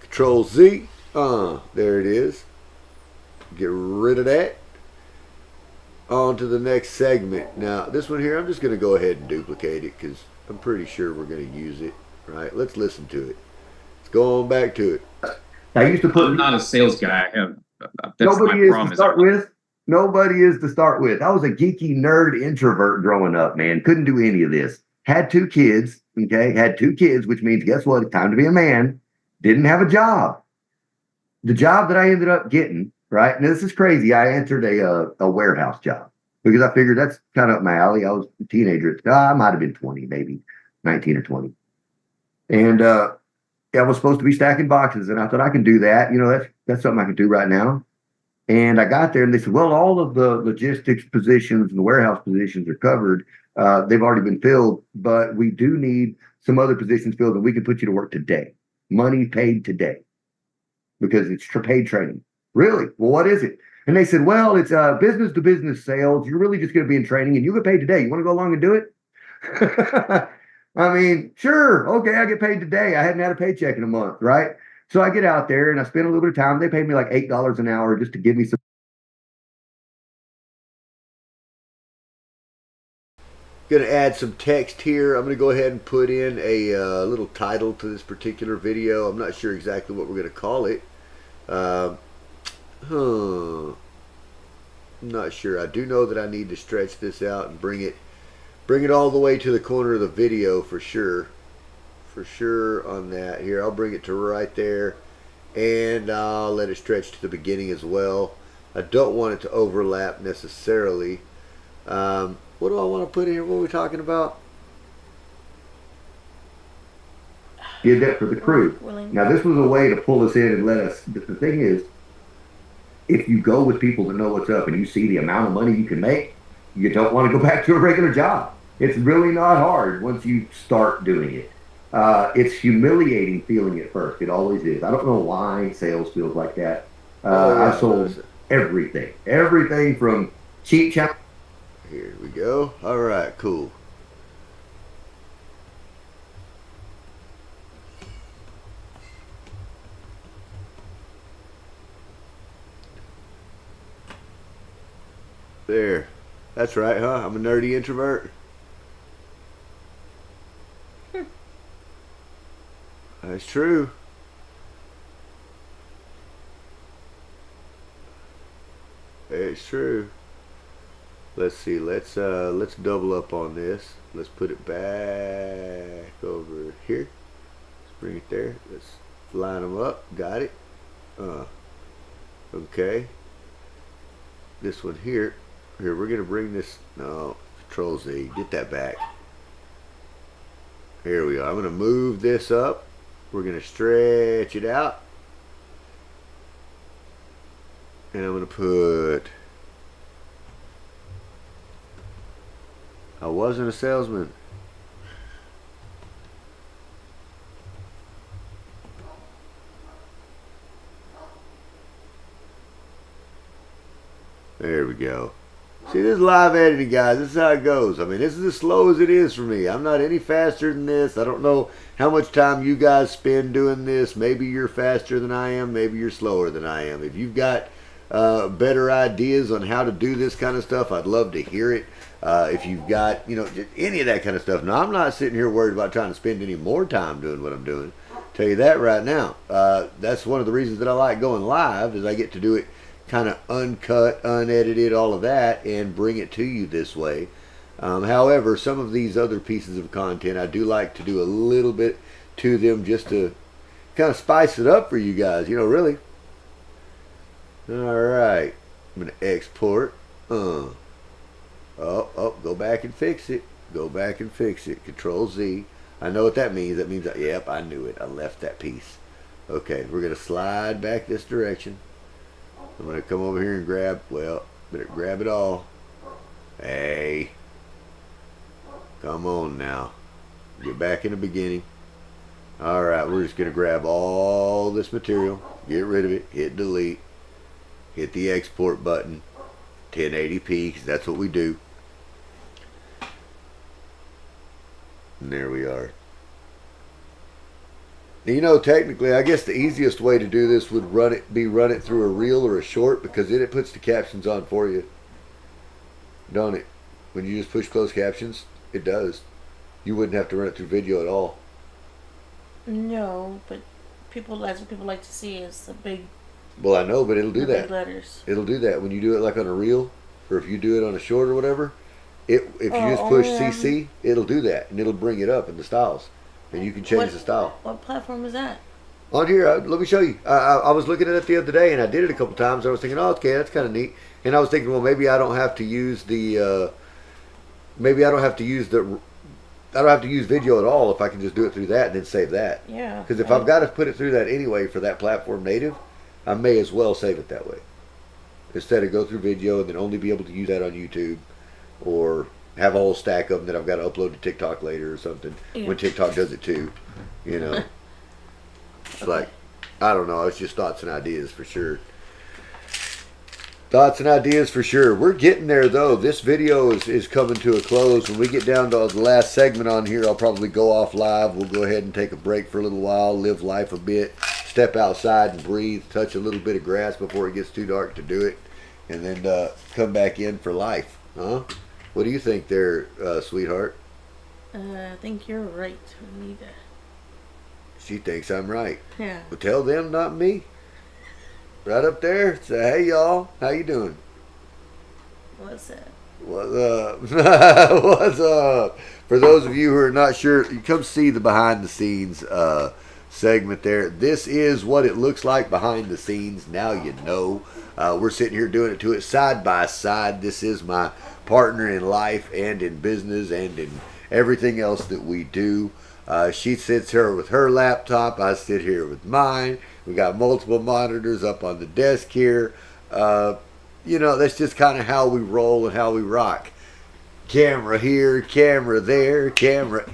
Control Z. There it is. Get rid of that. On to the next segment. Now, this one here, I'm just going to go ahead and duplicate it because I'm pretty sure we're going to use it. Right? Let's listen to it. Let's go on back to it. I used to put. I'm not a sales guy. I have. That's Nobody my is problem to start with. Nobody is to start with. I was a geeky nerd introvert growing up, man. Couldn't do any of this. Had 2 kids, okay? Had 2 kids, which means, guess what? It's time to be a man. Didn't have a job. The job that I ended up getting, right? And this is crazy. I entered a warehouse job because I figured that's kind of up my alley. I was a teenager. I might have been 20, maybe 19 or 20. And I was supposed to be stacking boxes, and I thought I can do that. That's something I can do right now. And I got there, and they said, well, all of the logistics positions and the warehouse positions are covered. They've already been filled, but we do need some other positions filled, and we can put you to work today. Money paid today because it's paid training. Really? Well, what is it? And they said, well, it's business-to-business sales. You're really just going to be in training, and you get paid today. You want to go along and do it? I mean, sure. Okay, I get paid today. I hadn't had a paycheck in a month, right? So I get out there and I spend a little bit of time. They paid me like $8 an hour just to give me some. Going to add some text here. I'm going to go ahead and put in a little title to this particular video. I'm not sure exactly what we're going to call it. I'm not sure. I do know that I need to stretch this out and bring it all the way to the corner of the video for sure. For sure on that. Here, I'll bring it to right there, and I'll let it stretch to the beginning as well. I don't want it to overlap necessarily. What do I want to put in here? What are we talking about? Did that for the crew. Now, this was a way to pull us in and let us. The thing is, if you go with people that know what's up and you see the amount of money you can make, you don't want to go back to a regular job. It's really not hard once you start doing it. It's humiliating feeling at first. It always is. I don't know why sales feels like that. I sold everything from cheap chow. Here we go. All right, cool. There. That's right, huh? I'm a nerdy introvert. That's true. It's true. Let's see. Let's double up on this. Let's put it back over here. Let's bring it there. Let's line them up. Got it. Okay. This one here. Here, we're gonna bring this. No, Control Z. Get that back. Here we are. I'm gonna move this up. We're going to stretch it out. And I'm going to put, I wasn't a salesman. There we go. See, this is live editing, guys. This is how it goes. I mean, this is as slow as it is for me. I'm not any faster than this. I don't know how much time you guys spend doing this. Maybe you're faster than I am. Maybe you're slower than I am. If you've got better ideas on how to do this kind of stuff, I'd love to hear it. If you've got, any of that kind of stuff. Now, I'm not sitting here worried about trying to spend any more time doing what I'm doing. Tell you that right now. That's one of the reasons that I like going live, is I get to do it kind of uncut, unedited, all of that, and bring it to you this way. However, some of these other pieces of content, I do like to do a little bit to them just to kind of spice it up for you guys, really. All right. I'm going to export. back and fix it. Go back and fix it. Control Z. I know what that means. That means, yep, I knew it. I left that piece. Okay, we're going to slide back this direction. I'm going to come over here and grab, well, better grab it all. Hey. Come on now. Get back in the beginning. Alright, we're just going to grab all this material. Get rid of it. Hit delete. Hit the export button. 1080p, because that's what we do. And there we are. You know, technically, I guess the easiest way to do this would run it through a reel or a short, because then it puts the captions on for you. Don't it? When you just push closed captions, it does. You wouldn't have to run it through video at all. No, but that's what people like to see is the big. Well, I know, but it'll do that. Big letters. It'll do that when you do it like on a reel, or if you do it on a short or whatever. If you just push CC, it'll do that, and it'll bring it up in the styles, and you can change the style. What platform is that? On here, let me show you. I was looking at it the other day, and I did it a couple times. I was thinking, oh, okay, that's kind of neat. And I was thinking, well, maybe I don't have to use the. Maybe I don't have to use the. I don't have to use video at all if I can just do it through that and then save that. Yeah. Because if I've got to put it through that anyway for that platform native, I may as well save it that way. Instead of go through video and then only be able to use that on YouTube, or have a whole stack of them that I've got to upload to TikTok later or something, when TikTok does it too. You know. It's like, I don't know. It's just thoughts and ideas for sure. Thoughts and ideas for sure. We're getting there though. This video is coming to a close. When we get down to the last segment on here, I'll probably go off live. We'll go ahead and take a break for a little while, live life a bit, step outside and breathe, touch a little bit of grass before it gets too dark to do it, and then come back in for life. Huh? What do you think there, sweetheart? I think you're right. We need to. She thinks I'm right. Yeah. Well, tell them, not me. Right up there. Say, hey, y'all. How you doing? What's that? What's up? What's up? For those of you who are not sure, you come see the behind the scenes segment there. This is what it looks like behind the scenes. Now you know. We're sitting here doing it to it side by side. This is my partner in life and in business and in everything else that we do. She sits here with her laptop. I sit here with mine. We got multiple monitors up on the desk here. You know, that's just kind of how we roll and how we rock. Camera here, camera there, camera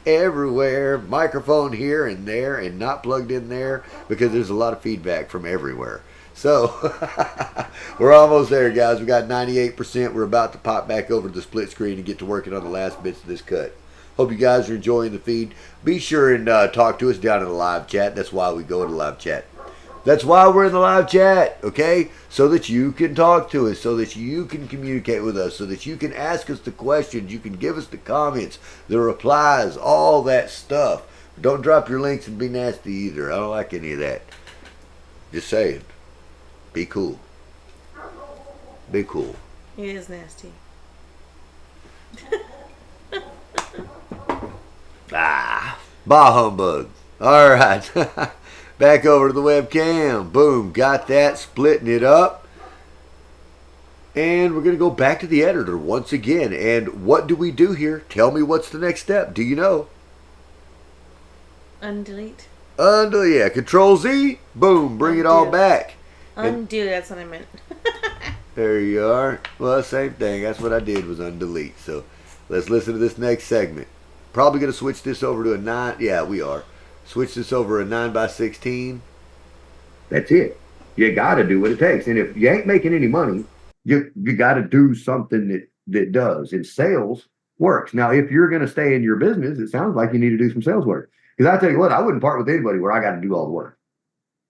everywhere. Microphone here and there and not plugged in there because there's a lot of feedback from everywhere. So, we're almost there, guys. We got 98%. We're about to pop back over to the split screen and get to working on the last bits of this cut. Hope you guys are enjoying the feed. Be sure and talk to us down in the live chat. That's why we go to live chat. That's why we're in the live chat, okay? So that you can talk to us, so that you can communicate with us, so that you can ask us the questions, you can give us the comments, the replies, all that stuff. Don't drop your links and be nasty either. I don't like any of that. Just saying. Be cool. Be cool. He is nasty. Bah humbug. All right. Back over to the webcam. Boom. Got that. Splitting it up. And we're going to go back to the editor once again. And what do we do here? Tell me what's the next step. Do you know? Undelete. Undo, yeah. Control Z. Boom. Bring it all back. Undo. That's what I meant. There you are. Well, same thing. That's what I did was undelete. So let's listen to this next segment. Probably going to switch this over to a 9. Yeah, we are. Switch this over a 9x16. That's it. You got to do what it takes. And if you ain't making any money, you got to do something that does. And sales works. Now, if you're going to stay in your business, it sounds like you need to do some sales work. Because I tell you what, I wouldn't part with anybody where I got to do all the work.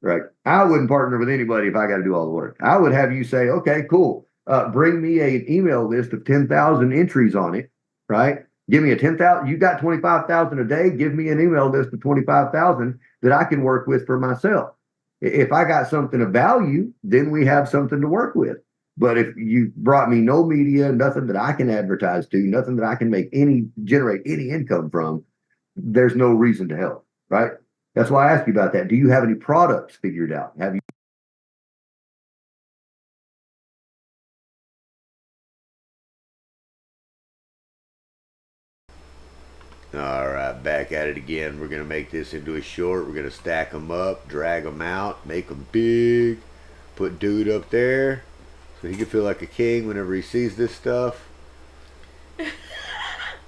Right? I wouldn't partner with anybody if I got to do all the work. I would have you say, okay, cool. Bring me an email list of 10,000 entries on it. Right? Give me a 10,000. You got 25,000 a day. Give me an email list of 25,000 that I can work with for myself. If I got something of value, then we have something to work with. But if you brought me no media, nothing that I can advertise to, nothing that I can generate any income from, there's no reason to help. Right? That's why I asked you about that. Do you have any products figured out? Have you? All right, back at it again. We're going to make this into a short. We're going to stack them up, drag them out, make them big. Put dude up there so he can feel like a king whenever he sees this stuff.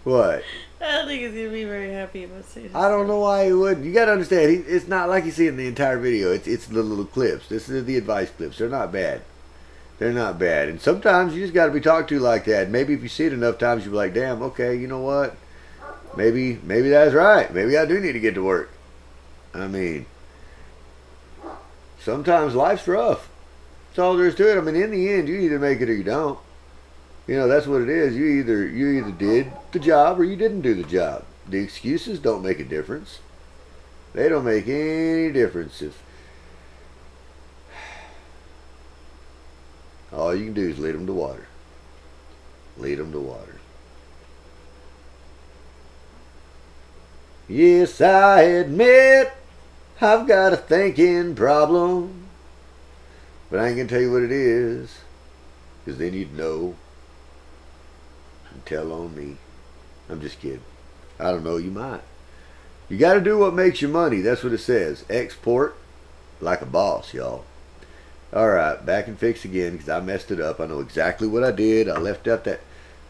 What? I don't think he's going to be very happy about seeing this. I don't know why he wouldn't. You got to understand, it's not like you see in the entire video. It's the little clips. This is the advice clips. They're not bad. They're not bad. And sometimes you just got to be talked to like that. Maybe if you see it enough times, you'll be like, damn, okay, you know what? Maybe that's right. Maybe I do need to get to work. I mean, sometimes life's rough. That's all there is to it. I mean, in the end, you either make it or you don't. You know, that's what it is. You either did the job or you didn't do the job. The excuses don't make a difference. They don't make any difference. All you can do is lead them to water. Lead them to water. Yes, I admit I've got a thinking problem. But I ain't gonna tell you what it is, because then you'd know and tell on me. I'm just kidding. I don't know, you might. You gotta do what makes you money. That's what it says. Export like a boss, y'all. Alright, back and fix again, because I messed it up. I know exactly what I did. I left out that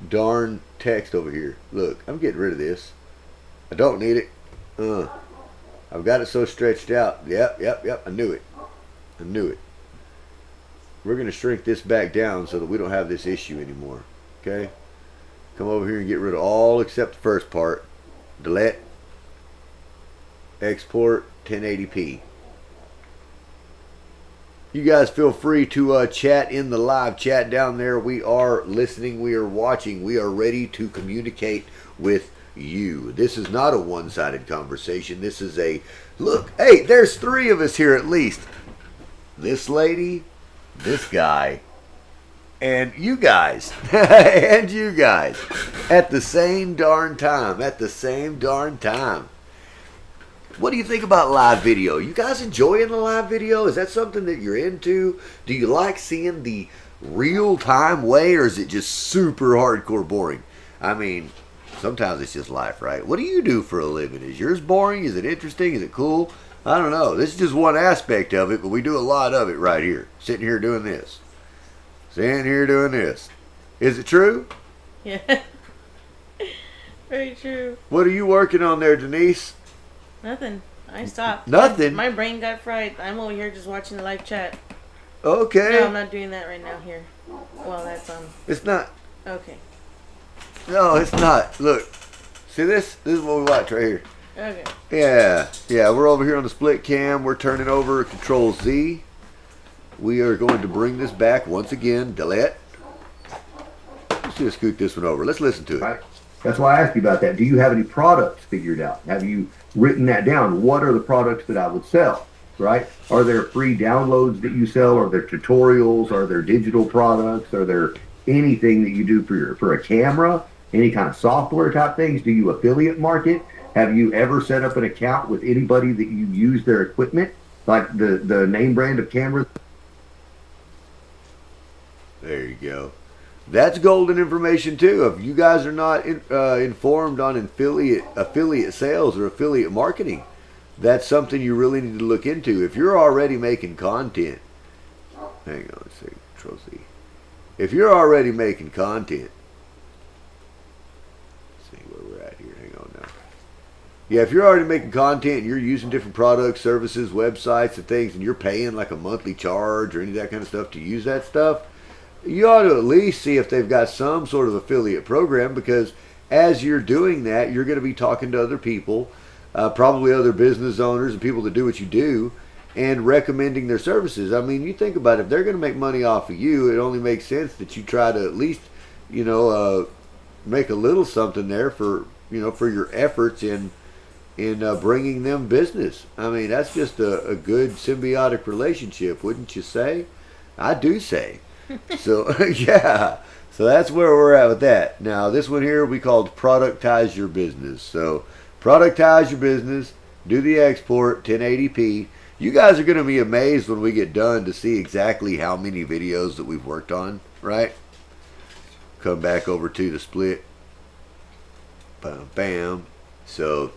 darn text over here. Look, I'm getting rid of this. I don't need it. I've got it so stretched out. Yep. I knew it. We're going to shrink this back down so that we don't have this issue anymore. Okay? Come over here and get rid of all except the first part. Delete. Export 1080p. You guys feel free to chat in the live chat down there. We are listening. We are watching. We are ready to communicate with you. This is not a one-sided conversation. This is a look. Hey, there's 3 of us here at least. This lady, this guy, and you guys. And you guys. At the same darn time. What do you think about live video? You guys enjoying the live video? Is that something that you're into? Do you like seeing the real-time way, or is it just super hardcore boring? I mean, sometimes it's just life, right? What do you do for a living? Is yours boring? Is it interesting? Is it cool? I don't know. This is just one aspect of it, but we do a lot of it right here. Sitting here doing this. Is it true? Yeah. Very true. What are you working on there, Denise? Nothing. I stopped. Nothing? My brain got fried. I'm over here just watching the live chat. Okay. No, I'm not doing that right now here. Well, that's It's not. Okay. No, it's not. Look. See this? This is what we watch right here. Okay. Yeah, we're over here on the split cam. We're turning over Control Z. We are going to bring this back once again. Delete. Let's just scoot this one over. Let's listen to it. Right. That's why I asked you about that. Do you have any products figured out? Have you written that down? What are the products that I would sell? Right? Are there free downloads that you sell? Are there tutorials? Are there digital products? Are there anything that you do for a camera? Any kind of software type things? Do you affiliate market? Have you ever set up an account with anybody that you use their equipment? Like the name brand of cameras? There you go. That's golden information too. If you guys are not informed on affiliate sales or affiliate marketing, that's something you really need to look into. If you're already making content, hang on a second, Control Z. If you're already making content, let's see where we're at here. Hang on now. Yeah, if you're already making content and you're using different products, services, websites, and things, and you're paying like a monthly charge or any of that kind of stuff to use that stuff, you ought to at least see if they've got some sort of affiliate program, because as you're doing that, you're going to be talking to other people, probably other business owners and people that do what you do, and recommending their services. I mean, you think about it, if they're going to make money off of you, it only makes sense that you try to at least, make a little something there for your efforts in bringing them business. I mean, that's just a good symbiotic relationship, wouldn't you say? I do say. So, yeah. So that's where we're at with that. Now, this one here we called Productize Your Business. So, productize your business, do the export, 1080p. You guys are going to be amazed when we get done to see exactly how many videos that we've worked on, right? Come back over to the split. Bam, bam. So,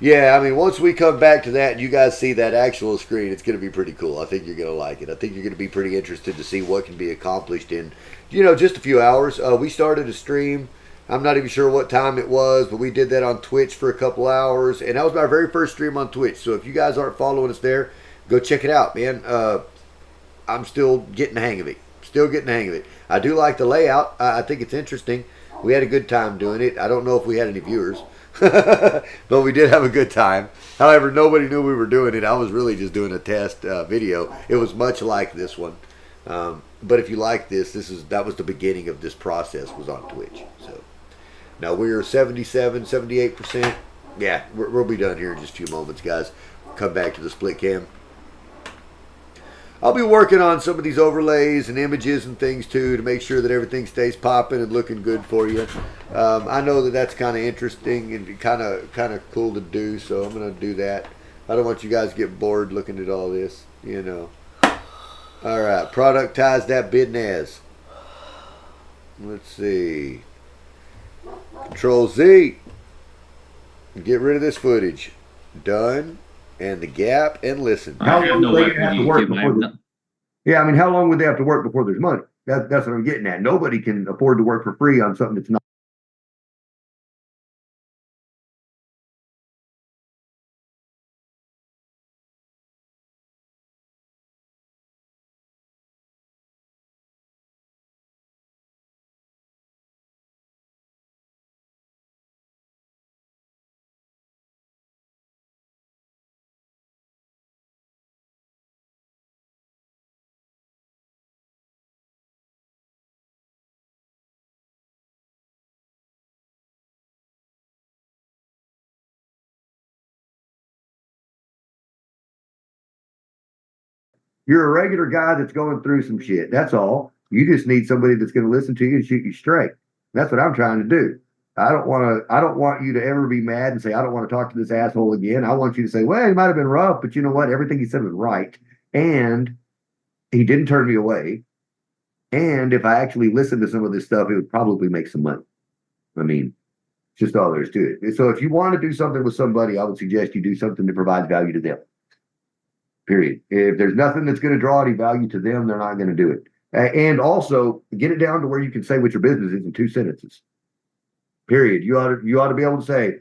yeah, I mean, once we come back to that and you guys see that actual screen, it's going to be pretty cool. I think you're going to like it. I think you're going to be pretty interested to see what can be accomplished in, just a few hours. We started a stream. I'm not even sure what time it was, but we did that on Twitch for a couple hours, and that was my very first stream on Twitch. So if you guys aren't following us there, go check it out, man. I'm still getting the hang of it. Still getting the hang of it. I do like the layout. I think it's interesting. We had a good time doing it. I don't know if we had any viewers, but we did have a good time. However, nobody knew we were doing it. I was really just doing a test video. It was much like this one. But if you like this, that was the beginning of this process, was on Twitch. So now we're 77, 78%. Yeah, we'll be done here in just a few moments, guys. Come back to the split cam. I'll be working on some of these overlays and images and things too to make sure that everything stays popping and looking good for you. I know that that's kind of interesting and kind of cool to do, so I'm going to do that. I don't want you guys to get bored looking at all this, All right, productize that business. Let's see. Control Z. Get rid of this footage. Done. And the gap and listen. How long do they have to work before Yeah, I mean, how long would they have to work before there's money? That's what I'm getting at. Nobody can afford to work for free on something that's not. You're a regular guy that's going through some shit. That's all. You just need somebody that's going to listen to you and shoot you straight. That's what I'm trying to do. I don't want you to ever be mad and say, I don't want to talk to this asshole again. I want you to say, well, he might have been rough, but you know what? Everything he said was right. And he didn't turn me away. And if I actually listened to some of this stuff, it would probably make some money. I mean, it's just all there is to it. So if you want to do something with somebody, I would suggest you do something that provides value to them. Period. If there's nothing that's going to draw any value to them, they're not going to do it. And also get it down to where you can say what your business is in 2 sentences. Period. You ought to be able to say,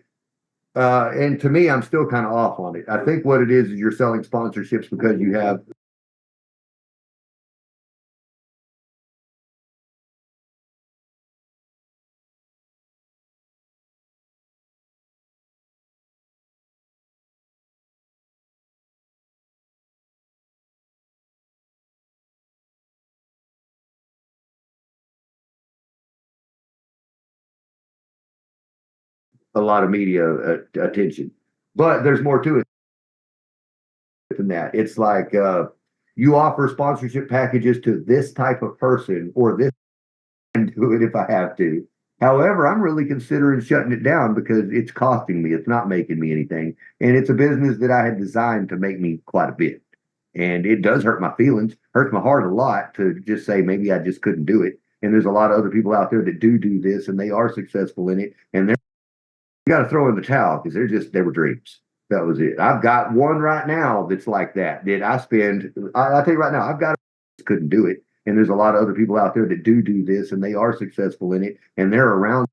and to me, I'm still kind of off on it. I think what it is you're selling sponsorships because you have a lot of media attention, but there's more to it than that. It's like you offer sponsorship packages to this type of person or this, and do it if I have to. However, I'm really considering shutting it down because it's costing me. It's not making me anything. And it's a business that I had designed to make me quite a bit. And it does hurt my feelings, hurts my heart a lot to just say maybe I just couldn't do it. And there's a lot of other people out there that do this and they are successful in it. And you got to throw in the towel because they were dreams. That was it. I've got one right now that's like that. I'll tell you right now, I've got couldn't do it. And there's a lot of other people out there that do this and they are successful in it. And they're around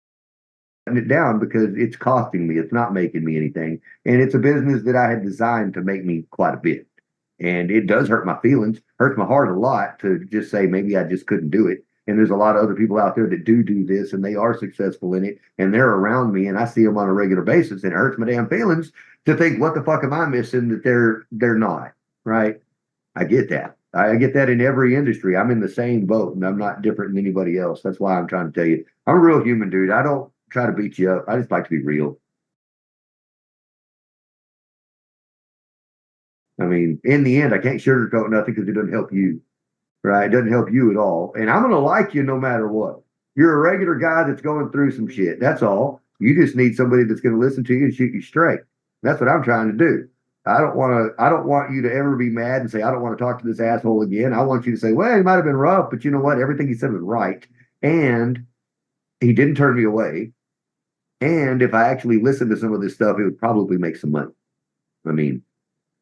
it down because it's costing me. It's not making me anything. And it's a business that I had designed to make me quite a bit. And it does hurt my feelings, hurts my heart a lot to just say maybe I just couldn't do it. And there's a lot of other people out there that do this and they are successful in it. And they're around me and I see them on a regular basis. And it hurts my damn feelings to think, what the fuck am I missing that they're not, right? I get that. I get that in every industry. I'm in the same boat and I'm not different than anybody else. That's why I'm trying to tell you, I'm a real human, dude. I don't try to beat you up. I just like to be real. I mean, in the end, I can't sugarcoat nothing because it doesn't help you, right? It doesn't help you at all. And I'm going to like you no matter what. You're a regular guy that's going through some shit. That's all. You just need somebody that's going to listen to you and shoot you straight. That's what I'm trying to do. I don't want you to ever be mad and say, I don't want to talk to this asshole again. I want you to say, well, he might have been rough, but you know what? Everything he said was right. And he didn't turn me away. And if I actually listened to some of this stuff, it would probably make some money. I mean,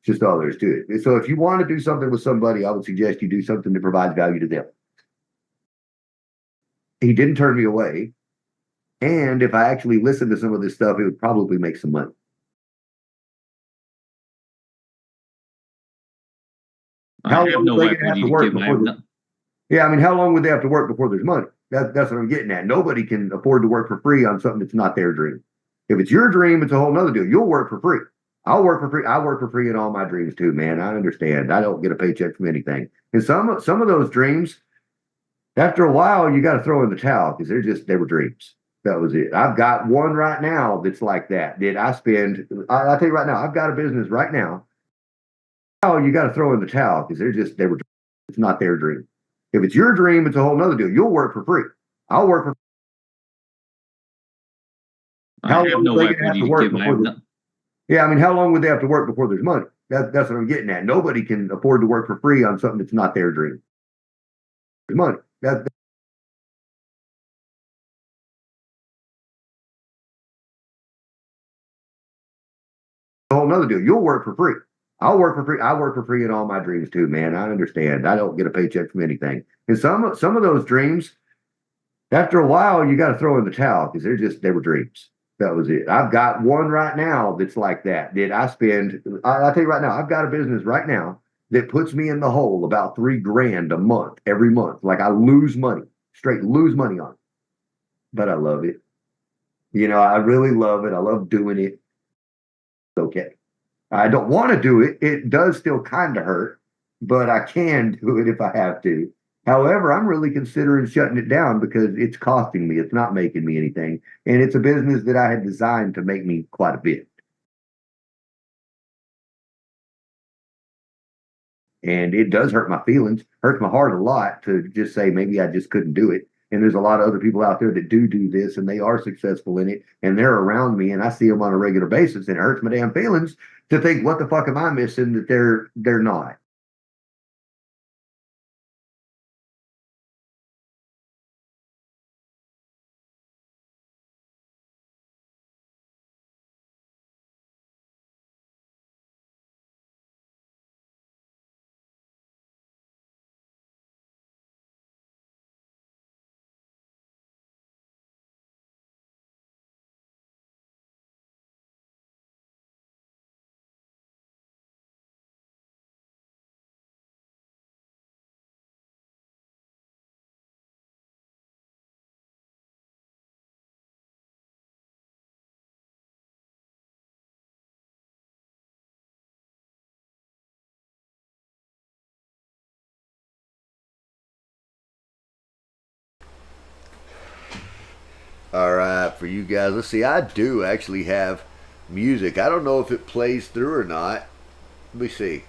it's just all there is to it. So if you want to do something with somebody, I would suggest you do something that provides value to them. He didn't turn me away. And if I actually listened to some of this stuff, it would probably make some money. How long no are they way going to have you to to work give. before yeah, I mean, how long would they have to work before there's money? That's what I'm getting at. Nobody can afford to work for free on something that's not their dream. If it's your dream, it's a whole nother deal. You'll work for free. I'll work for free. I work for free in all my dreams too, man. I understand. I don't get a paycheck from anything. And some of those dreams, after a while, you got to throw in the towel because they were dreams. That was it. I've got one right now that's like that. Did I spend? I'll tell you right now. I've got a business right now. Oh, you got to throw in the towel because they were. It's not their dream. If it's your dream, it's a whole nother deal. You'll work for free. I'll work for. How long are they going to have to work before? Yeah, I mean, how long would they have to work before there's money? That's what I'm getting at. Nobody can afford to work for free on something that's not their dream. There's money. That's a whole nother deal. You'll work for free. I'll work for free. I work for free in all my dreams too, man. I understand. I don't get a paycheck from anything. And some of those dreams, after a while, you got to throw in the towel because they were dreams. That was it. I've got one right now that's like that. Did I spend? I'll tell you right now. I've got a business right now that puts me in the hole about $3,000 a month every month. Like I lose money, straight lose money on it, but I love it. I really love it. I love doing it. Okay. I don't want to do it. It does still kind of hurt, but I can do it if I have to. However, I'm really considering shutting it down because it's costing me. It's not making me anything. And it's a business that I had designed to make me quite a bit. And it does hurt my feelings, hurts my heart a lot to just say maybe I just couldn't do it. And there's a lot of other people out there that do this and they are successful in it and they're around me and I see them on a regular basis and it hurts my damn feelings to think, what the fuck am I missing that they're not? All right, for you guys, let's see. I do actually have music. I don't know if it plays through or not. Let me see.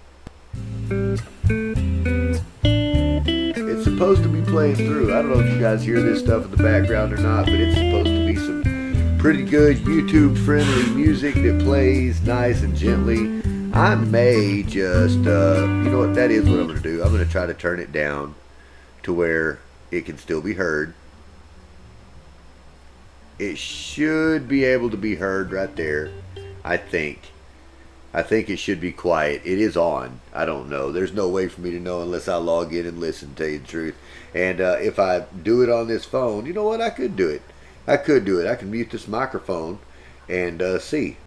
It's supposed to be playing through. I don't know if you guys hear this stuff in the background or not, but it's supposed to be some pretty good YouTube-friendly music that plays nice and gently. I may just, you know what, that is what I'm going to do. I'm going to try to turn it down to where it can still be heard. It should be able to be heard right there, I think. I think it should be quiet. It is on. I don't know. There's no way for me to know unless I log in and listen, to tell you the truth. And if I do it on this phone, you know what? I could do it. I can mute this microphone and see.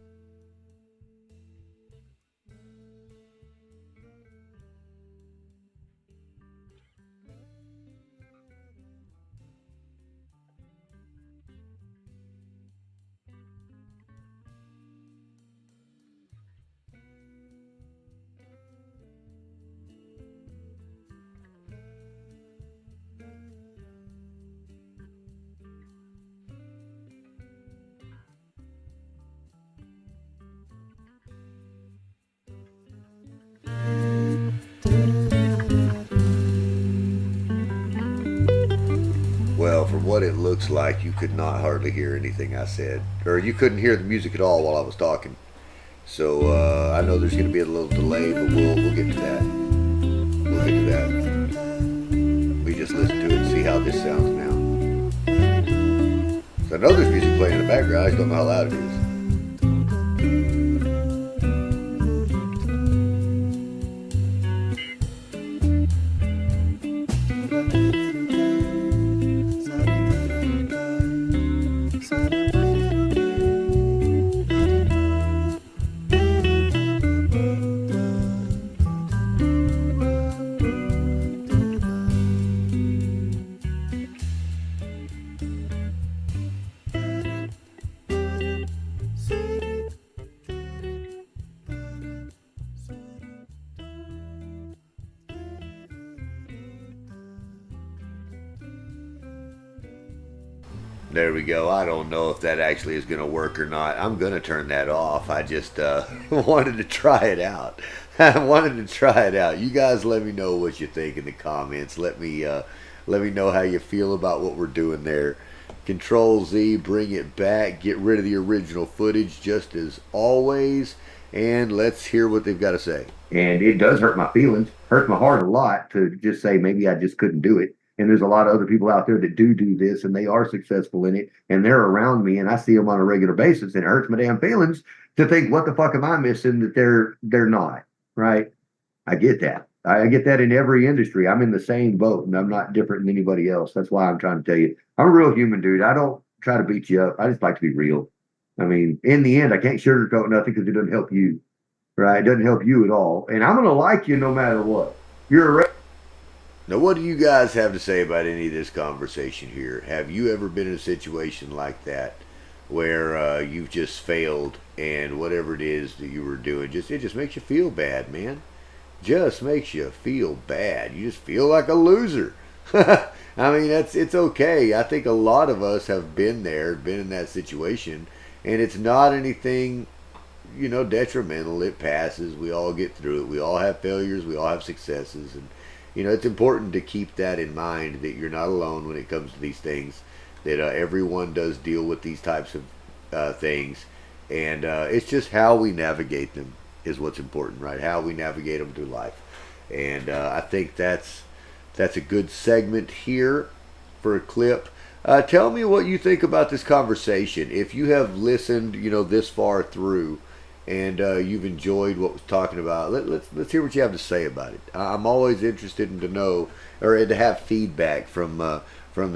Well, from what it looks like, you could not hardly hear anything I said. Or you couldn't hear the music at all while I was talking. So I know there's going to be a little delay, but we'll get to that. We'll get to that. We just listen to it and see how this sounds now. So I know there's music playing in the background. I just don't know how loud it is. There we go. I don't know if that actually is going to work or not. I'm going to turn that off. I just wanted to try it out. I wanted to try it out. You guys let me know what you think in the comments. Let me know how you feel about what we're doing there. Control Z, bring it back. Get rid of the original footage just as always. And let's hear what they've got to say. And it does hurt my feelings, hurts my heart a lot to just say maybe I just couldn't do it. And there's a lot of other people out there that do this, and they are successful in it, and they're around me, and I see them on a regular basis, and it hurts my damn feelings to think, what the fuck am I missing that they're not, right? I get that. I get that in every industry. I'm in the same boat, and I'm not different than anybody else. That's why I'm trying to tell you, I'm a real human, dude. I don't try to beat you up. I just like to be real. I mean, in the end, I can't sugarcoat nothing because it doesn't help you, right? It doesn't help you at all. And I'm going to like you no matter what. You're a Now, what do you guys have to say about any of this conversation here? Have you ever been in a situation like that where you've just failed and whatever it is that you were doing, it just makes you feel bad, man? Just makes you feel bad. You just feel like a loser. I mean, it's okay. I think a lot of us have been there, been in that situation, and it's not anything, detrimental. It passes. We all get through it. We all have failures. We all have successes, and it's important to keep that in mind, that you're not alone when it comes to these things, that everyone does deal with these types of things, and it's just how we navigate them is what's important, right? How we navigate them through life. And I think that's a good segment here for a clip. Tell me what you think about this conversation. If you have listened, this far through, and you've enjoyed what we're talking about, let's hear what you have to say about it. I'm always interested in to know, or to have feedback from the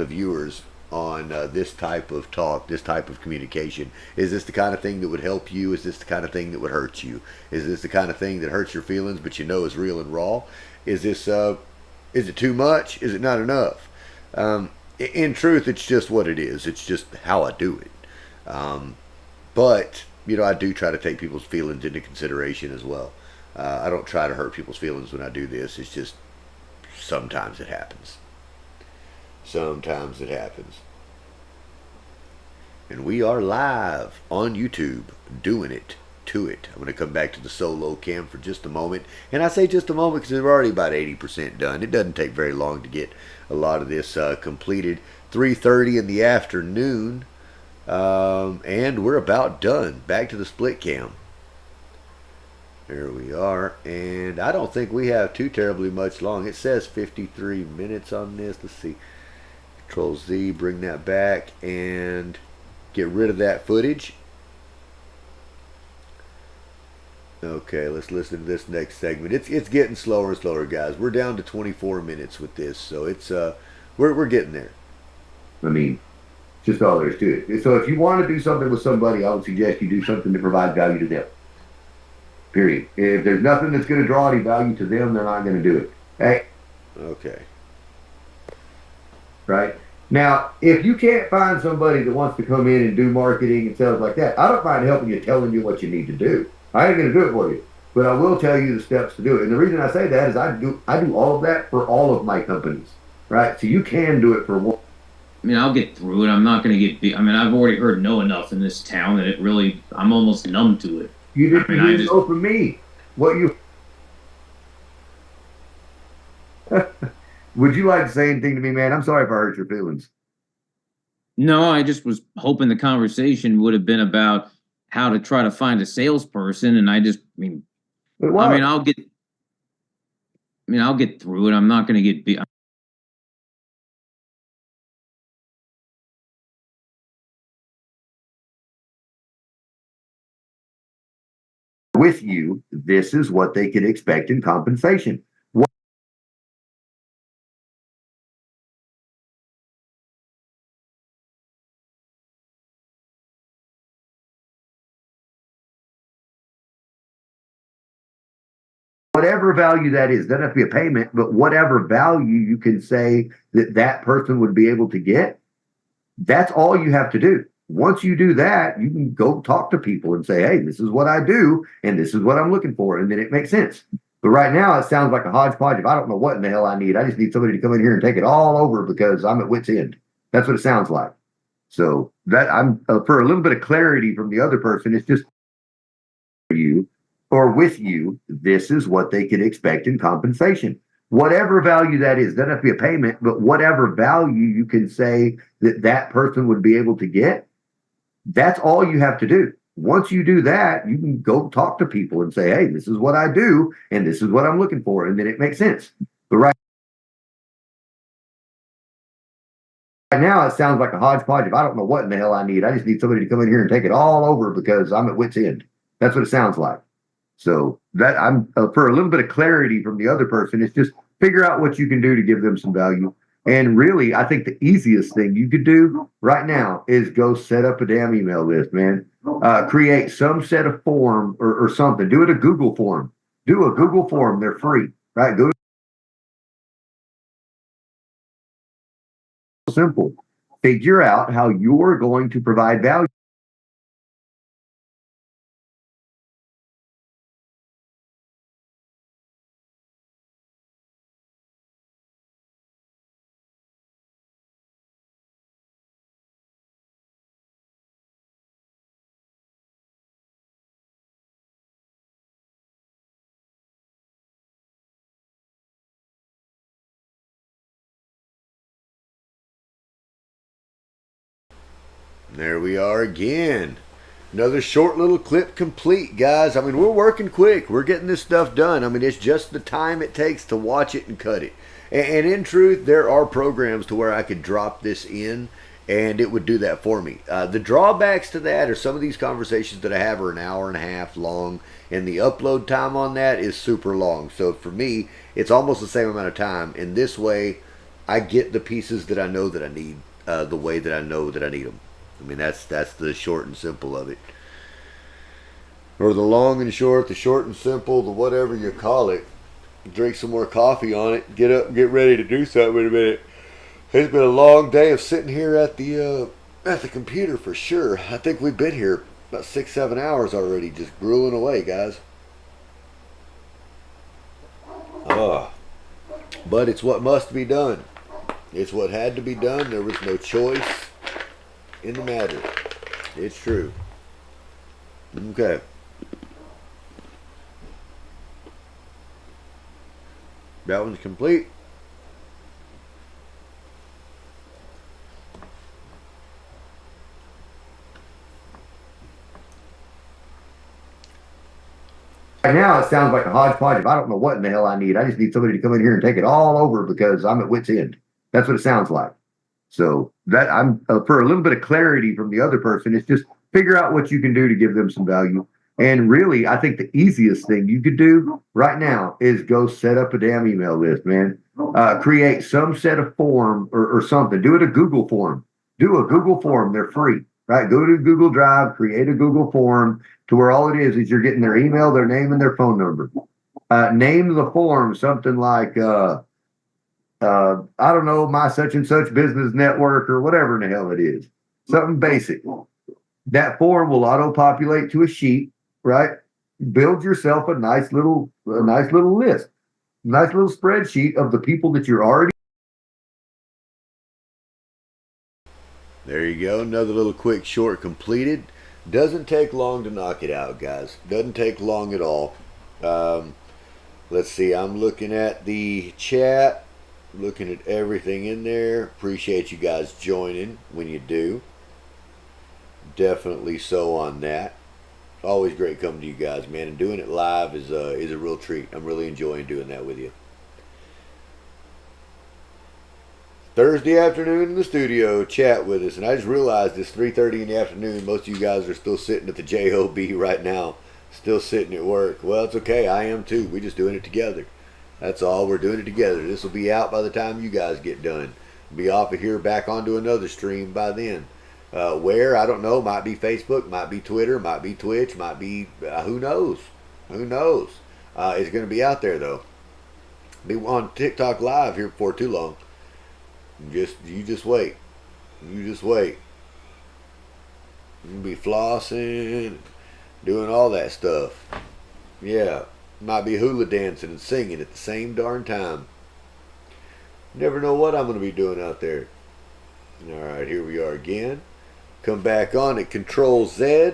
viewers on this type of talk, this type of communication. Is this the kind of thing that would help you? Is this the kind of thing that would hurt you? Is this the kind of thing that hurts your feelings but is real and raw? Is this is it too much? Is it not enough? In truth, it's just what it is. It's just how I do it. But I do try to take people's feelings into consideration as well. I don't try to hurt people's feelings when I do this. It's just sometimes it happens. Sometimes it happens. And we are live on YouTube doing it to it. I'm going to come back to the solo cam for just a moment. And I say just a moment because we're already about 80% done. It doesn't take very long to get a lot of this completed. 3:30 in the afternoon. And we're about done. Back to the split cam. There we are. And I don't think we have too terribly much long. It says 53 minutes on this. Let's see. Control Z, bring that back and get rid of that footage. Okay, let's listen to this next segment. It's getting slower and slower, guys. We're down to 24 minutes with this, so it's we're getting there. I mean, just all there is to it. So if you want to do something with somebody, I would suggest you do something to provide value to them. Period. If there's nothing that's going to draw any value to them, they're not going to do it. Hey. Okay. Right? Now, if you can't find somebody that wants to come in and do marketing and sales like that, I don't mind helping you, telling you what you need to do. I ain't going to do it for you, but I will tell you the steps to do it. And the reason I say that is I do all of that for all of my companies, right? So you can do it for one. I mean, I'll get through it. I'm not going to get beat. I mean, I've already heard no enough in this town that it really, I'm almost numb to it. You didn't know from me. What you... Would you like to say anything to me, man? I'm sorry if I hurt your feelings. No, I just was hoping the conversation would have been about how to try to find a salesperson, and I'll get through it. I'm not going to get beat. with you, this is what they can expect in compensation. Whatever value that is, doesn't have to be a payment, but whatever value you can say that that person would be able to get, that's all you have to do. Once you do that, you can go talk to people and say, hey, this is what I do, and this is what I'm looking for. And then it makes sense. But right now, it sounds like a hodgepodge of I don't know what in the hell I need. I just need somebody to come in here and take it all over because I'm at wit's end. That's what it sounds like. So that I'm for a little bit of clarity from the other person, it's just you or with you, this is what they can expect in compensation. Whatever value that is, doesn't have to be a payment, but whatever value you can say that that person would be able to get, that's all you have to do. Once you do that, you can go talk to people and say, hey, this is what I do, and this is what I'm looking for. And then it makes sense. But right now, it sounds like a hodgepodge of I don't know what in the hell I need. I just need somebody to come in here and take it all over because I'm at wit's end. That's what it sounds like. So that I'm for a little bit of clarity from the other person, it's just figure out what you can do to give them some value. And really, I think the easiest thing you could do right now is go set up a damn email list, man. Create some set of form or something. Do it a Google form. Do a Google form. They're free, right? Go simple. Figure out how you're going to provide value. There we are again. Another short little clip complete, guys. I mean, we're working quick. We're getting this stuff done. I mean, it's just the time it takes to watch it and cut it. And in truth, there are programs to where I could drop this in and it would do that for me. The drawbacks to that are some of these conversations that I have are an hour and a half long, and the upload time on that is super long. So for me, it's almost the same amount of time. In this way, I get the pieces that I know that I need the way that I know that I need them. I mean, that's the short and simple of it. Or the long and short, the short and simple, the whatever you call it. Drink some more coffee on it. Get up and get ready to do something in a minute. It's been a long day of sitting here at the computer for sure. I think we've been here about 6-7 hours already, just grueling away, guys. But it's what must be done. It's what had to be done. There was no choice in the matter. It's true. Okay. That one's complete. Right now, it sounds like a hodgepodge of I don't know what in the hell I need. I just need somebody to come in here and take it all over because I'm at wit's end. That's what it sounds like. So that I'm for a little bit of clarity from the other person, it's just figure out what you can do to give them some value. And really, I think the easiest thing you could do right now is go set up a damn email list, man. Create some set of form or something. Do it a Google form. Do a Google form. They're free, right? Go to Google Drive, create a Google form to where all it is you're getting their email, their name, and their phone number. Name the form something like, I don't know, my such and such business network or whatever in the hell it is. Something basic. That form will auto-populate to a sheet, right? Build yourself a nice little list, nice little spreadsheet of the people that you're already. There you go. Another little quick short completed. Doesn't take long to knock it out, guys. Doesn't take long at all. Let's see. I'm looking at the chat, looking at everything in there. Appreciate you guys joining when you do. Definitely so on that. Always great coming to you guys, man. And doing it live is a real treat. I'm really enjoying doing that with you. Thursday afternoon in the studio, chat with us. And I just realized it's 3:30 in the afternoon. Most of you guys are still sitting at the JOB right now. Still sitting at work. Well, it's okay. I am too. We're just doing it together. That's all. We're doing it together. This will be out by the time you guys get done. Be off of here back onto another stream by then. Where? I don't know. Might be Facebook, might be Twitter, might be Twitch, might be who knows? Who knows? It's going to be out there though. Be on TikTok live here before too long. You just wait. You just wait. You be flossing, doing all that stuff. Yeah, might be hula dancing and singing at the same darn time. Never know what I'm going to be doing out there. All right, here we are again. Come back on it. Control Z.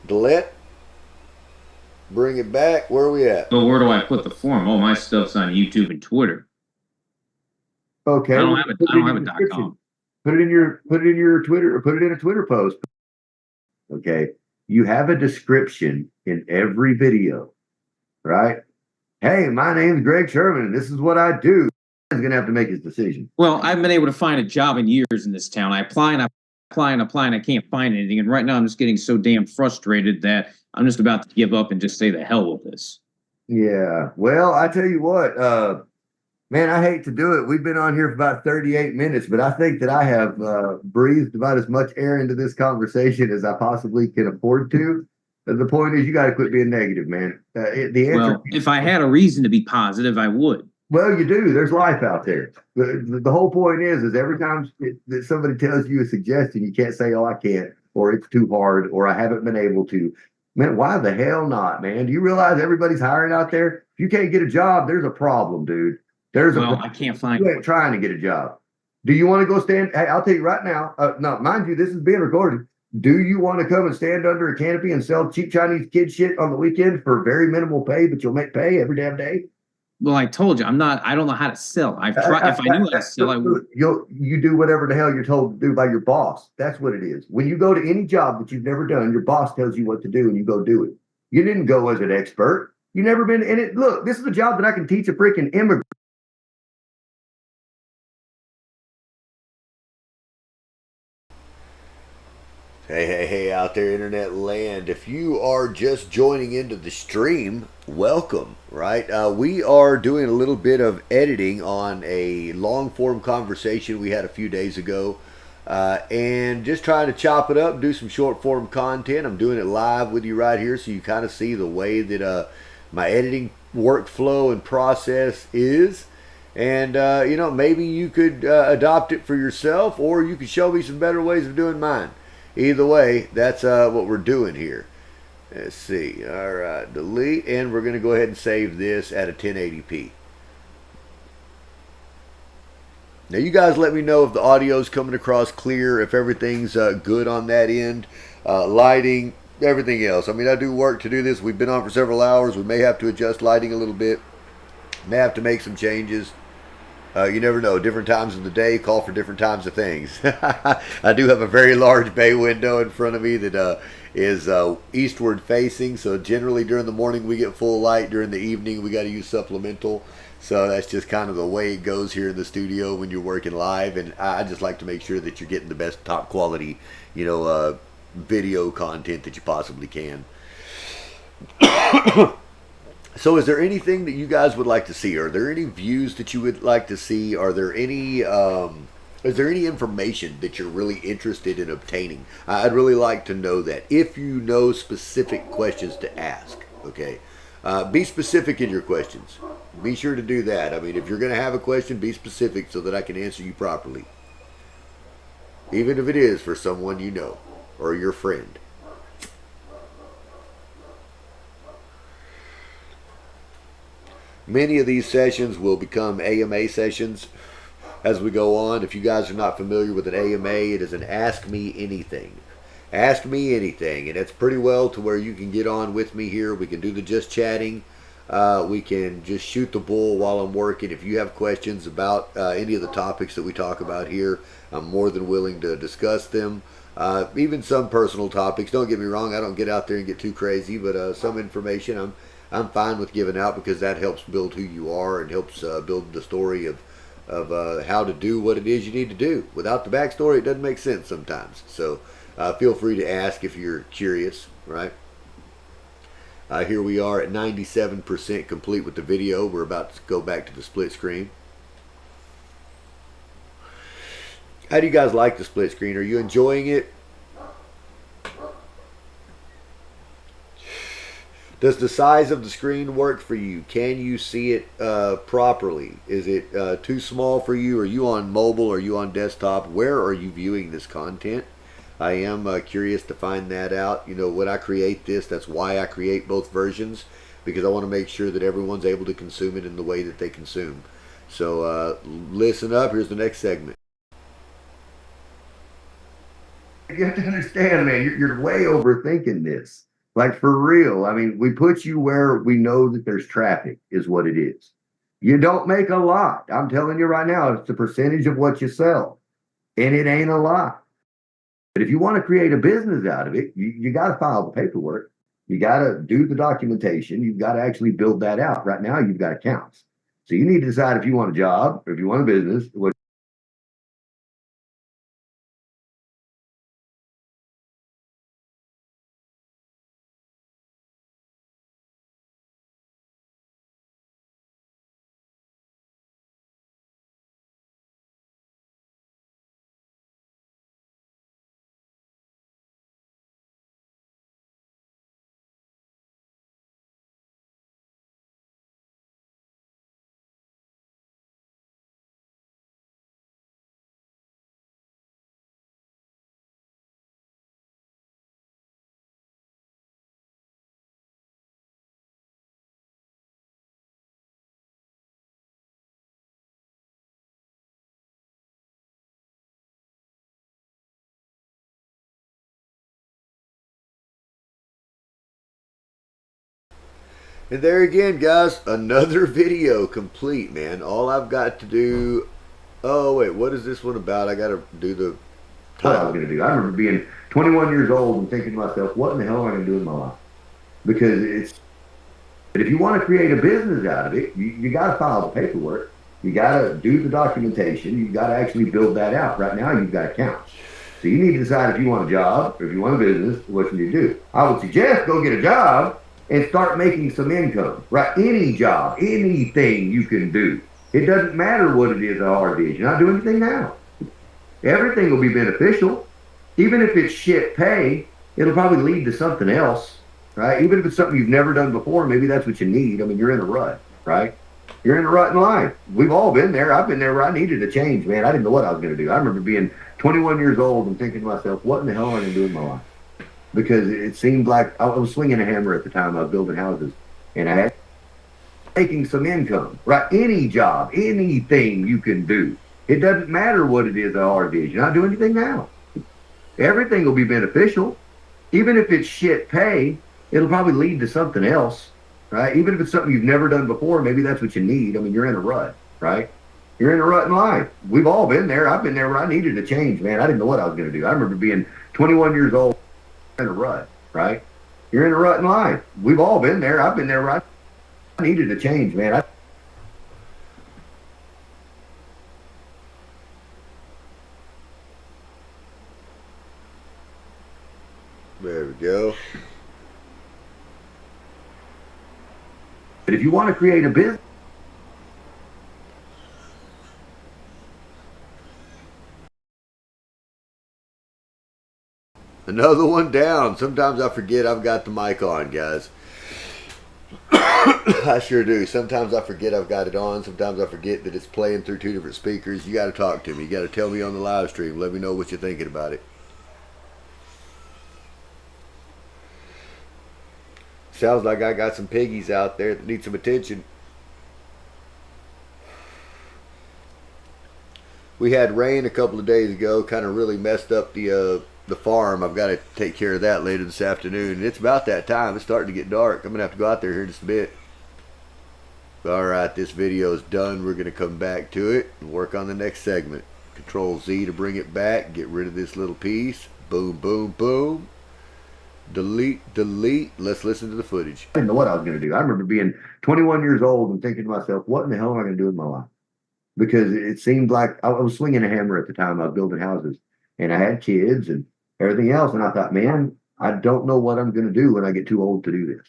Delete. Bring it back. Where are we at? So where do I put the form? Oh, my stuff's on YouTube and Twitter. Okay. I don't have a .com. Put it in your Twitter, or put it in a Twitter post. Okay. You have a description in every video, right? Hey, my name's Greg Sherman, and this is what I do. He's going to have to make his decision. Well, I've been able to find a job in years in this town. I apply and I apply and apply, and I can't find anything. And right now I'm just getting so damn frustrated that I'm just about to give up and just say the hell with this. Yeah. Well, I tell you what, man, I hate to do it. We've been on here for about 38 minutes, but I think that I have breathed about as much air into this conversation as I possibly can afford to. The point is, you got to quit being negative, man. The answer. Well, if I had a reason to be positive, I would. Well, you do. There's life out there. The whole point is every time that somebody tells you a suggestion, you can't say, "Oh, I can't," or "It's too hard," or "I haven't been able to." Man, why the hell not, man? Do you realize everybody's hiring out there? If you can't get a job, there's a problem, dude. I can't find. You ain't trying to get a job. Do you want to go stand? Hey, I'll tell you right now. No, mind you, this is being recorded. Do you want to come and stand under a canopy and sell cheap Chinese kid shit on the weekend for very minimal pay, but you'll make pay every damn day? Well, I told you, I don't know how to sell. I've tried. If I knew how to sell, I would. You do whatever the hell you're told to do by your boss. That's what it is. When you go to any job that you've never done, your boss tells you what to do and you go do it. You didn't go as an expert. You never been in it. Look, this is a job that I can teach a freaking immigrant. Hey, out there, internet land. If you are just joining into the stream, welcome, right? We are doing a little bit of editing on a long-form conversation we had a few days ago, and just trying to chop it up, do some short-form content. I'm doing it live with you right here, so you kind of see the way that my editing workflow and process is. And, maybe you could adopt it for yourself, or you could show me some better ways of doing mine. Either way, that's what we're doing here. Let's see. All right, delete, and we're going to go ahead and save this at a 1080p. Now, you guys let me know if the audio's coming across clear, if everything's good on that end, lighting, everything else. I mean, I do work to do this. We've been on for several hours. We may have to adjust lighting a little bit. May have to make some changes. You never know. Different times of the day call for different times of things. I do have a very large bay window in front of me that is eastward facing. So generally during the morning we get full light. During the evening we got to use supplemental. So that's just kind of the way it goes here in the studio when you're working live. And I just like to make sure that you're getting the best top quality, video content that you possibly can. So is there anything that you guys would like to see? Are there any views that you would like to see? Are there any, is there any information that you're really interested in obtaining? I'd really like to know that. If you know specific questions to ask, okay? Be specific in your questions. Be sure to do that. I mean, if you're going to have a question, be specific so that I can answer you properly. Even if it is for someone you know or your friend. Many of these sessions will become AMA sessions as we go on. If you guys are not familiar with an AMA, it is an Ask Me Anything. Ask Me Anything. And it's pretty well to where you can get on with me here. We can do the just chatting. We can just shoot the bull while I'm working. If you have questions about any of the topics that we talk about here, I'm more than willing to discuss them. Even some personal topics. Don't get me wrong. I don't get out there and get too crazy, but some information I'm fine with giving out because that helps build who you are and helps build the story of how to do what it is you need to do. Without the backstory, it doesn't make sense sometimes. So feel free to ask if you're curious. right? Here we are at 97% complete with the video. We're about to go back to the split screen. How do you guys like the split screen? Are you enjoying it? Does the size of the screen work for you? Can you see it properly? Is it too small for you? Are you on mobile? Are you on desktop? Where are you viewing this content? I am curious to find that out. You know, when I create this, that's why I create both versions, because I want to make sure that everyone's able to consume it in the way that they consume. So listen up. Here's the next segment. You have to understand, man, you're way overthinking this. Like, for real. I mean, we put you where we know that there's traffic, is what it is. You don't make a lot. I'm telling you right now, it's the percentage of what you sell. And it ain't a lot. But if you want to create a business out of it, you got to file the paperwork. You got to do the documentation. You've got to actually build that out. Right now, you've got accounts. So you need to decide if you want a job or if you want a business. And there again, guys, another video complete, man. All I've got to do... Oh, wait, what is this one about? I got to do the What I was going to do. I remember being 21 years old and thinking to myself, what in the hell am I going to do in my life? Because but if you want to create a business out of it, you got to file the paperwork. You got to do the documentation. You got to actually build that out. Right now, you've got accounts. So you need to decide if you want a job or if you want a business, what should you do? I would suggest go get a job and start making some income, right? Any job, anything you can do. It doesn't matter what it is or how hard it is. You're not doing anything now. Everything will be beneficial. Even if it's shit pay, it'll probably lead to something else, right? Even if it's something you've never done before, maybe that's what you need. I mean, you're in a rut, right? You're in a rut in life. We've all been there. I've been there where I needed a change, man. I didn't know what I was going to do. I remember being 21 years old and thinking to myself, what in the hell am I going to do in my life? Because it seemed like I was swinging a hammer at the time. I was building houses, and I had making some income, right? Any job, anything you can do. It doesn't matter what it is or how hard it is. You're not doing anything now. Everything will be beneficial. Even if it's shit pay, it'll probably lead to something else, right? Even if it's something you've never done before, maybe that's what you need. I mean, you're in a rut, right? You're in a rut in life. We've all been there. I've been there where I needed a change, man. I didn't know what I was going to do. I remember being 21 years old, in a rut, right? You're in a rut in life. We've all been there. I've been there where I needed a change, man. There we go. But if you want to create a business, Another one down. Sometimes I forget I've got the mic on, guys. I sure do. Sometimes I forget I've got it on. Sometimes I forget that it's playing through two different speakers. You got to talk to me. You got to tell me on the live stream. Let me know what you're thinking about it. Sounds like I got some piggies out there that need some attention. We had rain a couple of days ago. Kind of really messed up the farm. I've got to take care of that later this afternoon. And it's about that time. It's starting to get dark. I'm going to have to go out there here in just a bit. Alright, this video is done. We're going to come back to it and work on the next segment. Control Z to bring it back. Get rid of this little piece. Boom, boom, boom. Delete, delete. Let's listen to the footage. I didn't know what I was going to do. I remember being 21 years old and thinking to myself, what in the hell am I going to do in my life? Because it seemed like I was swinging a hammer at the time. I was building houses, and I had kids and everything else. And I thought, man, I don't know what I'm going to do when I get too old to do this,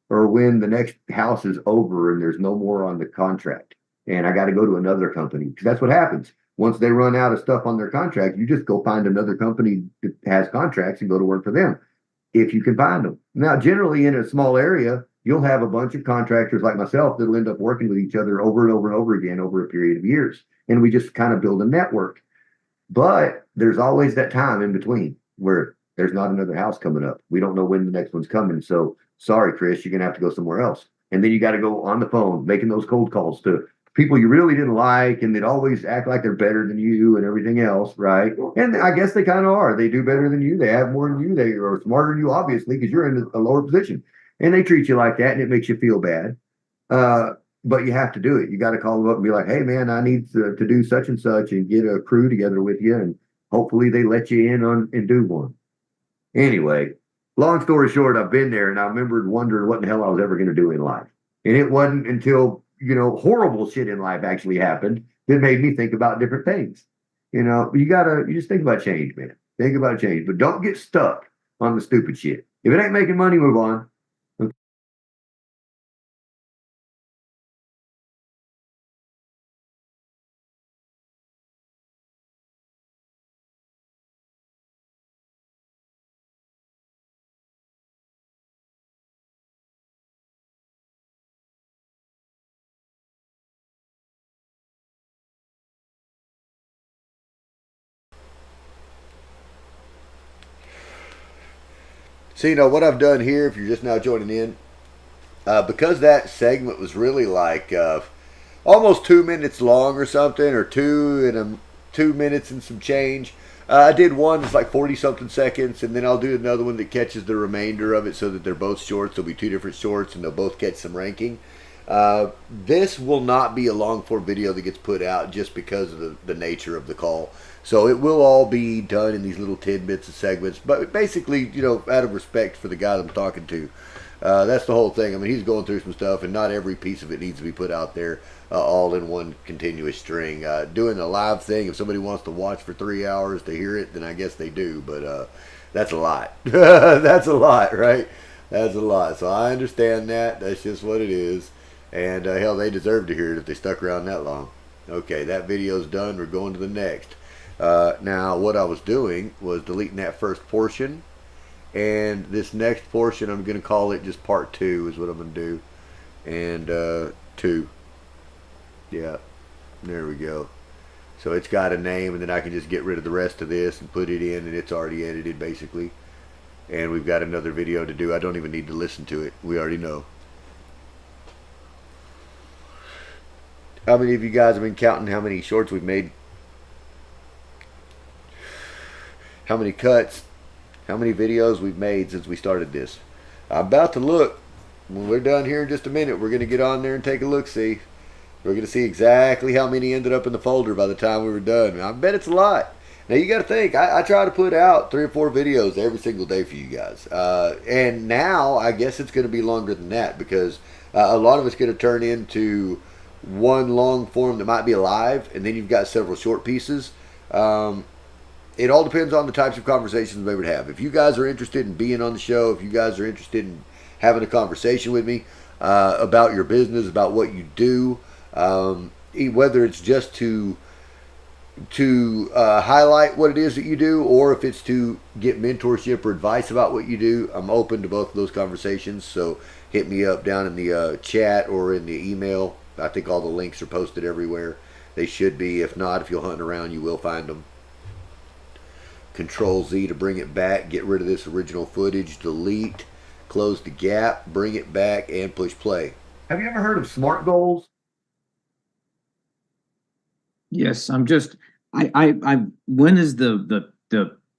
or when the next house is over and there's no more on the contract and I got to go to another company, because that's what happens. Once they run out of stuff on their contract, you just go find another company that has contracts and go to work for them if you can find them. Now, generally in a small area, you'll have a bunch of contractors like myself that'll end up working with each other over and over and over again over a period of years. And we just kind of build a network. But there's always that time in between where there's not another house coming up. We don't know when the next one's coming. So sorry, Chris, you're going to have to go somewhere else. And then you got to go on the phone, making those cold calls to people you really didn't like, and they'd always act like they're better than you and everything else, right? And I guess they kind of are. They do better than you. They have more than you. They are smarter than you, obviously, because you're in a lower position. And they treat you like that, and it makes you feel bad. But you have to do it. You got to call them up and be like, hey, man, I need to do such and such, and get a crew together with you. And hopefully they let you in on and do one. Anyway, long story short, I've been there, and I remembered wondering what the hell I was ever going to do in life. And it wasn't until, horrible shit in life actually happened that made me think about different things. You just think about change, man. Think about change, but don't get stuck on the stupid shit. If it ain't making money, move on. So, what I've done here, if you're just now joining in, because that segment was really like almost 2 minutes long or something, or 2 minutes and some change. I did one that's like 40 something seconds, and then I'll do another one that catches the remainder of it so that they're both shorts. There'll be two different shorts, and they'll both catch some ranking. This will not be a long form video that gets put out just because of the nature of the call. So it will all be done in these little tidbits of segments, but basically, out of respect for the guy that I'm talking to. That's the whole thing. I mean, he's going through some stuff, and not every piece of it needs to be put out there all in one continuous string. Doing a live thing, if somebody wants to watch for 3 hours to hear it, then I guess they do, but that's a lot. That's a lot, right? That's a lot. So I understand that. That's just what it is. And hell, they deserve to hear it if they stuck around that long. Okay, that video's done. We're going to the next. Now, what I was doing was deleting that first portion. And this next portion, I'm going to call it just part 2 is what I'm going to do. And 2. Yeah, there we go. So it's got a name, and then I can just get rid of the rest of this and put it in, and it's already edited, basically. And we've got another video to do. I don't even need to listen to it. We already know. How many of you guys have been counting how many shorts we've made? How many cuts? How many videos we've made since we started this? I'm about to look. When we're done here in just a minute, we're going to get on there and take a look-see. We're going to see exactly how many ended up in the folder by the time we were done. I bet it's a lot. Now, you got to think, I try to put out 3 or 4 videos every single day for you guys. And now, I guess it's going to be longer than that, because a lot of it's going to turn into one long form that might be live, and then you've got several short pieces. It all depends on the types of conversations we would have. If you guys are interested in being on the show, if you guys are interested in having a conversation with me about your business, about what you do, whether it's just to highlight what it is that you do, or if it's to get mentorship or advice about what you do, I'm open to both of those conversations. So hit me up down in the chat or in the email. I think all the links are posted everywhere. They should be. If not, if you're hunting around, you will find them. Control Z to bring it back. Get rid of this original footage. Delete. Close the gap. Bring it back and push play. Have you ever heard of SMART goals? Yes, I'm just. I when is the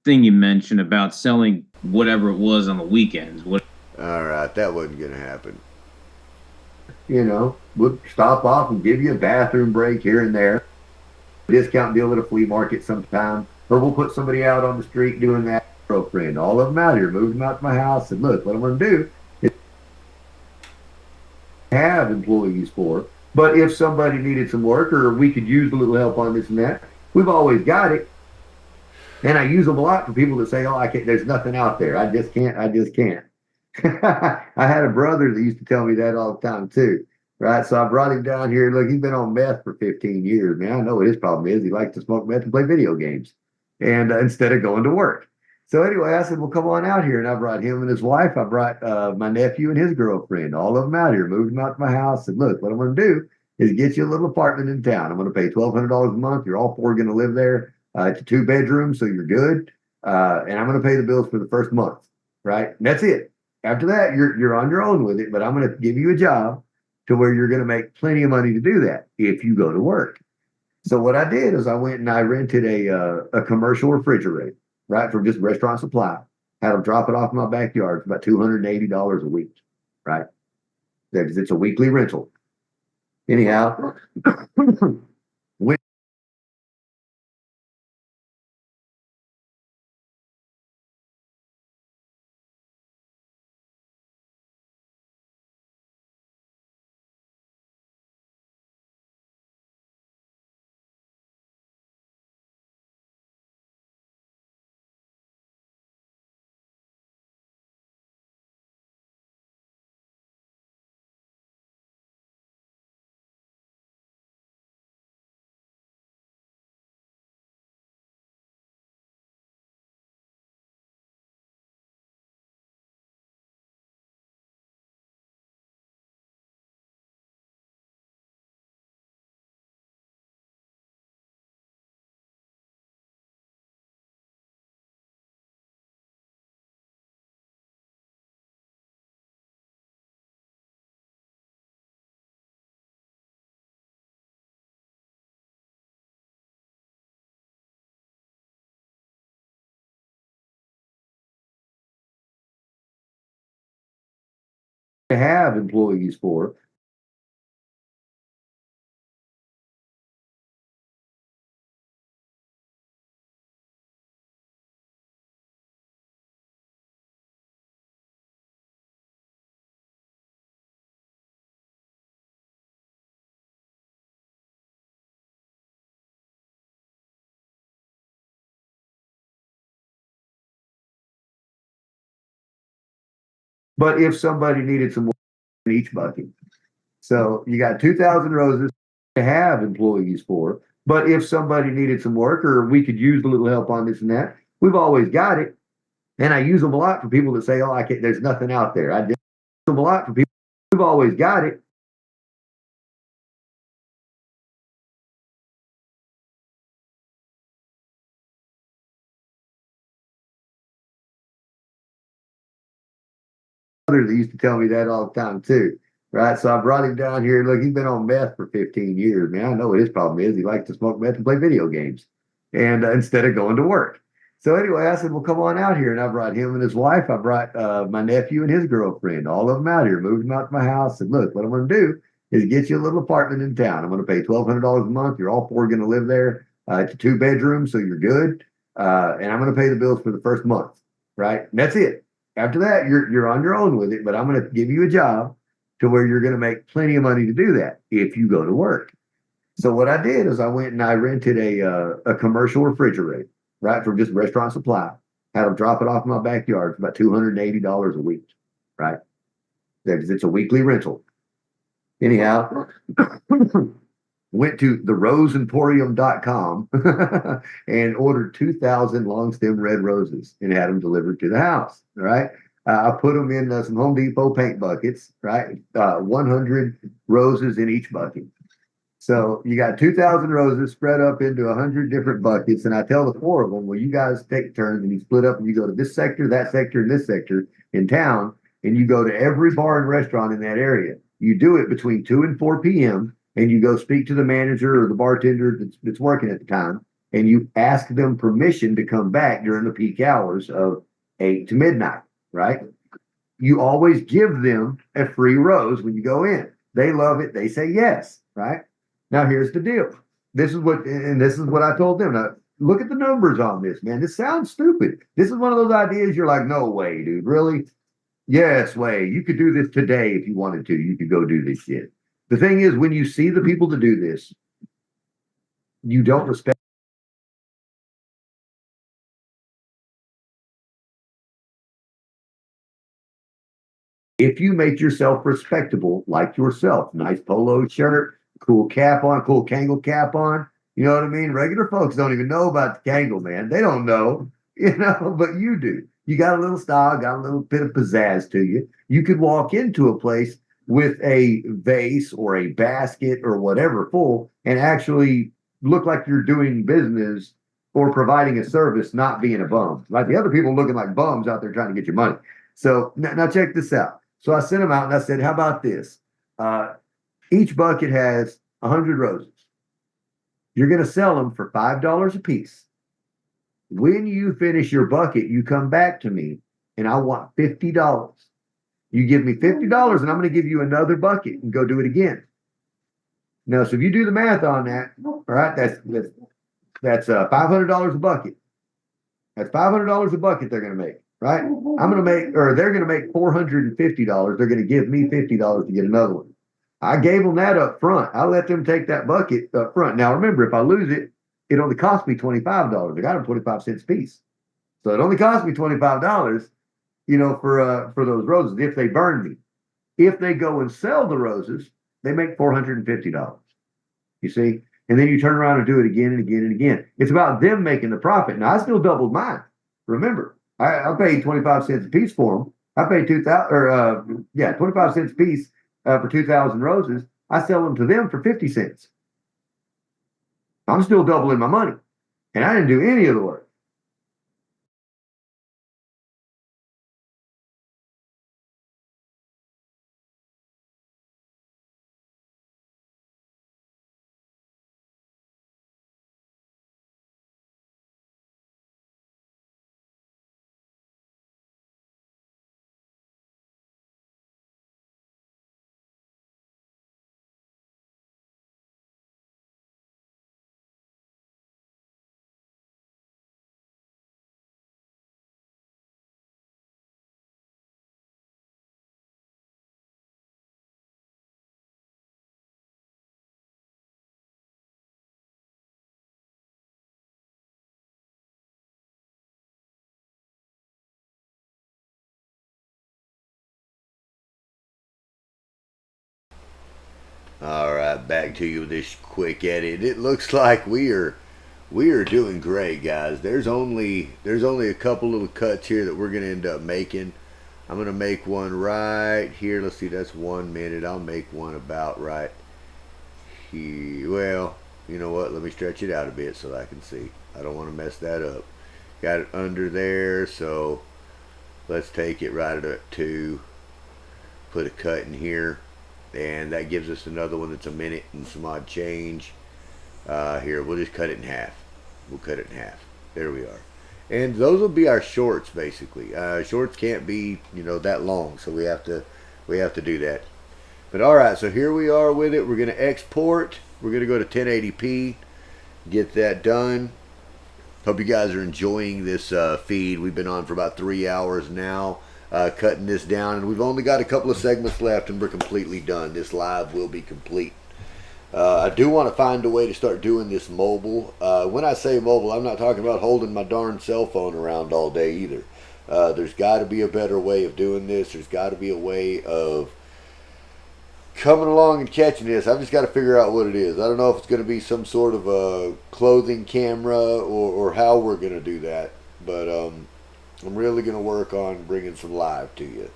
thing you mentioned about selling whatever it was on the weekends? What? All right, that wasn't going to happen. We'll stop off and give you a bathroom break here and there. Discount deal at a flea market sometime. Or we'll put somebody out on the street doing that. Girlfriend, all of them out here, moved them out to my house, and look, what I'm going to do is have employees for. But if somebody needed some work, or we could use a little help on this and that, we've always got it. And I use them a lot for people that say, "Oh, I can't. There's nothing out there. I just can't. I just can't." I had a brother that used to tell me that all the time too. Right. So I brought him down here. Look, he's been on meth for 15 years. Man, I know what his problem is. He likes to smoke meth and play video games and instead of going to work. So anyway, I said, well, come on out here. And I brought him and his wife. I brought my nephew and his girlfriend, all of them out here, moved them out to my house. And look, what I'm going to do is get you a little apartment in town. I'm going to pay $1,200 a month. You're all four going to live there. It's a 2 bedroom, so you're good. And I'm going to pay the bills for the first month. Right. And that's it. After that, you're on your own with it, but I'm going to give you a job to where you're going to make plenty of money to do that if you go to work. So what I did is I went and I rented a commercial refrigerator, right, from just restaurant supply. Had them drop it off in my backyard for about $280 a week, right? Because it's a weekly rental. Anyhow, went to have employees for. But if somebody needed some more in each bucket, so you got 2,000 roses to have employees for. But if somebody needed some work or we could use a little help on this and that, we've always got it. And I use them a lot for people that say, "Oh, I can't. There's nothing out there." I just use them a lot for people. We've always got it. That used to tell me that all the time too. Right. So I brought him down here. Look, he's been on meth for 15 years. Man, I know what his problem is. He likes to smoke meth and play video games and instead of going to work. So anyway, I said, well, come on out here. And I brought him and his wife. I brought my nephew and his girlfriend, all of them out here, moved them out to my house. And look, what I'm going to do is get you a little apartment in town. I'm going to pay $1,200 a month. You're all four going to live there. It's a 2 bedroom, so you're good. And I'm going to pay the bills for the first month. Right. And that's it. After that, you're on your own with it, but I'm going to give you a job to where you're going to make plenty of money to do that if you go to work. So what I did is I went and I rented a commercial refrigerator, right, from just restaurant supply. Had them drop it off in my backyard for about $280 a week, right? Because it's a weekly rental. Anyhow, went to theroseemporium.com and ordered 2,000 long stem red roses and had them delivered to the house. All right. I put them in some Home Depot paint buckets, right? 100 roses in each bucket. So you got 2,000 roses spread up into 100 different buckets. And I tell the four of them, well, you guys take turns and you split up and you go to this sector, that sector, and this sector in town. And you go to every bar and restaurant in that area. You do it between 2 and 4 p.m. and you go speak to the manager or the bartender that's working at the time. And you ask them permission to come back during the peak hours of 8 to midnight, right? You always give them a free rose when you go in. They love it. They say yes, right? Now here's the deal. This is what I told them. Now, look at the numbers on this, man. This sounds stupid. This is one of those ideas you're like, no way, dude. Really? Yes, way. You could do this today if you wanted to. You could go do this shit. The thing is, when you see the people to do this, you don't respect If you make yourself respectable, like yourself, nice polo shirt, cool cap on, cool Kangol cap on, you know what I mean? Regular folks don't even know about the Kangol, man. They don't know, but you do. You got a little style, got a little bit of pizzazz to you. You could walk into a place with a vase or a basket or whatever full and actually look like you're doing business or providing a service, not being a bum. Like the other people looking like bums out there trying to get your money. So now check this out. So I sent them out and I said, how about this? Each bucket has 100 roses. You're going to sell them for $5 a piece. When you finish your bucket, you come back to me and I want $50. You give me $50 and I'm going to give you another bucket and go do it again. Now, so if you do the math on that, all right, that's $500 a bucket. That's $500 a bucket they're going to make, right? They're going to make $450. They're going to give me $50 to get another one. I gave them that up front. I let them take that bucket up front. Now, remember, if I lose it, it only cost me $25. I got them 25 cents a piece. So it only cost me $25, for those roses if they burn me. If they go and sell the roses, they make $450. You see? And then you turn around and do it again and again and again. It's about them making the profit. Now, I still doubled mine. Remember, I paid 25 cents a piece for them. I paid 25 cents a piece for 2,000 roses. I sell them to them for 50 cents. I'm still doubling my money. And I didn't do any of the work. All right, back to you with this quick edit. It looks like we are doing great, guys. There's only a couple little cuts here that we're gonna end up making. I'm gonna make one right here. Let's see, that's 1 minute. I'll make one about right here. Well, you know what? Let me stretch it out a bit so that I can see. I don't want to mess that up. Got it under there, so let's take it right at 2. Put a cut in here, and that gives us another one that's 1 minute and some odd change. Here, we'll just cut it in half. We'll cut it in half. There we are. And those will be our shorts, basically. Shorts can't be, that long, so we have to do that. But all right, so here we are with it. We're going to export. We're going to go to 1080p. Get that done. Hope you guys are enjoying this feed. We've been on for about 3 hours now, cutting this down, and we've only got a couple of segments left, and we're completely done. This live will be complete. I do want to find a way to start doing this mobile. When I say mobile, I'm not talking about holding my darn cell phone around all day either. There's got to be a better way of doing this. There's got to be a way of coming along and catching this. I've just got to figure out what it is. I don't know if it's going to be some sort of a clothing camera or how we're going to do that. But I'm really going to work on bringing some live to you,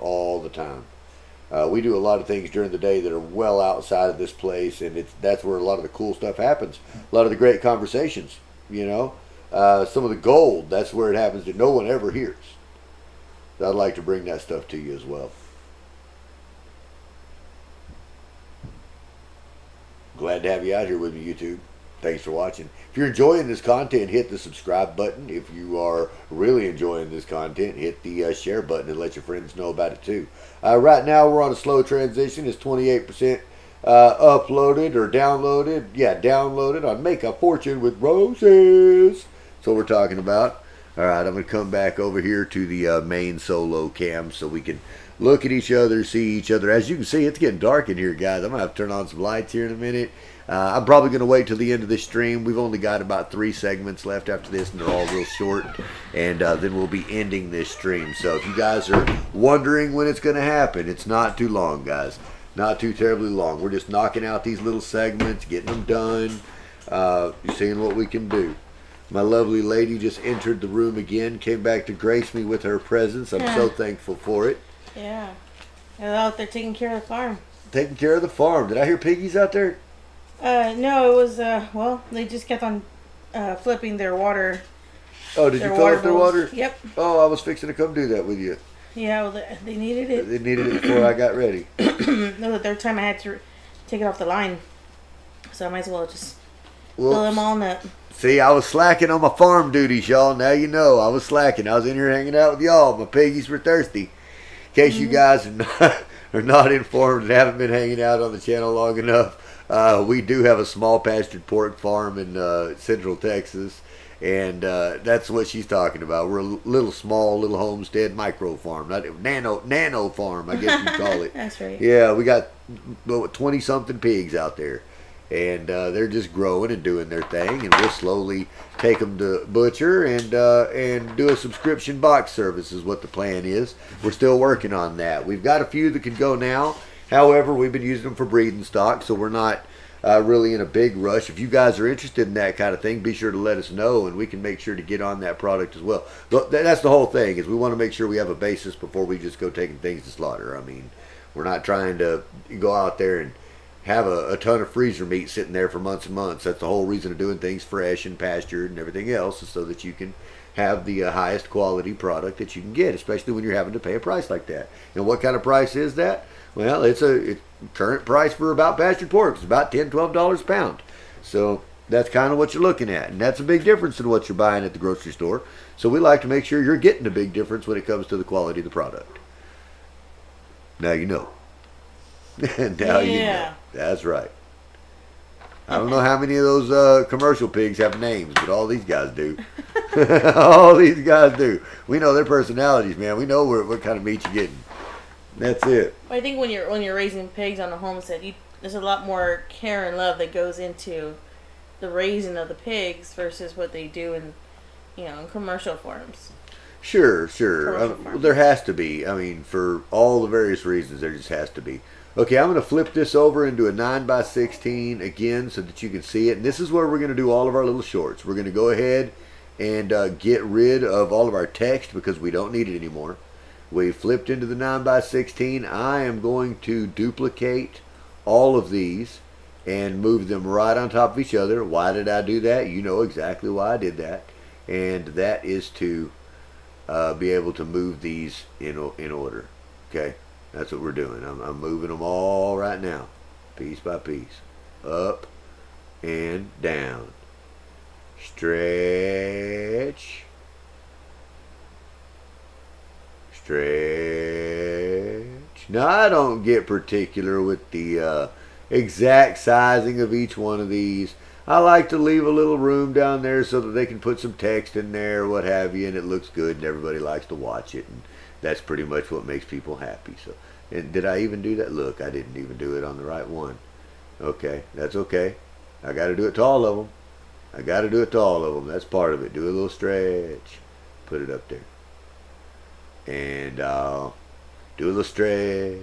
all the time. We do a lot of things during the day that are well outside of this place, and that's where a lot of the cool stuff happens. A lot of the great conversations, some of the gold, that's where it happens that no one ever hears. So I'd like to bring that stuff to you as well. Glad to have you out here with me, YouTube. Thanks for watching. If you're enjoying this content, hit the subscribe button. If you are really enjoying this content, hit the share button and let your friends know about it too. Right now, we're on a slow transition. It's 28% uploaded or downloaded. Yeah, downloaded on Make a Fortune with Roses. That's what we're talking about. All right, I'm going to come back over here to the main solo cam so we can look at each other, see each other. As you can see, it's getting dark in here, guys. I'm going to have to turn on some lights here in a minute. I'm probably going to wait till the end of this stream. We've only got about 3 segments left after this, and they're all real short. And then we'll be ending this stream. So if you guys are wondering when it's going to happen, it's not too long, guys. Not too terribly long. We're just knocking out these little segments, getting them done, seeing what we can do. My lovely lady just entered the room again, came back to grace me with her presence. I'm so thankful for it. Yeah. They're out there taking care of the farm. Taking care of the farm. Did I hear piggies out there? No, it was, well, they just kept on flipping their water. Oh, did you fill up their water? Yep. Oh, I was fixing to come do that with you. Yeah, well, they needed it. They needed it before I got ready. No, the third time I had to take it off the line. So I might as well just fill them all up. See, I was slacking on my farm duties, y'all. Now you know I was slacking. I was in here hanging out with y'all. My piggies were thirsty. In case you guys are not informed and haven't been hanging out on the channel long enough, we do have a small pastured pork farm in Central Texas. And that's what she's talking about. We're a little homestead micro farm, not nano farm, I guess you'd call it. That's right. Yeah, we got 20-something pigs out there. And they're just growing and doing their thing, and we'll slowly take them to butcher and do a subscription box service is what the plan is. We're still working on that. We've got a few that can go now. However, we've been using them for breeding stock, so we're not really in a big rush. If you guys are interested in that kind of thing, be sure to let us know, and we can make sure to get on that product as well. That's the whole thing, is we want to make sure we have a basis before we just go taking things to slaughter. I mean, we're not trying to go out there and have a ton of freezer meat sitting there for months and months. That's the whole reason of doing things fresh and pastured and everything else, is so that you can have the highest quality product that you can get, especially when you're having to pay a price like that. And what kind of price is that? Well, it's current price for about pastured pork. It's about $10, $12 a pound. So that's kind of what you're looking at. And that's a big difference in what you're buying at the grocery store. So we like to make sure you're getting a big difference when it comes to the quality of the product. Now you know. Now you know. That's right. I don't know how many of those commercial pigs have names, but all these guys do. All these guys do. We know their personalities, man. We know what kind of meat you're getting. That's it. I think when you're raising pigs on a homestead, there's a lot more care and love that goes into the raising of the pigs versus what they do in commercial farms. Sure. There has to be. I mean, for all the various reasons, there just has to be. Okay, I'm going to flip this over into a 9x16 again so that you can see it. And this is where we're going to do all of our little shorts. We're going to go ahead and get rid of all of our text because we don't need it anymore. We flipped into the 9x16. I am going to duplicate all of these and move them right on top of each other. Why did I do that? You know exactly why I did that. And that is to be able to move these in order. Okay? That's what we're doing. I'm moving them all right now, piece by piece. Up and down. Stretch. Stretch. Now, I don't get particular with the exact sizing of each one of these. I like to leave a little room down there so that they can put some text in there, what have you, and it looks good and everybody likes to watch it. And that's pretty much what makes people happy. So, and did I even do that? Look, I didn't even do it on the right one. Okay, that's okay. I got to do it to all of them. That's part of it. Do a little stretch. Put it up there. And do a little stretch.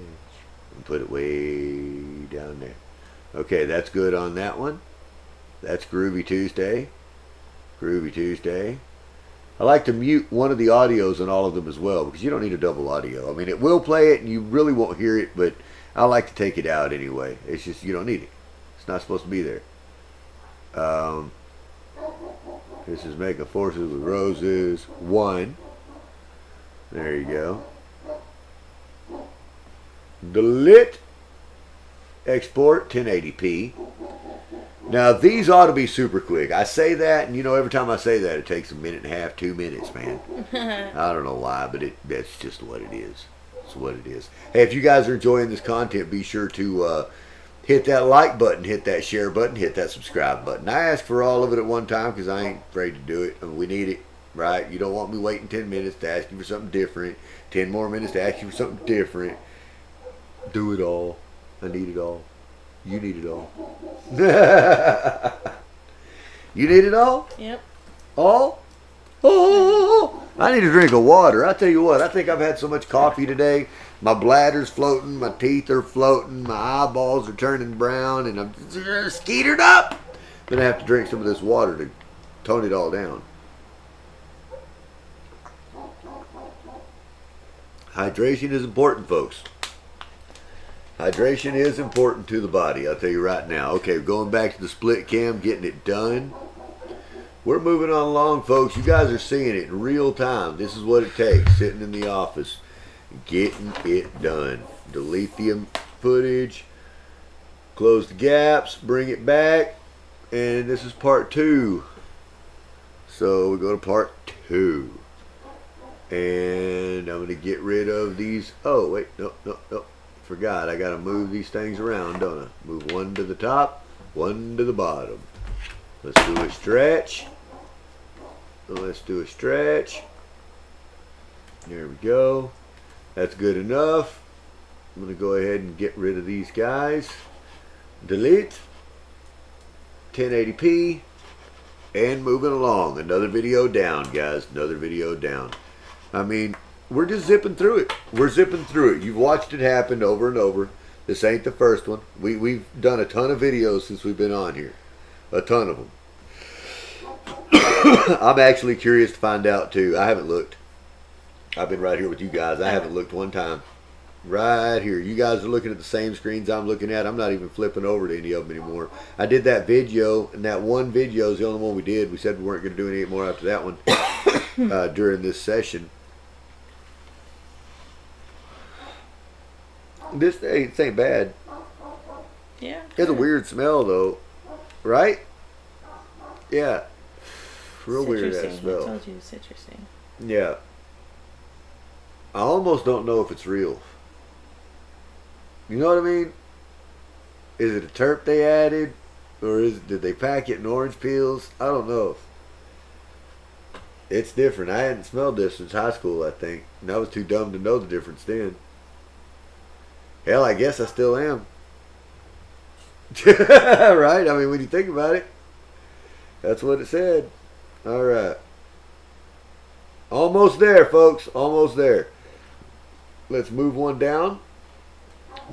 And put it way down there. Okay, that's good on that one. That's Groovy Tuesday. I like to mute one of the audios on all of them as well because you don't need a double audio. I mean, it will play it and you really won't hear it, but I like to take it out anyway. It's just you don't need it. It's not supposed to be there. This is Making Forces with Roses 1. There you go. Delete. Export 1080p. Now, these ought to be super quick. I say that, and every time I say that, it takes a minute and a half, 2 minutes, man. I don't know why, but that's just what it is. It's what it is. Hey, if you guys are enjoying this content, be sure to hit that like button, hit that share button, hit that subscribe button. I ask for all of it at one time because I ain't afraid to do it. I mean, we need it. right? You don't want me waiting 10 minutes to ask you for something different, 10 more minutes to ask you for something different. Do it all. I need it all. You need it all. You need it all? Yep. All? Oh, I need a drink of water. I tell you what, I think I've had so much coffee today. My bladder's floating, my teeth are floating, my eyeballs are turning brown, and I'm skeetered up. Then I have to drink some of this water to tone it all down. Hydration is important, folks. Hydration is important to the body, I'll tell you right now. Okay, going back to the split cam, getting it done. We're moving on along, folks. You guys are seeing it in real time. This is what it takes, sitting in the office, getting it done. Delete the footage, close the gaps, bring it back, and this is part 2. So we go to part 2. And I'm going to get rid of these. Oh, wait, no. Forgot, I got to move these things around, don't I? Move one to the top, one to the bottom. Let's do a stretch. Let's do a stretch. There we go. That's good enough. I'm going to go ahead and get rid of these guys. Delete. 1080p. And moving along. Another video down, guys. Another video down. I mean, we're just zipping through it. We're zipping through it. You've watched it happen over and over. This ain't the first one. We've done a ton of videos since we've been on here. A ton of them. I'm actually curious to find out too. I haven't looked. I've been right here with you guys. I haven't looked one time. Right here. You guys are looking at the same screens I'm looking at. I'm not even flipping over to any of them anymore. I did that video, and that one video is the only one we did. We said we weren't going to do any more after that one during this session. This ain't bad. Yeah. It's a weird smell though, right? Yeah. Real weird that smell. I told you, citrusy. Yeah. I almost don't know if it's real. You know what I mean? Is it a terp they added? Or did they pack it in orange peels? I don't know. It's different. I hadn't smelled this since high school, I think. And I was too dumb to know the difference then. Hell, I guess I still am. Right? I mean, when you think about it, that's what it said. All right. Almost there, folks. Almost there. Let's move one down.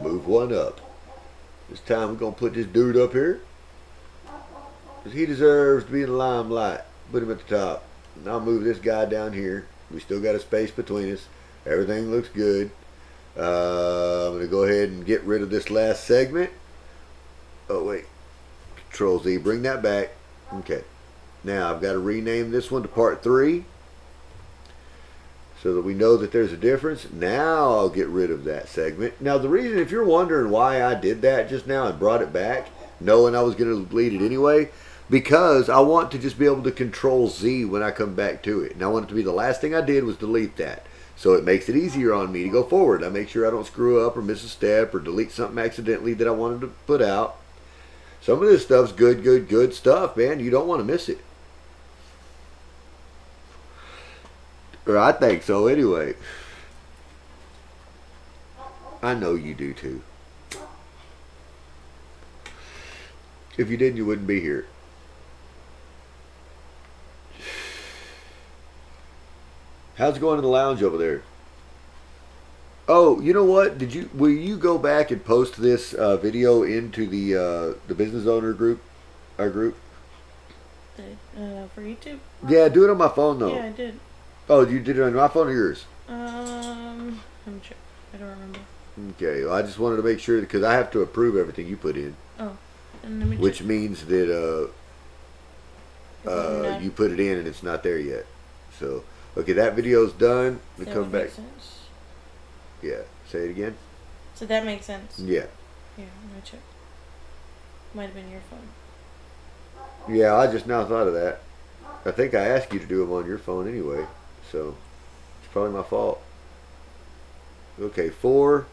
Move one up. This time we're going to put this dude up here. Because he deserves to be in the limelight. Put him at the top. And I'll move this guy down here. We still got a space between us. Everything looks good. I'm going to go ahead and get rid of this last segment. Oh, wait. Control Z. Bring that back. Okay. Now, I've got to rename this one to part 3. So that we know that there's a difference. Now I'll get rid of that segment. Now, the reason, if you're wondering why I did that just now and brought it back, knowing I was going to delete it anyway, because I want to just be able to control Z when I come back to it. And I want it to be the last thing I did was delete that. So it makes it easier on me to go forward. I make sure I don't screw up or miss a step or delete something accidentally that I wanted to put out. Some of this stuff's good stuff, man. You don't want to miss it. Or I think so anyway. I know you do too. If you didn't, you wouldn't be here. How's it going in the lounge over there? Oh, you know what? Will you go back and post this video into the business owner group, our group? For YouTube? Yeah, do it on my phone though. Yeah, I did. Oh, you did it on my phone or yours? I'm sure. I don't remember. Okay, well, I just wanted to make sure because I have to approve everything you put in. Oh, and let me Which check. means that you put it in and it's not there yet. So, okay, that video's done. We That come would back. make sense. Yeah, say it again. So that makes sense. Yeah. Yeah, I'm gonna check. Might have been your phone. Yeah, I just now thought of that. I think I asked you to do them on your phone anyway. So, it's probably my fault. Okay, 4.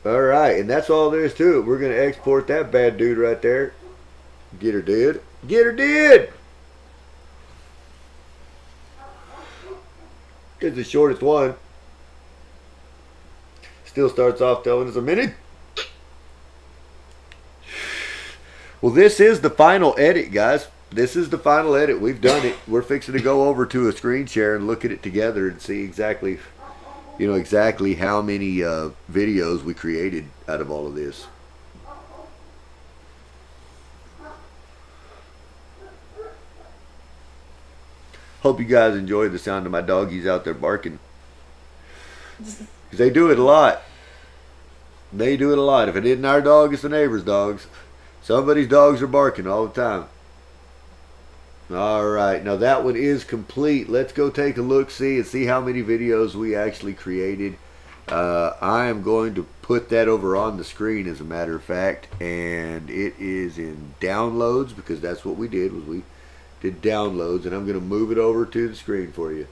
Alright, and that's all there is to it. We're going to export that bad dude right there. Get her did. Get her did! Here's the shortest one. Still starts off telling us a minute. Well, this is the final edit, guys. This is the final edit. We've done it. We're fixing to go over to a screen share and look at it together and see exactly, exactly how many videos we created out of all of this. Hope you guys enjoy the sound of my doggies out there barking. Because they do it a lot. They do it a lot. If it isn't our dog, it's the neighbor's dogs. Somebody's dogs are barking all the time. All right. Now that one is complete. Let's go take a look, see, and see how many videos we actually created. I am going to put that over on the screen, as a matter of fact. And it is in downloads, because that's what we did, was we did downloads, and I'm going to move it over to the screen for you.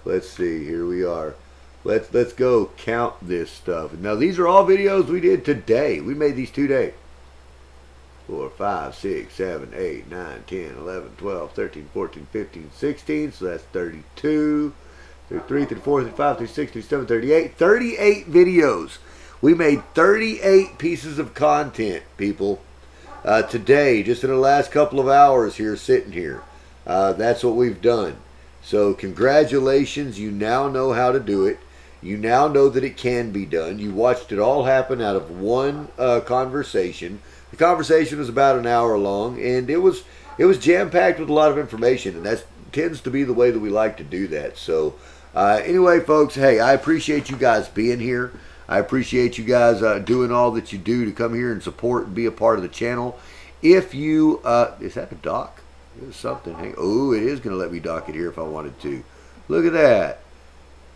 Let's see, here we are. Let's go count this stuff. Now these are all videos we did today. We made these today. 4, 5, 6, 7, 8, 9, 10, 11, 12, 13, 14, 15, 16. So that's 32, 33, 34, 35, 36, 37, 38. 38 videos. We made 38 pieces of content, people. Today, just in the last couple of hours here, sitting here. That's what we've done. So congratulations, you now know how to do it. You now know that it can be done. You watched it all happen out of one conversation. The conversation was about an hour long, and it was jam-packed with a lot of information, and that tends to be the way that we like to do that. So anyway, folks, hey, I appreciate you guys being here. I appreciate you guys doing all that you do to come here and support and be a part of the channel. If you, is that a dock? There's something. Hey, oh, it is going to let me dock it here if I wanted to. Look at that.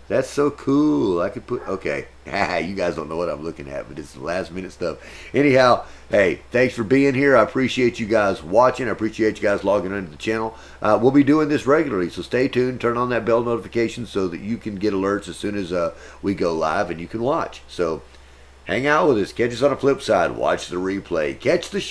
That's so cool. I could put, okay. You guys don't know what I'm looking at, but it's last minute stuff. Anyhow, hey, thanks for being here. I appreciate you guys watching. I appreciate you guys logging into the channel. We'll be doing this regularly, so stay tuned. Turn on that bell notification so that you can get alerts as soon as we go live and you can watch. So hang out with us. Catch us on the flip side. Watch the replay. Catch the show.